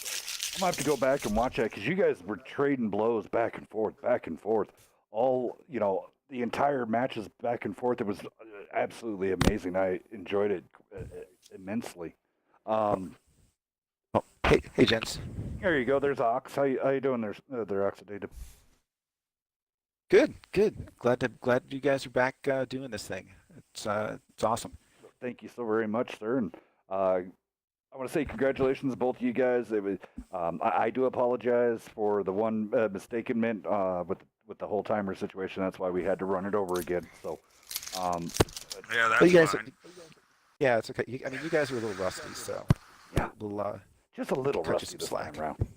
I'm gonna have to go back and watch that because you guys were trading blows back and forth, back and forth. All the entire matches back and forth. It was absolutely amazing. I enjoyed it immensely. Oh, hey, gents. There you go. There's Ox. How you doing there, Oxidated? Good. Glad you guys are back doing this thing. It's awesome. Thank you so very much, sir. And I want to say congratulations to both of you guys. It was, I do apologize for the one misstatement with the whole timer situation. That's why we had to run it over again. So, yeah, that's But you guys, fine. yeah, it's okay. I mean, you guys are a little rusty, so Yeah. we'll just a little cut you rusty some this slack. time around.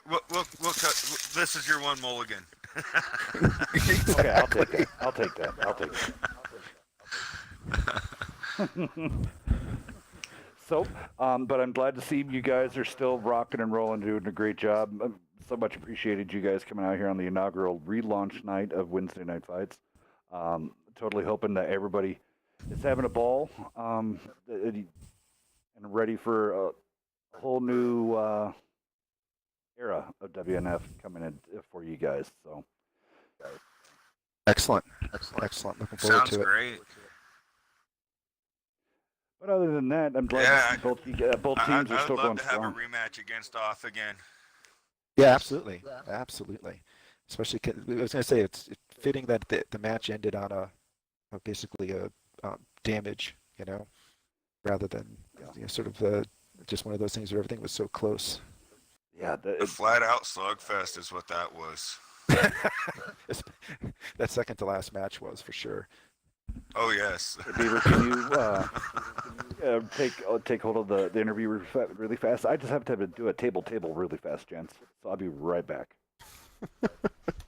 We'll cut. This is your one mulligan. Okay, I'll take that. So, but I'm glad to see you guys are still rocking and rolling, doing a great job. So much appreciated you guys coming out here on the inaugural relaunch night of Wednesday Night Fights. Totally hoping that everybody is having a ball and ready for a whole new era of WNF coming in for you guys. So, Excellent. Looking forward Sounds to it. great. but other than that, I'm glad to see both teams are I'd still love going to have strong. a rematch against Off again. Yeah, absolutely. Especially, I was gonna say it's fitting that the match ended on basically a damage, rather than sort of just one of those things where everything was so close. Yeah, The flat out slugfest is what that was. That second to last match was for sure. Oh yes. Beaver, can you take hold of the interview really fast? I just have to do a table really fast, gents. So I'll be right back.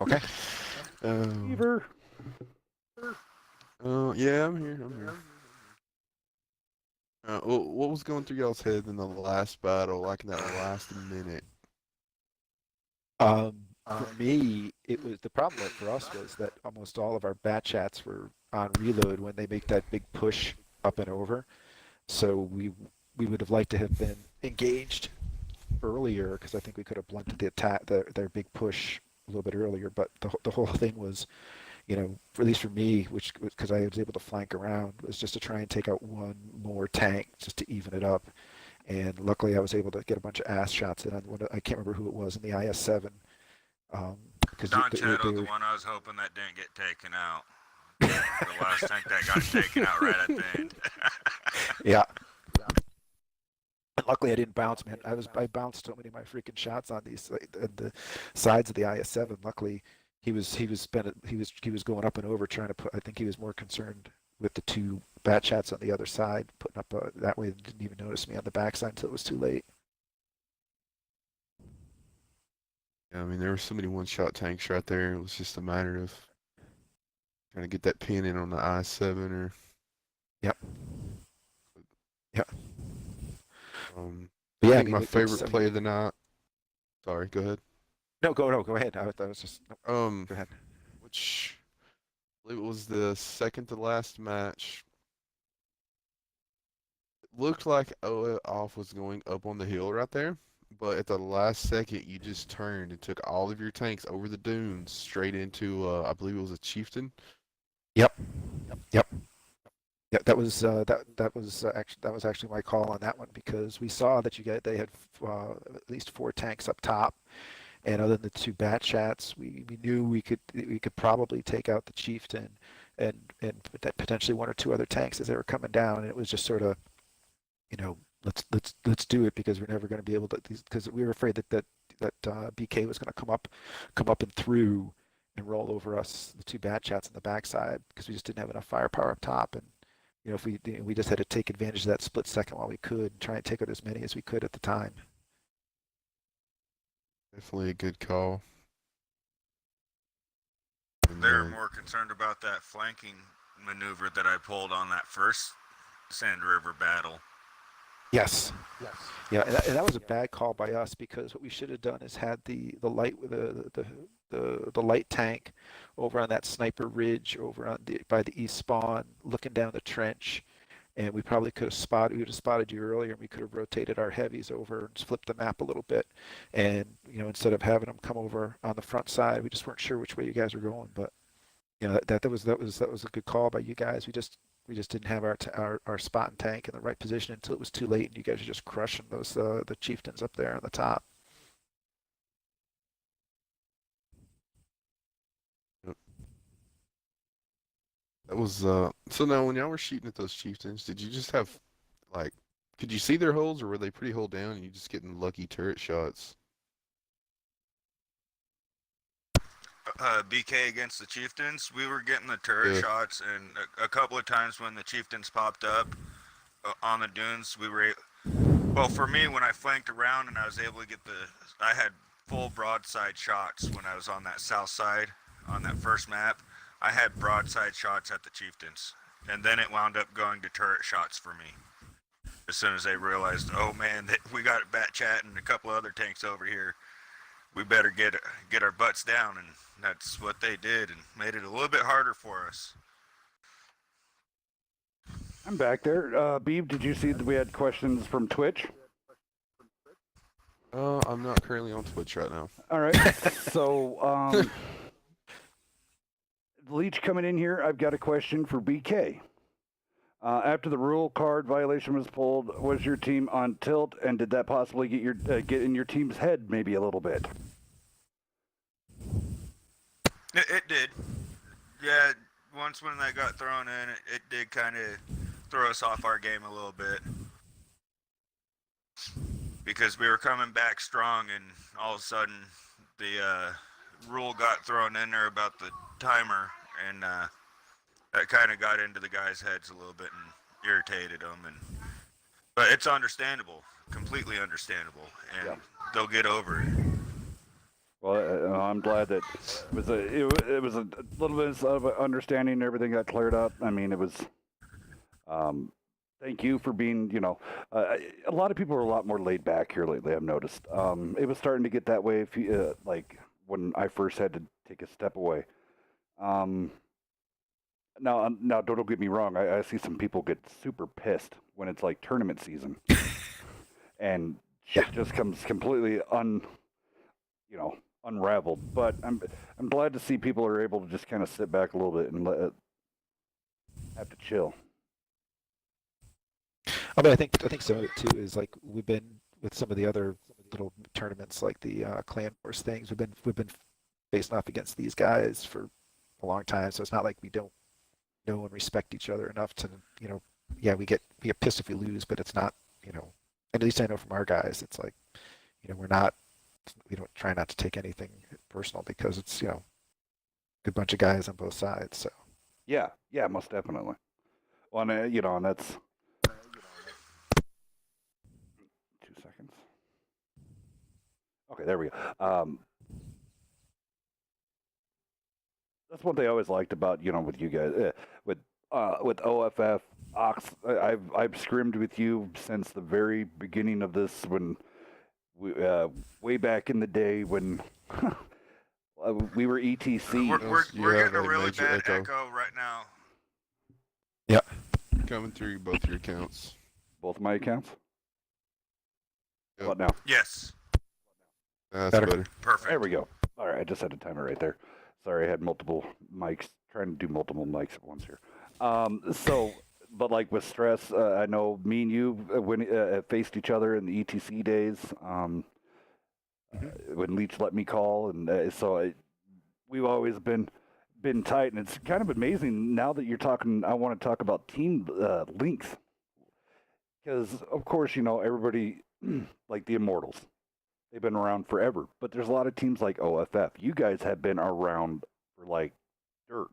Okay. Beaver. Yeah, I'm here. What was going through y'all's head in the last battle, like in that last minute? For me, it was the problem for us was that almost all of our bat chats were on reload when they make that big push up and over. So we would have liked to have been engaged earlier because I think we could have blunted the attack, their big push a little bit earlier. But the whole thing was, at least for me, which because I was able to flank around, was just to try and take out one more tank just to even it up. And luckily, I was able to get a bunch of ass shots in on one. I can't remember who it was in the IS-7. Because Don Cheto, the one I was hoping that didn't get taken out. The last tank that got taken out right at the end. Yeah. Luckily, I didn't bounce, man. I bounced so many of my freaking shots on the sides of the IS-7. Luckily, he was going up and over trying to put. I think he was more concerned with the two bat chats on the other side, putting up that way. They didn't even notice me on the backside until it was too late. Yeah, I mean, there were so many one-shot tanks right there. It was just a matter of trying to get that pin in on the I-7 or. Yep. I think my favorite play of the night. Sorry, go ahead. No, go ahead. I was just Go ahead. Which I believe it was the second to last match. It looked like Off was going up on the hill right there, but at the last second, you just turned and took all of your tanks over the dunes straight into, I believe it was a chieftain. Yep. Yeah, that was actually my call on that one because we saw that they had at least 4 tanks up top, and other than the 2 bat chats, we knew we could probably take out the chieftain and potentially 1 or 2 other tanks as they were coming down. And it was just sort of, let's do it because we're never going to be able to, because we were afraid that BK was going to come up and through and roll over us, the 2 bat chats on the backside, because we just didn't have enough firepower up top. And if we just had to take advantage of that split second while we could, and try and take out as many as we could at the time. Definitely a good call. they're more concerned about that flanking maneuver that I pulled on that first Sand River battle. Yes. Yeah, and that was a bad call by us because what we should have done is had the light with the light tank over on that sniper ridge over on by the east spawn, looking down the trench, and we probably could have spotted. We would have spotted you earlier, and we could have rotated our heavies over and flipped the map a little bit. And instead of having them come over on the front side, we just weren't sure which way you guys were going. But that was a good call by you guys. We just didn't have our spot and tank in the right position until it was too late, and you guys are just crushing those the chieftains up there on the top. That was so now when y'all were shooting at those chieftains, did you just have like could you see their holes or were they pretty hulled down and you just getting lucky turret shots? BK against the chieftains, we were getting the turret shots, and a couple of times when the chieftains popped up on the dunes, we were well, for me, when I flanked around and I was able to get I had full broadside shots when I was on that south side on that first map. I had broadside shots at the chieftains, and then it wound up going to turret shots for me. As soon as they realized, oh man, we got Bat Chat and a couple other tanks over here, we better get our butts down, and that's what they did, and made it a little bit harder for us. I'm back there. Beeb, did you see that we had questions from Twitch? I'm not currently on Twitch right now. All right. So, Leech coming in here, I've got a question for BK. After the rule card violation was pulled, was your team on tilt, and did that possibly get in your team's head maybe a little bit? It did. Yeah, once when that got thrown in, it did kind of throw us off our game a little bit. Because we were coming back strong, and all of a sudden, the rule got thrown in there about the timer, and that kind of got into the guys' heads a little bit and irritated them. But it's understandable, completely understandable, and they'll get over it. Well, I'm glad that it was a little bit of understanding and everything got cleared up. I mean, it was. Thank you for being, a lot of people are a lot more laid back here lately, I've noticed. It was starting to get that way, like when I first had to take a step away. Now, don't get me wrong. I see some people get super pissed when it's like tournament season, and shit just comes completely unraveled. But I'm glad to see people are able to just kind of sit back a little bit and have to chill. I mean, I think some of it too is like we've been with some of the other little tournaments like the Clan Wars things. We've been facing off against these guys for a long time, so it's not like we don't know and respect each other enough to we get pissed if we lose, but it's not and at least I know from our guys, it's like we don't try not to take anything personal because it's a good bunch of guys on both sides. So yeah, most definitely. Well, and that's. 2 seconds. Okay, there we go. That's one thing I always liked about with you guys with OFF Ox. I've scrimmed with you since the very beginning of this when we way back in the day when we were ETC. We're getting a really bad echo right now. Yeah, coming through both your accounts. Both my accounts. Yep. What now? Yes. That's better. Perfect. There we go. All right, I just had to time it right there. Sorry, I had multiple mics, trying to do multiple mics at once here. But like with stress, I know me and you faced each other in the ETC days when Leech let me call, and we've always been tight, and it's kind of amazing now that you're talking. I want to talk about team links because, of course, everybody like the Immortals. They've been around forever, but there's a lot of teams like OFF. You guys have been around for like dirt.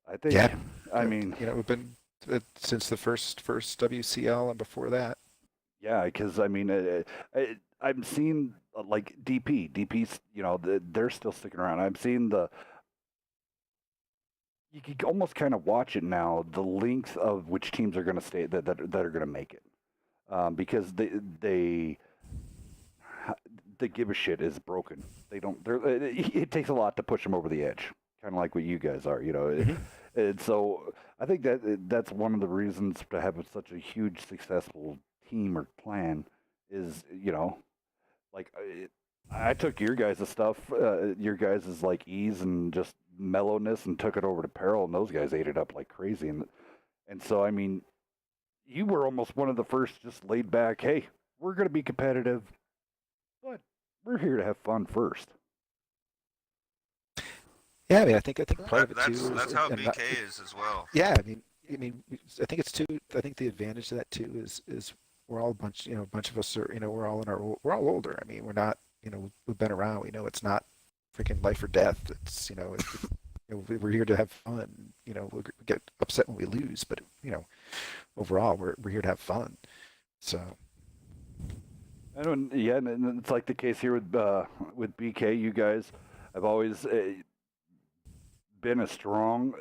I think. Yeah. I mean, we've been since the first WCL and before that. Yeah, because I mean, I'm seeing like DP's, they're still sticking around. I'm seeing you can almost kind of watch it now, the length of which teams are going to stay that are going to make it, because the give a shit is broken. They don't. It takes a lot to push them over the edge, kind of like what you guys are. And so I think that's one of the reasons to have such a huge successful team or clan is like I took your guys' stuff, your guys' like ease and just mellowness, and took it over to Peril, and those guys ate it up like crazy. And so I mean, you were almost one of the first, just laid back. Hey, we're going to be competitive, but we're here to have fun first. Yeah, I mean, I think part of it That's too that's is, how and BK is as well. yeah, I mean, I think it's too. I think the advantage of that too is we're all a bunch of us are, we're all we're all older. I mean, we're not, we've been around. We know it's not freaking life or death. It's, we're here to have fun. We get upset when we lose, but overall, we're here to have fun. So. And it's like the case here with BK. You guys have always been a strong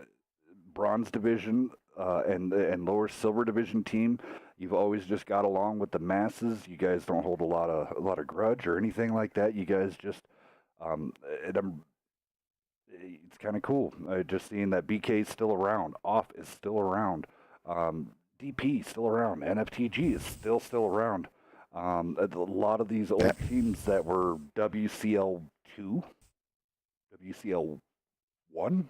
bronze division and lower silver division team. You've always just got along with the masses. You guys don't hold a lot of grudge or anything like that. You guys just it's kind of cool just seeing that BK is still around, Off is still around, DP is still around, NFTG is still around. A lot of these old teams that were WCL 2, WCL 1,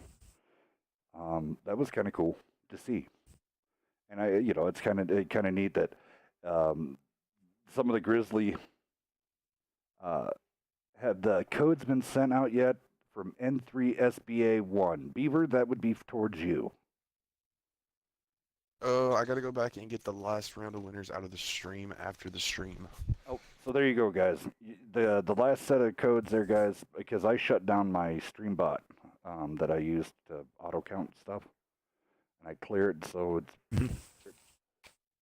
that was kind of cool to see. And it's kind of neat that some of the Grizzly have the codes been sent out yet from N3 SBA 1. Beaver, that would be towards you. I gotta go back and get the last round of winners out of the stream after the stream. Oh, so there you go, guys. The last set of codes there, guys, because I shut down my stream bot that I used to auto count stuff, and I cleared, so it's.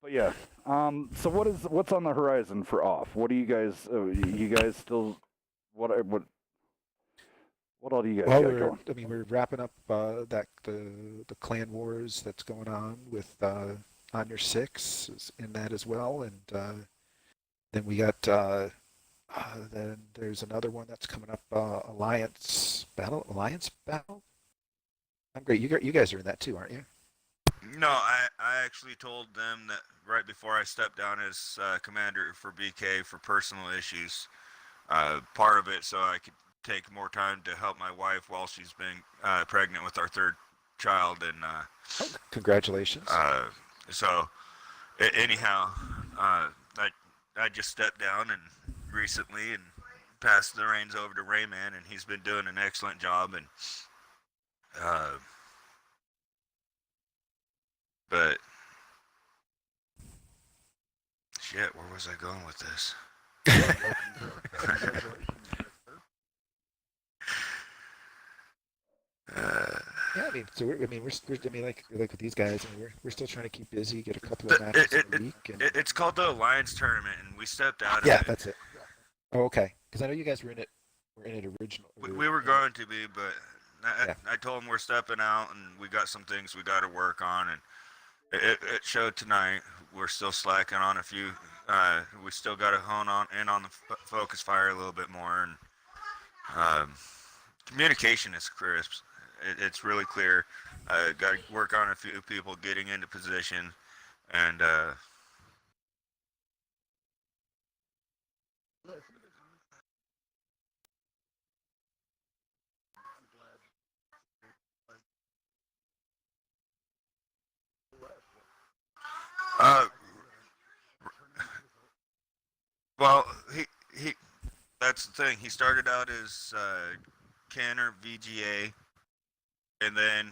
But yeah, so what's on the horizon for Off? What do you guys? You guys still what all do you guys got going? I mean, we're wrapping up the clan wars that's going on with on your 6 is in that as well, and then we got then there's another one that's coming up, Alliance Battle. I'm great. You guys are in that too, aren't you? No, I actually told them that right before I stepped down as commander for BK for personal issues. Part of it so I could take more time to help my wife while she's been pregnant with our third child, and congratulations. So anyhow, I just stepped down and recently and passed the reins over to Rayman, and he's been doing an excellent job. And but shit, where was I going with this? Yeah, I mean, so we're like with these guys, I mean, we're still trying to keep busy, get a couple of matches a week. It's called the Alliance Tournament, and we stepped out of it. Yeah, that's it. Oh, okay. Because I know you guys were in it original. We were going to be, but I told them we're stepping out, and we got some things we got to work on, and it showed tonight. We're still slacking on a few. We still got to hone in on the focus fire a little bit more, and communication is crisp. It's really clear. Got to work on a few people getting into position, and well, he that's the thing. He started out as Kenner VGA, and then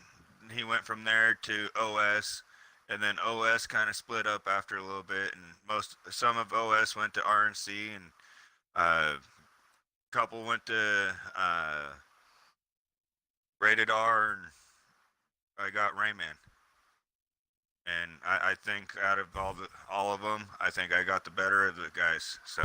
he went from there to OS, and then OS kind of split up after a little bit, and some of OS went to RNC, and a couple went to Rated R, and I got Rayman. And I think out of all of them, I think I got the better of the guys. So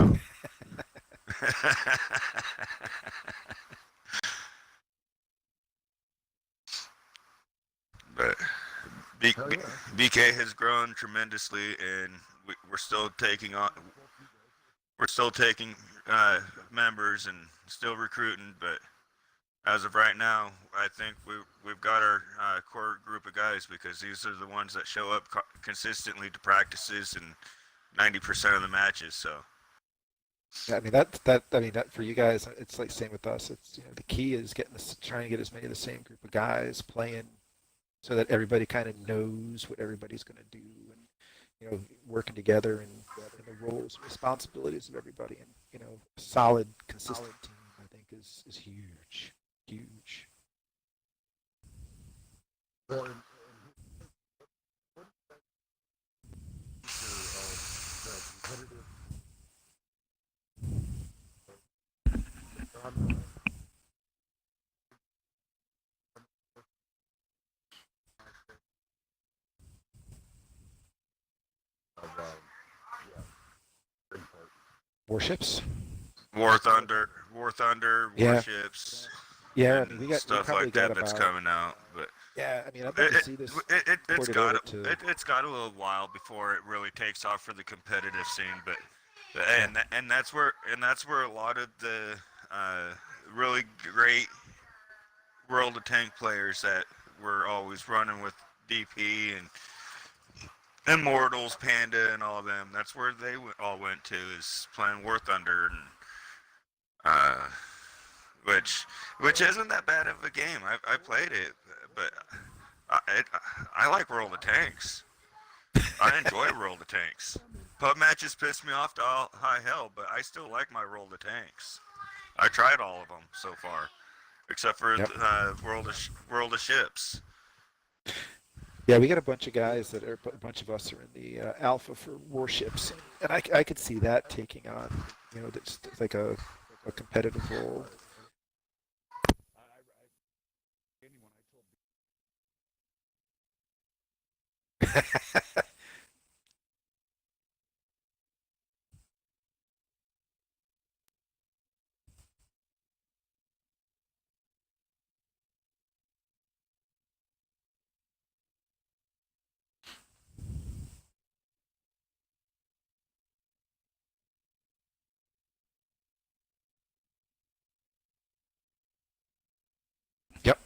But BK has grown tremendously, and we're still taking on. We're still taking members and still recruiting, but as of right now, I think we've got our core group of guys because these are the ones that show up consistently to practices and 90% of the matches. So Yeah, I mean that for you guys, it's like same with us. It's the key is trying to get as many of the same group of guys playing, so that everybody kind of knows what everybody's going to do, and working together and the roles and responsibilities of everybody, and a solid, consistent team, I think is huge, huge. Warships. War Thunder, Yeah. Warships, Yeah, I and mean we stuff probably like got that that's about coming out. But yeah. I mean I'd like to see this it's ported got over to it's got a little while before it really takes off for the competitive scene. But yeah. and that's where a lot of the really great World of Tank players that were always running with DP and Immortals, Panda, and all of them. That's where they all went to, is playing War Thunder, and uh, which isn't that bad of a game. I played it, but I like World of Tanks. I enjoy World of Tanks. Pub matches piss me off to all high hell, but I still like my World of Tanks. I tried all of them so far, except for Yep. World of Ships. Yeah, we got a bunch of guys a bunch of us are in the alpha for warships, and I could see that taking on, that's like a competitive role. Yep.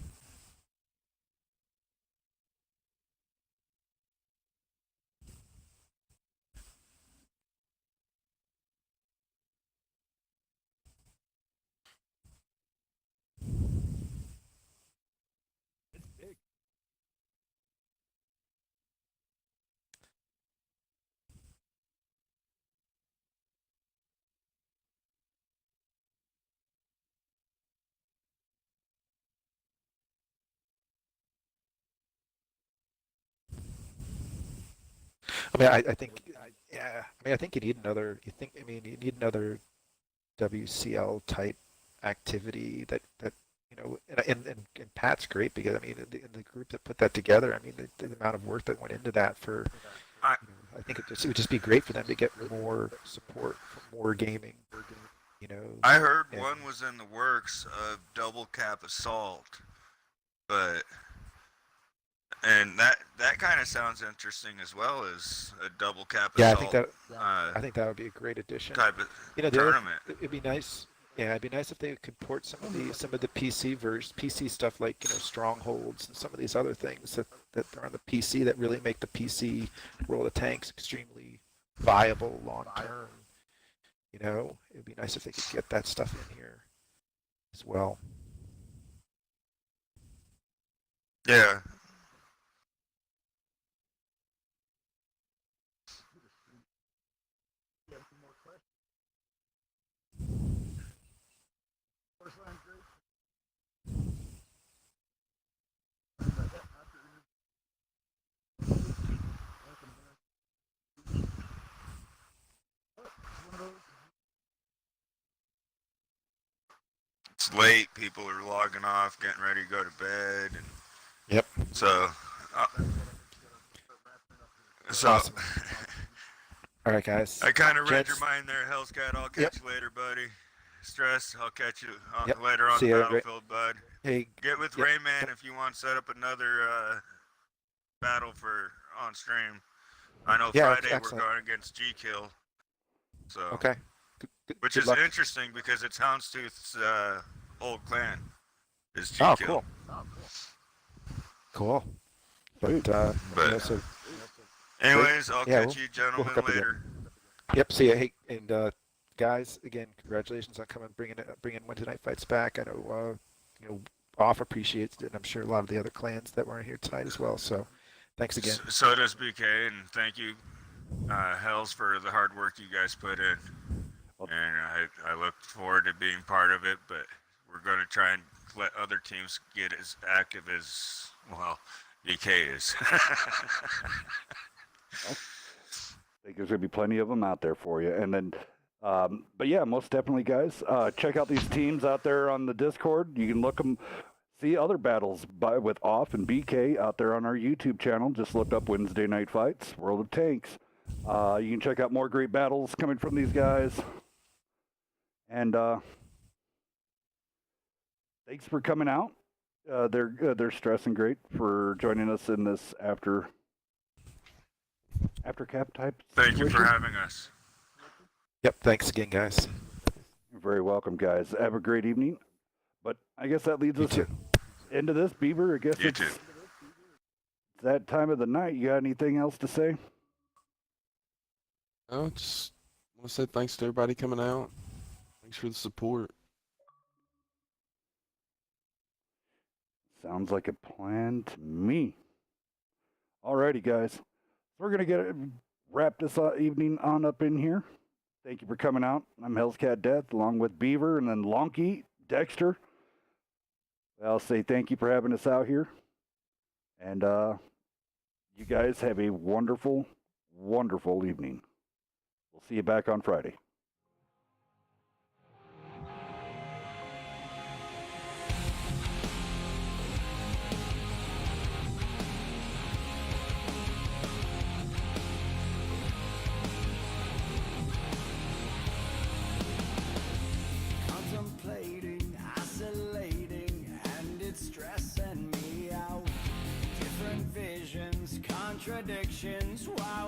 I mean, I think, yeah. I mean, I think you need another. You need another WCL type activity that and Pat's great because I mean, in the group that put that together, I mean, the amount of work that went into that for, I I think it would just be great for them to get more support for more gaming. I heard and one was in the works of double cap assault, but and that kind of sounds interesting as well as a double cap yeah, assault I think that would be a great addition. type of The other, tournament. it'd be nice. Yeah, it'd be nice if they could port some of the PC stuff like strongholds and some of these other things that are on the PC that really make the PC World of Tanks extremely viable long term. It'd be nice if they could get that stuff in here as well. Yeah. It's late. People are logging off, getting ready to go to bed, and Yep. so Awesome. All right, guys. I kind of read your Gents, mind there, Hellscat. I'll catch you later, buddy. Stress. I'll catch you Yep. later on See the ya, battlefield, bud. Hey, Get with yep. Rayman if you want to set up another battle for on stream. I know Yeah, Friday we're excellent. going against G Kill. So Okay. which Good is luck. interesting because it's Houndstooth's old clan is G Oh, Kill. cool. But But so anyways, I'll yeah, catch you we'll gentlemen hook up again. later. Yep. See ya. Hey, and guys, again, congratulations on bringing Wednesday night fights back. I know Off appreciates it, and I'm sure a lot of the other clans that weren't here tonight as well. So, thanks again. So does BK, and thank you, Hells, for the hard work you guys put in. And I look forward to being part of it, but we're going to try and let other teams get as active as, well, BK is. I think there's going to be plenty of them out there for you. And then, but yeah, most definitely, guys, check out these teams out there on the Discord. You can look them, see other battles with Off and BK out there on our YouTube channel. Just look up Wednesday Night Fights, World of Tanks. You can check out more great battles coming from these guys. And thanks for coming out. They're stressing great for joining us in this after cap type Thank you for situation. having us. Yep. Thanks again, guys. You're very welcome, guys. Have a great evening. But I guess that leads us into this, Beaver. I guess it's that time of the night. You got anything else to say? No, just want to say thanks to everybody coming out. Thanks for the support. Sounds like a plan to me. Alrighty, guys. We're going to wrap this evening on up in here. Thank you for coming out. I'm Hell's Cat Death, along with Beaver and then Lonky, Dexter. I'll say thank you for having us out here. And you guys have a wonderful, wonderful evening. We'll see you back on Friday. Contemplating, isolating, and it's stressing me out. Different visions, contradictions, why